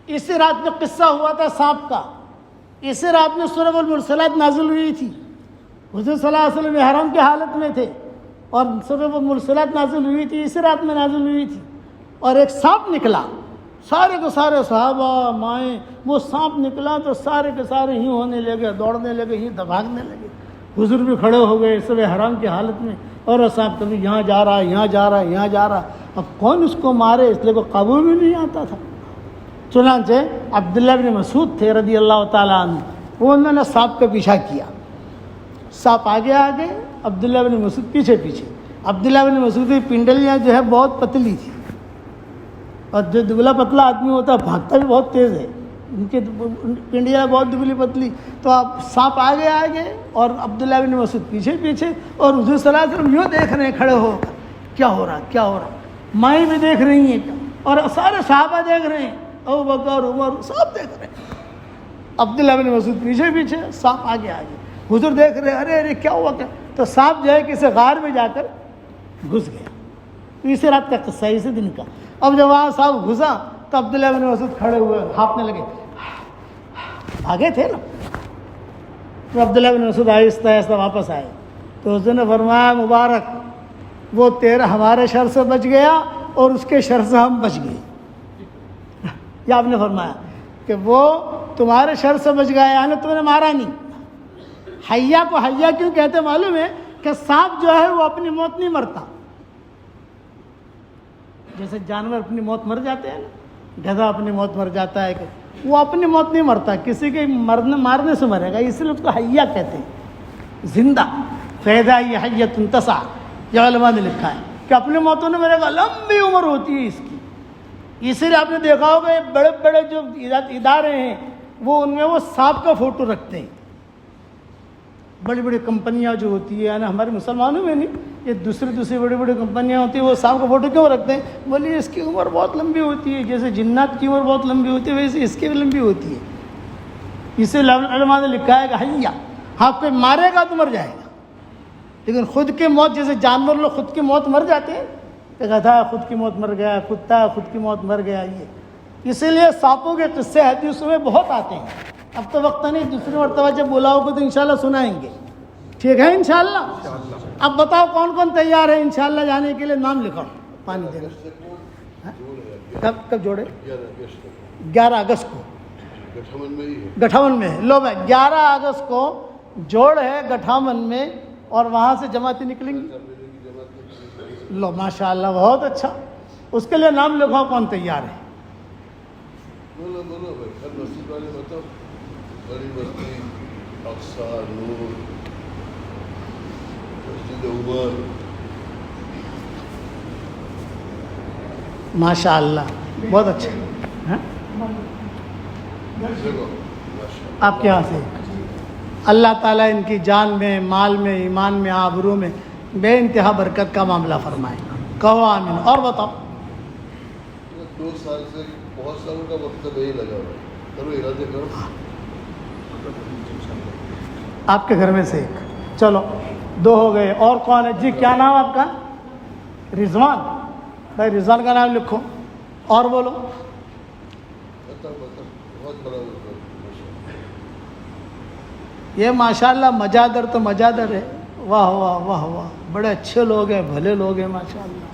اسی رات میں قصہ ہوا تھا سانپ کا, اسی رات میں سورۃ المرسلات نازل ہوئی تھی. حضور صلی اللہ علیہ وسلم احرام کی حالت میں تھے اور سورۃ المرسلات نازل ہوئی تھی, اسی رات میں نازل ہوئی تھی. اور ایک سانپ نکلا, سارے کے سارے صحابہ مائیں, وہ سانپ نکلا تو سارے کے سارے ہی ہونے لگے, دوڑنے لگے, ہی دباگنے لگے. حضور بھی کھڑے ہو گئے سب احرام کی حالت میں, اور وہ سانپ کبھی یہاں جا رہا, یہاں جا رہا, یہاں جا رہا. اب کون اس کو مارے, اس لیے کو قابو بھی نہیں آتا تھا. چنانچہ عبداللہ بن مسعود تھے رضی اللہ تعالیٰ عنہ, وہ انہوں نے سانپ کا پیچھا کیا. سانپ آگے آگے, عبداللہ بن مسعود پیچھے پیچھے. عبداللہ بن مسعود کی پنڈلیاں جو ہے بہت پتلی تھی, اور جو دبلا پتلا آدمی ہوتا ہے بھاگتا بھی بہت تیز ہے, ان کی پنڈلیاں بہت دبلی پتلی. تو اب سانپ آگے آگے اور عبداللہ بن مسعود پیچھے پیچھے, اور حضور صلی اللہ علیہ وسلم یوں دیکھ رہے ہیں کھڑے ہو کر, کیا ہو رہا کیا ہو رہا. مائیں بھی دیکھ رہی ہیں اور سارے صحابہ دیکھ رہے ہیں, ابو بکر عمر سب دیکھ رہے ہیں. عبداللہ بن مسعود پیچھے پیچھے, سانپ آگے آگے. حضور دیکھ رہے, ارے ارے کیا ہوا کیا. تو سانپ جو ہے کسی غار میں جا کر گھس گیا. تو اسی رات کا قصہ ہے, اسی دن کا. اب جب وہاں سانپ گھسا تو عبداللہ بن مسعود کھڑے ہوئے ہانپنے لگے, آگے تھے نا. تو عبداللہ بن مسعود آہستہ آہستہ واپس آئے. تو حضور نے فرمایا, مبارک وہ تیرا ہمارے شر سے بچ گیا اور اس کے شر سے ہم بچ گئے. یہ آپ نے فرمایا کہ وہ تمہارے شر سے بچ گیا, یعنی تم نے مارا نہیں. حیا کو حیا کیوں کہتے معلوم ہے کہ سانپ جو ہے وہ اپنی موت نہیں مرتا. جیسے جانور اپنی موت مر جاتے ہیں نا, گدھا اپنی موت مر جاتا ہے, کہ وہ اپنی موت نہیں مرتا, کسی کے مارنے سے مرے گا, اس لیے اس کو حیا کہتے ہیں, زندہ. فیضا یہ حیۃ تسعی, یہ علماء نے لکھا ہے کہ اپنی موتوں نے مرے گا, لمبی عمر ہوتی ہے اس کی. اسی لیے آپ نے دیکھا ہوگا یہ بڑے بڑے جو ادارے ہیں وہ ان میں وہ سانپ کا فوٹو رکھتے ہیں. بڑی بڑی کمپنیاں جو ہوتی ہیں, یعنی ہمارے مسلمانوں میں نہیں, یہ دوسری بڑی بڑی کمپنیاں ہوتی ہیں, وہ سانپ کا فوٹو کیوں رکھتے ہیں؟ بولیے اس کی عمر بہت لمبی ہوتی ہے, جیسے جنات کی عمر بہت لمبی ہوتی ہے ویسے اس کی بھی لمبی ہوتی ہے. اسے علماء نے لکھا ہے کہ حیا, ہاں کوئی مارے گا تو مر جائے گا, لیکن خود کی موت, جیسے جانور لوگ خود کی موت مر جاتے ہیں, گدھا خود کی موت مر گیا, کتا خود کی موت مر گیا. یہ اسی لیے سانپوں کے قصے حدیثوں میں بہت آتے ہیں. اب تو وقت نہیں, دوسری مرتبہ جب بلاؤ گے تو انشاءاللہ سنائیں گے, ٹھیک ہے انشاءاللہ. اب بتاؤ کون کون تیار ہے انشاءاللہ جانے کے لیے؟ نام لکھو, پانی دے گا. کب جوڑے؟ 11 اگست کو گٹھمن میں ہے. لو بھائی 11 اگست کو جوڑ ہے گٹھامن میں, اور وہاں سے جماعتیں نکلیں گی. لو ماشاء اللہ, بہت اچھا. اس کے لیے نام لکھو کون تیار ہے. بڑی بستی, اقصی, نور, مسجد عمر, ماشاء اللہ بہت اچھا. ہاں آپ کے یہاں سے اللہ تعالیٰ ان کی جان میں، مال میں، ایمان میں، آبرو میں بے انتہا برکت کا معاملہ فرمائے. کہو آمین. اور بتاؤ. 2 سال سے بہت سالوں کا وقت نہیں لگا ہوا ہے. کرو ارادے کرو. آپ کے گھر میں سے ایک. چلو 2 ہو گئے. اور کون ہے جی؟ کیا نام آپ کا؟ رضوان. بھائی رضوان کا نام لکھو. اور بولو. بتا بہت بڑا یہ ماشاءاللہ مجادر تو مجادر ہے. واہ واہ واہ واہ، بڑے اچھے لوگ ہیں، بھلے لوگ ہیں ماشاءاللہ.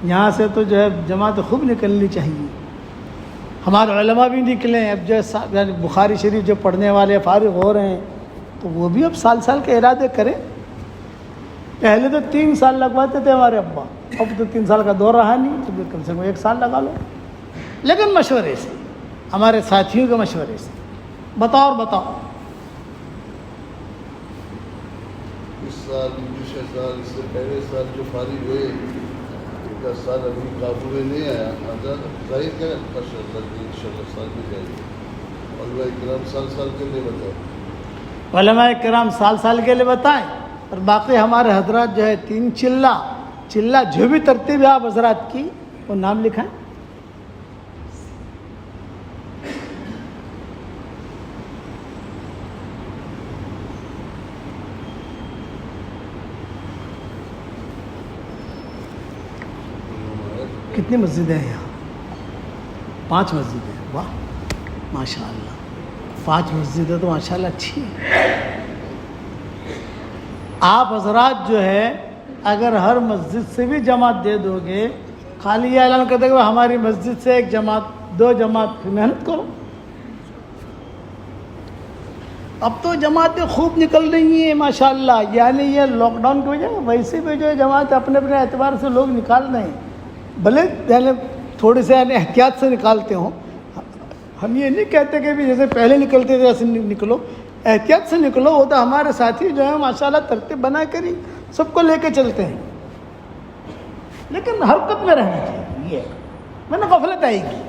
یہاں سے تو جو ہے جماعت خوب نکلنی چاہیے. ہمارے علماء بھی نکلے ہیں. اب جو ہے یعنی بخاری شریف جو پڑھنے والے فارغ ہو رہے ہیں تو وہ بھی اب سال سال کے ارادے کریں. پہلے تو 3 سال لگواتے تھے ہمارے ابا، اب تو 3 سال کا دور رہا نہیں، تو کم سے کم 1 سال لگا لو. لیکن مشورے سے، ہمارے ساتھیوں کے مشورے سے. بتاؤ اور بتاؤ. اس سال دوسرے سال اس سے پہلے سال جو فارغ ہوئے، ان کا سال ابھی قابو میں نہیں آیا. ظاہر کریں ان شاء اللہ سال میں جائے گی. علماء کرام سال سال کے لیے بتائیں. علماء کرام سال سال کے لیے بتائیں. اور باقی ہمارے حضرات جو ہے 3 چلہ جو بھی ترتیب ہے آپ حضرات کی وہ نام لکھائیں. کتنی مسجدیں ہیں یہاں؟ 5 مسجدیں. واہ ماشاء اللہ. 5 مسجدیں تو ماشاء اللہ اچھی ہیں. آپ حضرات جو ہے اگر ہر مسجد سے بھی جماعت دے دو گے، خالی یہ اعلان کر دے کہ ہماری مسجد سے 1 جماعت 2 جماعت، پھر محنت کرو. اب تو جماعتیں خوب نکل رہی ہیں ماشاء اللہ. یعنی یہ لاک ڈاؤن کی وجہ ویسے بھی جو ہے جماعت اپنے اپنے اعتبار سے لوگ نکال رہے ہیں. بھلے یعنی تھوڑے سے یعنی احتیاط سے نکالتے ہوں. ہم یہ نہیں کہتے کہ بھی جیسے پہلے نکلتے تھے ایسے نکلو، احتیاط سے نکلو. وہ تو ہمارے ساتھی جو ہیں ماشاءاللہ ترتیب بنا کر ہی سب کو لے کے چلتے ہیں. لیکن حرکت میں رہنا چاہیے. یہ میں نے غفلت آئے گی.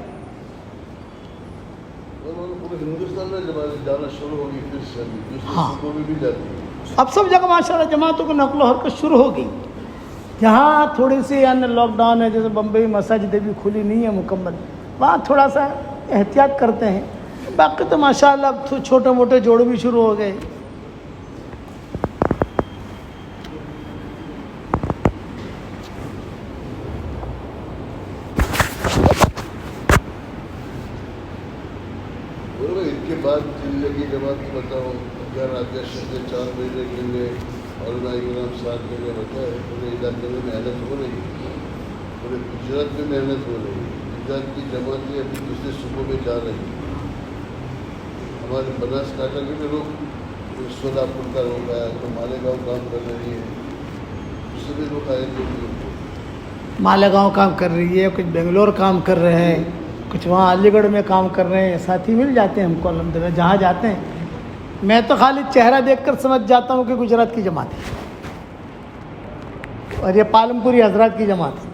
پورے ہندوستان میں جماعت جانا شروع ہوگی، پھر سے دوسرے ہاں. صوبوں میں بھی جاتی ہے. اب سب جگہ ماشاءاللہ جماعتوں کو نقل و حرکت شروع ہو گئی. جہاں تھوڑی سی یعنی لاک ڈاؤن ہے، جیسے بمبئی مساجدیں بھی کھلی نہیں ہے مکمل، وہاں تھوڑا سا احتیاط کرتے ہیں. باقی تو ماشاءاللہ اب چھوٹے موٹے جوڑ بھی شروع ہو گئے. ان کے بعد زندگی جماعت بتاؤ. اگر آگے 4 مہینے کے لیے اور کرام ساتھ کے لیے بتائے. پورے علاقے میں محنت ہو رہی ہے، پورے گجرات میں محنت ہو رہی ہے. گجرات کی جماعتیں ابھی دوسرے صوبوں میں جا رہی ہیں. ہمارے بناسکانٹھا کے بھی لوگ سولاپور کا لوگ آیا، تو مالیگاؤں کام کر رہی ہے. اس سے بھی لوگ آئے تھے. مالیگاؤں کام کر رہی ہے، کچھ بنگلور کام کر رہے ہیں، کچھ وہاں علی گڑھ میں کام کر رہے ہیں. ساتھی مل جاتے ہیں ہم کو الحمدللہ جہاں جاتے ہیں. میں تو خالی چہرہ دیکھ کر سمجھ جاتا ہوں کہ گجرات کی جماعت ہے اور یہ پالم پوری حضرات کی جماعت ہے.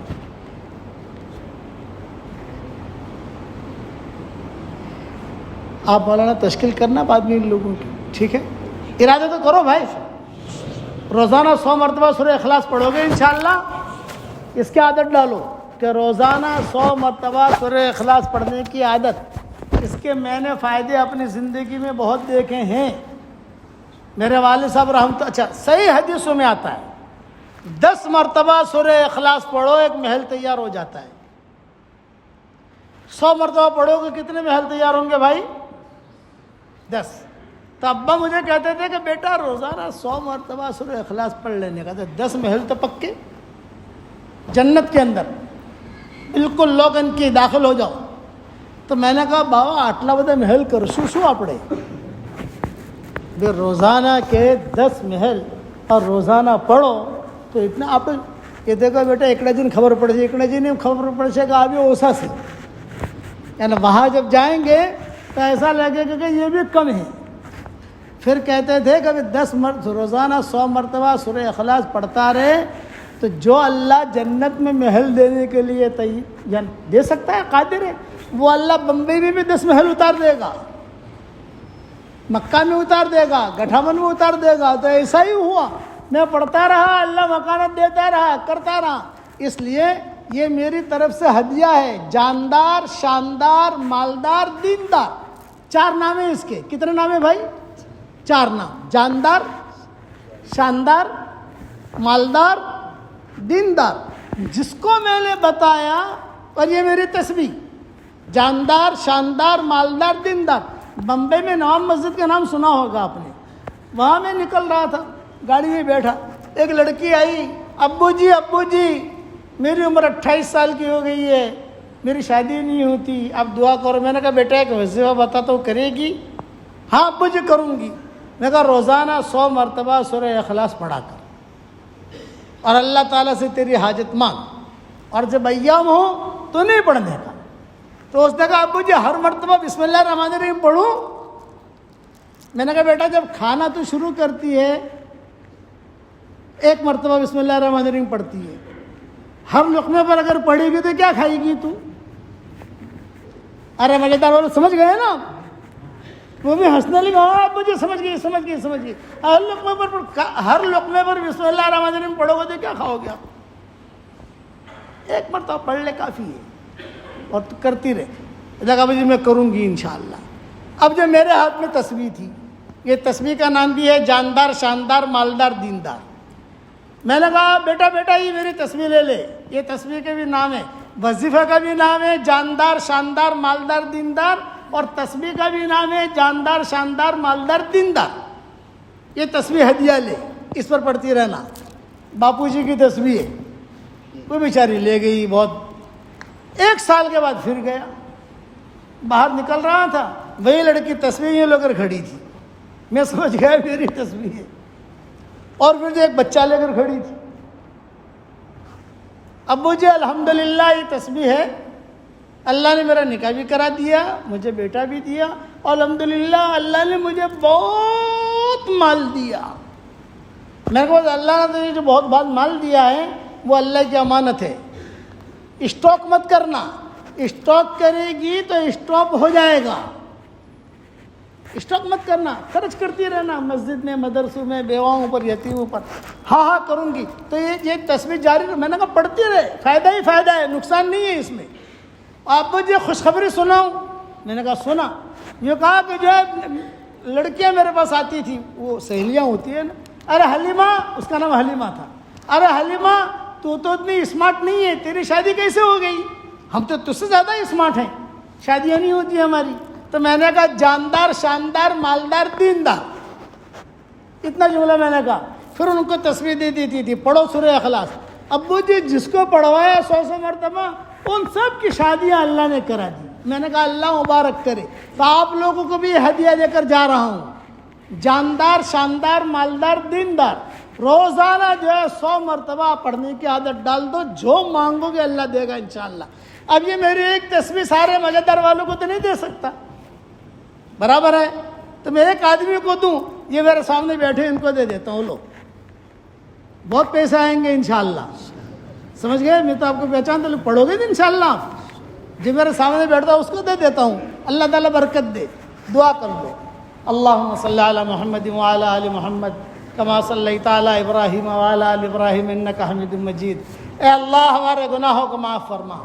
آپ مولانا تشکیل کرنا بعد میں ان لوگوں کی، ٹھیک ہے؟ ارادہ تو کرو بھائی. روزانہ 100 مرتبہ سورہ اخلاص پڑھو گے انشاءاللہ. اس کی عادت ڈالو کہ روزانہ 100 مرتبہ سورہ اخلاص پڑھنے کی عادت. اس کے میں نے فائدے اپنی زندگی میں بہت دیکھے ہیں. میرے والد صاحب رحمت، اچھا صحیح حدیثوں میں آتا ہے 10 مرتبہ سورہ اخلاص پڑھو 1 محل تیار ہو جاتا ہے. 100 مرتبہ پڑھو گے کتنے محل تیار ہوں گے بھائی؟ 10. تو ابا مجھے کہتے تھے کہ بیٹا روزانہ 100 مرتبہ سورہ اخلاص پڑھ لینے کا. 10 محل تو پکے جنت کے اندر بالکل لوگ ان کی داخل ہو جاؤ. تو میں نے کہا بابا آٹلا بدے محل کر شو اپڑے روزانہ کے 10 محل اور روزانہ پڑھو تو اتنا آپ یہ دیکھو بیٹا ایکڑے دن خبر پڑ جائے، ایکڑے دن خبر پڑ جائے گا. ابھی اوسا سے یعنی وہاں جب جائیں گے تو ایسا لگے گا کہ یہ بھی کم ہے. پھر کہتے تھے کہ 10 روزانہ 100 مرتبہ سورہ اخلاص پڑھتا رہے تو جو اللہ جنت میں محل دینے کے لیے دے سکتا ہے، قادر ہے، وہ اللہ بمبئی میں بھی 10 محل اتار دے گا، مکہ میں اتار دے گا، گٹھامن میں اتار دے گا۔ تو ایسا ہی ہوا، میں پڑھتا رہا، اللہ مکانت دیتا رہا، کرتا رہا۔ اس لیے یہ میری طرف سے ہدیہ ہے، جاندار، شاندار، مالدار، دیندار، 4 نام ہیں اس کے۔ کتنے نام ہیں بھائی؟ 4 نام، جاندار، شاندار، مالدار، دیندار۔ جس کو میں نے بتایا، اور یہ میری تسبیح، جاندار، شاندار، مالدار، دیندار۔ بمبئی میں نواب مسجد کا نام سنا ہوگا آپ نے، وہاں میں نکل رہا تھا، گاڑی میں بیٹھا، ایک لڑکی آئی، ابو جی میری عمر 28 سال کی ہو گئی ہے، میری شادی نہیں ہوتی، آپ دعا کرو۔ میں نے کہا بیٹا ایک وظیفہ بتا تو کرے گی؟ ہاں ابو جی کروں گی۔ میں کہا روزانہ 100 مرتبہ سورہ اخلاص پڑھا کر، اور اللہ تعالیٰ سے تیری حاجت مانگ، اور جب ایام ہو تو نہیں پڑھنے کا۔ تو اس نے کہا ابو جی ہر مرتبہ بسم اللہ الرحمن الرحیم پڑھوں؟ میں نے کہا بیٹا جب کھانا تو شروع کرتی ہے 1 مرتبہ بسم اللہ الرحمن الرحیم پڑھتی ہے، ہر لقمے پر اگر پڑھے گی تو کیا کھائے گی تو؟ ارے مزیدار والے سمجھ گئے نا؟ وہ بھی ہنسنے لگا، ابو جی سمجھ گئی۔ ہر لقمے پر بسم اللہ الرحمن الرحیم پڑھو گے تو کیا کھاؤ گے آپ؟ 1 مرتبہ پڑھ لے کافی ہے، اور تو کرتی رہے۔ جگہ بجی میں کروں گی انشاءاللہ۔ اب جو میرے ہاتھ میں تسبیح تھی، یہ تسبیح کا نام بھی ہے جاندار، شاندار، مالدار، دیندار۔ میں نے کہا بیٹا یہ میری تسبیح لے لے، یہ تسبیح کے بھی نام ہے، وظیفہ کا بھی نام ہے جاندار، شاندار، مالدار، دیندار، اور تسبیح کا بھی نام ہے جاندار، شاندار، مالدار، دیندار۔ یہ تسبیح ہدیہ لے، اس پر پڑھتی رہنا۔ باپو جی کی تسبیح ہے، وہ بیچاری لے گئی، بہت 1 سال کے بعد پھر گیا، باہر نکل رہا تھا، وہی لڑکی تسبیح یہ لے کر کھڑی تھی، میں سمجھ گیا میری تسبیح ہے، اور پھر جو ایک بچہ لے کر کھڑی تھی، ابو جی الحمدللہ یہ تسبیح ہے، اللہ نے میرا نکاح بھی کرا دیا، مجھے بیٹا بھی دیا، اور الحمدللہ اللہ نے مجھے بہت مال دیا۔ میں کو اللہ نے جو بہت مال دیا ہے وہ اللہ کی امانت ہے، اسٹاک مت کرنا، اسٹاک کرے گی تو اسٹاپ ہو جائے گا۔ اسٹاک مت کرنا، خرچ کرتی رہنا، مسجد میں، مدرسوں میں، بیواؤں پر، یتیموں پر۔ ہاں کروں گی، تو یہ تسبیح جاری رہے۔ میں نے کہا پڑھتی رہے، فائدہ ہی فائدہ ہے، نقصان نہیں ہے اس میں۔ آپ مجھے خوشخبری سناؤں؟ میں نے کہا سنا۔ یہ کہا کہ جو ہے لڑکیاں میرے پاس آتی تھیں، وہ سہیلیاں ہوتی ہیں نا، ارے حلیمہ، اس کا نام حلیمہ تھا، ارے حلیمہ تو اتنی اسمارٹ نہیں ہے، تیری شادی کیسے ہو گئی؟ ہم تو تجھ سے زیادہ اسمارٹ ہیں، شادیاں نہیں ہوتی ہماری۔ تو میں نے کہا جاندار، شاندار، مالدار، دیندار، اتنا جملہ میں نے کہا۔ پھر ان کو تسبیح دے دیتی تھی، پڑھو سورہ اخلاص۔ ابو جی جس کو پڑھوایا 100 مرتبہ، ان سب کی شادیاں اللہ نے کرا دی۔ میں نے کہا اللہ مبارک کرے۔ تو آپ لوگوں کو بھی ہدیہ دے کر جا رہا ہوں، جاندار، شاندار، مالدار، دیندار۔ روزانہ جو ہے 100 مرتبہ پڑھنے کی عادت ڈال دو، جو مانگو گے اللہ دے گا انشاءاللہ۔ اب یہ میری ایک تسبیح سارے مزیدار والوں کو تو نہیں دے سکتا، برابر ہے؟ تو میں ایک آدمی کو دوں، یہ میرے سامنے بیٹھے ان کو دے دیتا ہوں، لو بہت پیسے آئیں گے انشاءاللہ۔ سمجھ گئے؟ میں تو آپ کو پہچان تو پڑھو گے انشاءاللہ آپ، جو میرے سامنے بیٹھتا ہوں اس کو دے دیتا ہوں، اللہ تعالیٰ برکت دے۔ دعا کر لو، اللہم صلی علی محمد وعلی آل محمد کما صلیت علی ابراہیم وعلی آل ابراہیم انک حمید مجید۔ اے اللہ ہمارے گناہوں کو معاف فرما،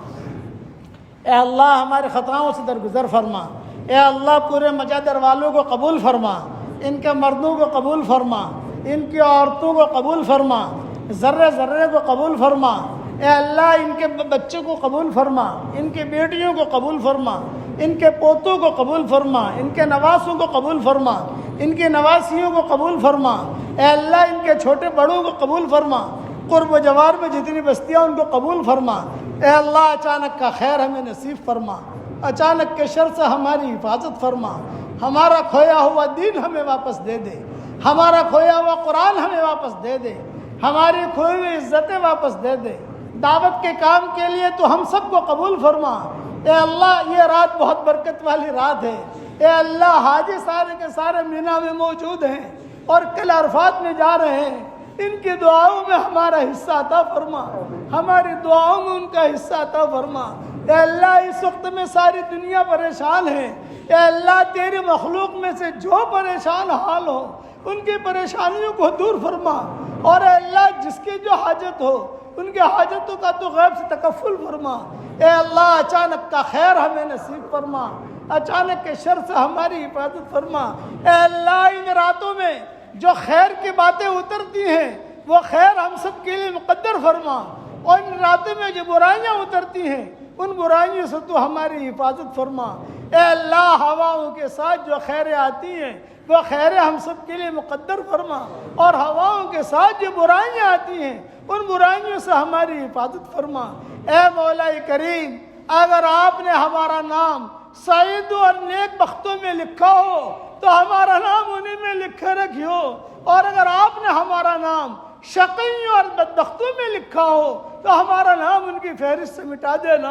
اے اللہ ہمارے خطاؤں سے درگزر فرما، اے اللہ پورے مجادر والوں کو قبول فرما، ان کے مردوں کو قبول فرما، ان کی عورتوں کو قبول فرما، ذرے ذرے کو قبول فرما، اے اللہ ان کے بچوں کو قبول فرما، ان کے بیٹیوں کو قبول فرما، ان کے پوتوں کو قبول فرما، ان کے نواسوں کو قبول فرما، ان کے نواسیوں کو قبول فرما، اے اللہ ان کے چھوٹے بڑوں کو قبول فرما، قرب و جوار میں جتنی بستیاں ان کو قبول فرما، اے اللہ اچانک کا خیر ہمیں نصیب فرما، اچانک کے شر سے ہماری حفاظت فرما، ہمارا کھویا ہوا دین ہمیں واپس دے دے، ہمارا کھویا ہوا قرآن ہمیں واپس دے دے، ہماری کھوئی ہوئی عزتیں واپس دے دے، دعوت کے کام کے لیے تو ہم سب کو قبول فرما۔ اے اللہ یہ رات بہت برکت والی رات ہے، اے اللہ حاجی سارے کے سارے مینا میں موجود ہیں اور کل عرفات میں جا رہے ہیں، ان کی دعاؤں میں ہمارا حصہ عطا فرما، ہماری دعاؤں میں ان کا حصہ عطا فرما۔ اے اللہ اس وقت میں ساری دنیا پریشان ہے، اے اللہ تیری مخلوق میں سے جو پریشان حال ہو ان کی پریشانیوں کو دور فرما، اور اے اللہ جس کی جو حاجت ہو ان کے حاجتوں کا تو غیب سے تکفل فرما۔ اے اللہ اچانک کا خیر ہمیں نصیب فرما، اچانک کے شر سے ہماری حفاظت فرما۔ اے اللہ ان راتوں میں جو خیر کی باتیں اترتی ہیں وہ خیر ہم سب کے لیے مقدر فرما، اور ان راتوں میں جو برائیاں اترتی ہیں ان برائیوں سے تو ہماری حفاظت فرما۔ اے اللہ ہواؤں کے ساتھ جو خیریں آتی ہیں وہ خیریں ہم سب کے لیے مقدر فرما، اور ہواؤں کے ساتھ جو برائیاں آتی ہیں ان برائیوں سے ہماری حفاظت فرما۔ اے مولا کریم، اگر آپ نے ہمارا نام سعیدوں اور نیک بختوں میں لکھا ہو تو ہمارا نام انہیں میں لکھے رکھیو، اور اگر آپ نے ہمارا نام شقیوں اور بدبختوں میں لکھا ہو تو ہمارا نام ان کی فہرست سے مٹا دینا،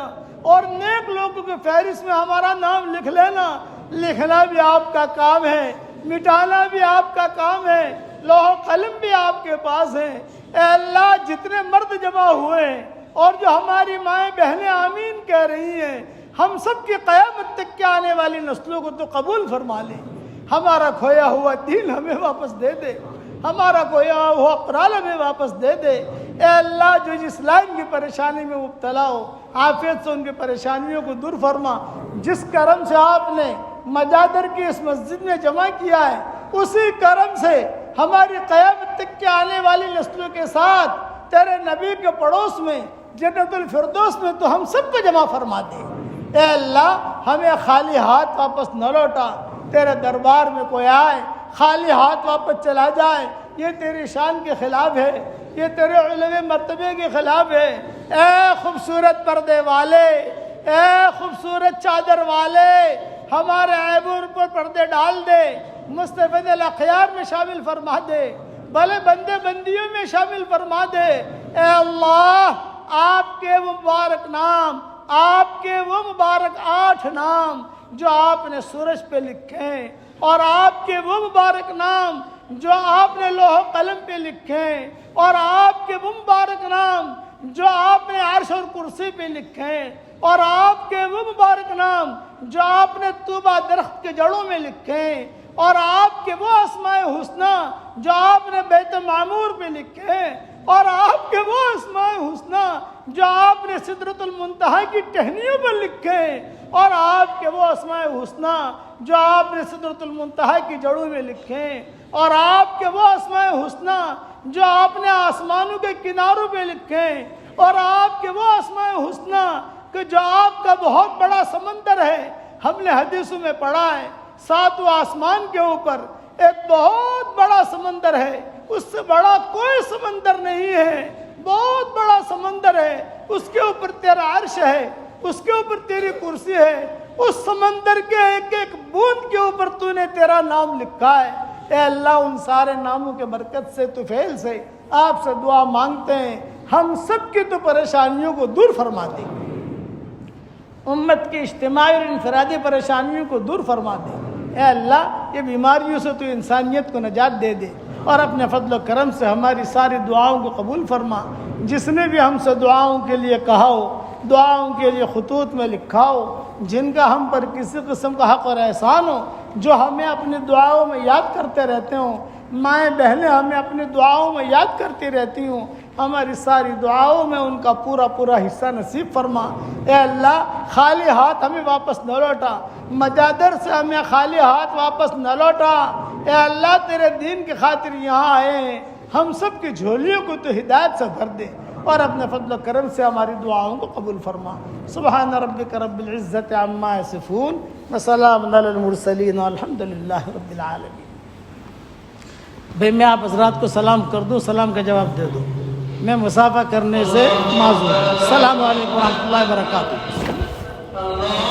اور نیک لوگوں کی فہرست میں ہمارا نام لکھ لینا۔ لکھنا بھی آپ کا کام ہے، مٹانا بھی آپ کا کام ہے، لوح و قلم بھی آپ کے پاس ہے۔ اے اللہ جتنے مرد جمع ہوئے ہیں اور جو ہماری مائیں بہنیں آمین کہہ رہی ہیں، ہم سب کی قیامت تک کے آنے والی نسلوں کو تو قبول فرما لے۔ ہمارا کھویا ہوا دین ہمیں واپس دے دے، ہمارا کھویا ہوا اقرال ہمیں واپس دے دے۔ اے اللہ جو جس لائن کی پریشانی میں مبتلا ہو عافیت سے ان کی پریشانیوں کو دور فرما۔ جس کرم سے آپ نے مجادر کی اس مسجد میں جمع کیا ہے اسی کرم سے ہماری قیامت تک کے آنے والی نسلوں کے ساتھ تیرے نبی کے پڑوس میں جنت الفردوس میں تو ہم سب کو جمع فرما دے۔ اے اللہ ہمیں خالی ہاتھ واپس نہ لوٹا، تیرے دربار میں کوئی آئے خالی ہاتھ واپس چلا جائے یہ تیری شان کے خلاف ہے، یہ تیرے علو مرتبے کے خلاف ہے۔ اے خوبصورت پردے والے، اے خوبصورت چادر والے، ہمارے عیبوں پر پردے ڈال دے، مصطفی الاخیار میں شامل فرما دے، بھلے بندے بندیوں میں شامل فرما دے۔ اے اللہ آپ کے وہ مبارک نام، آپ کے وہ مبارک 8 نام جو آپ نے سورج پہ لکھے ہیں، اور آپ کے وہ مبارک نام جو آپ نے لوح و قلم پہ لکھے ہیں، اور آپ کے وہ مبارک نام جو آپ نے عرش اور کرسی پہ لکھے ہیں، اور آپ کے وہ مبارک نام جو آپ نے طوبہ درخت کے جڑوں میں لکھے ہیں، اور آپ کے وہ اسماء حسنہ جو آپ نے بیت معمور پہ لکھے ہیں، اور آپ کے وہ اسماء حسنہ جو آپ نے سدرۃ المنتہا کی ٹہنیوں پر لکھے ہیں، اور آپ کے وہ اسماء حسنہ جو آپ نے سدرۃ المنتہا کی جڑوں میں لکھے ہیں، اور آپ کے وہ اسماء حسنہ جو آپ نے آسمانوں کے کناروں پہ لکھے ہیں، اور آپ کے وہ اسماء حسنہ کہ جو آپ کا بہت بڑا سمندر ہے۔ ہم نے حدیثوں میں پڑھا ہے 7 آسمان کے اوپر ایک بہت بڑا سمندر ہے، اس سے بڑا کوئی سمندر نہیں ہے، بہت بڑا سمندر ہے، اس کے اوپر تیرا عرش ہے، اس کے اوپر تیری کرسی ہے، اس سمندر کے ایک ایک بوند کے اوپر تو نے تیرا نام لکھا ہے۔ اے اللہ ان سارے ناموں کے برکت سے طفیل سے آپ سے دعا مانگتے ہیں، ہم سب کی تو پریشانیوں کو دور فرما دے، امت کی اجتماعی اور انفرادی پریشانیوں کو دور فرما دے۔ اے اللہ یہ بیماریوں سے تو انسانیت کو نجات دے دے، اور اپنے فضل و کرم سے ہماری ساری دعاؤں کو قبول فرما۔ جس نے بھی ہم سے دعاؤں کے لیے کہا ہو، دعاؤں کے لیے خطوط میں لکھا ہو، جن کا ہم پر کسی قسم کا حق اور احسان ہو، جو ہمیں اپنی دعاؤں میں یاد کرتے رہتے ہوں، مائیں بہنیں ہمیں اپنی دعاؤں میں یاد کرتی رہتی ہوں، ہماری ساری دعاؤں میں ان کا پورا پورا حصہ نصیب فرما۔ اے اللہ خالی ہاتھ ہمیں واپس نہ لوٹا، مجادر سے ہمیں خالی ہاتھ واپس نہ لوٹا۔ اے اللہ تیرے دین کی خاطر یہاں آئے ہیں، ہم سب کی جھولیوں کو تو ہدایت سے بھر دے، اور اپنے فضل و کرم سے ہماری دعاؤں کو قبول فرما۔ سبحان ربک رب العزت عما یصفون وسلام علی المرسلین والحمد للہ رب العالمین۔ بھئی میں آپ حضرات کو سلام کر دوں، سلام کا جواب دے دوں، میں مسافہ کرنے سے معذور ہوں۔ السلام علیکم ورحمۃ اللہ وبرکاتہ۔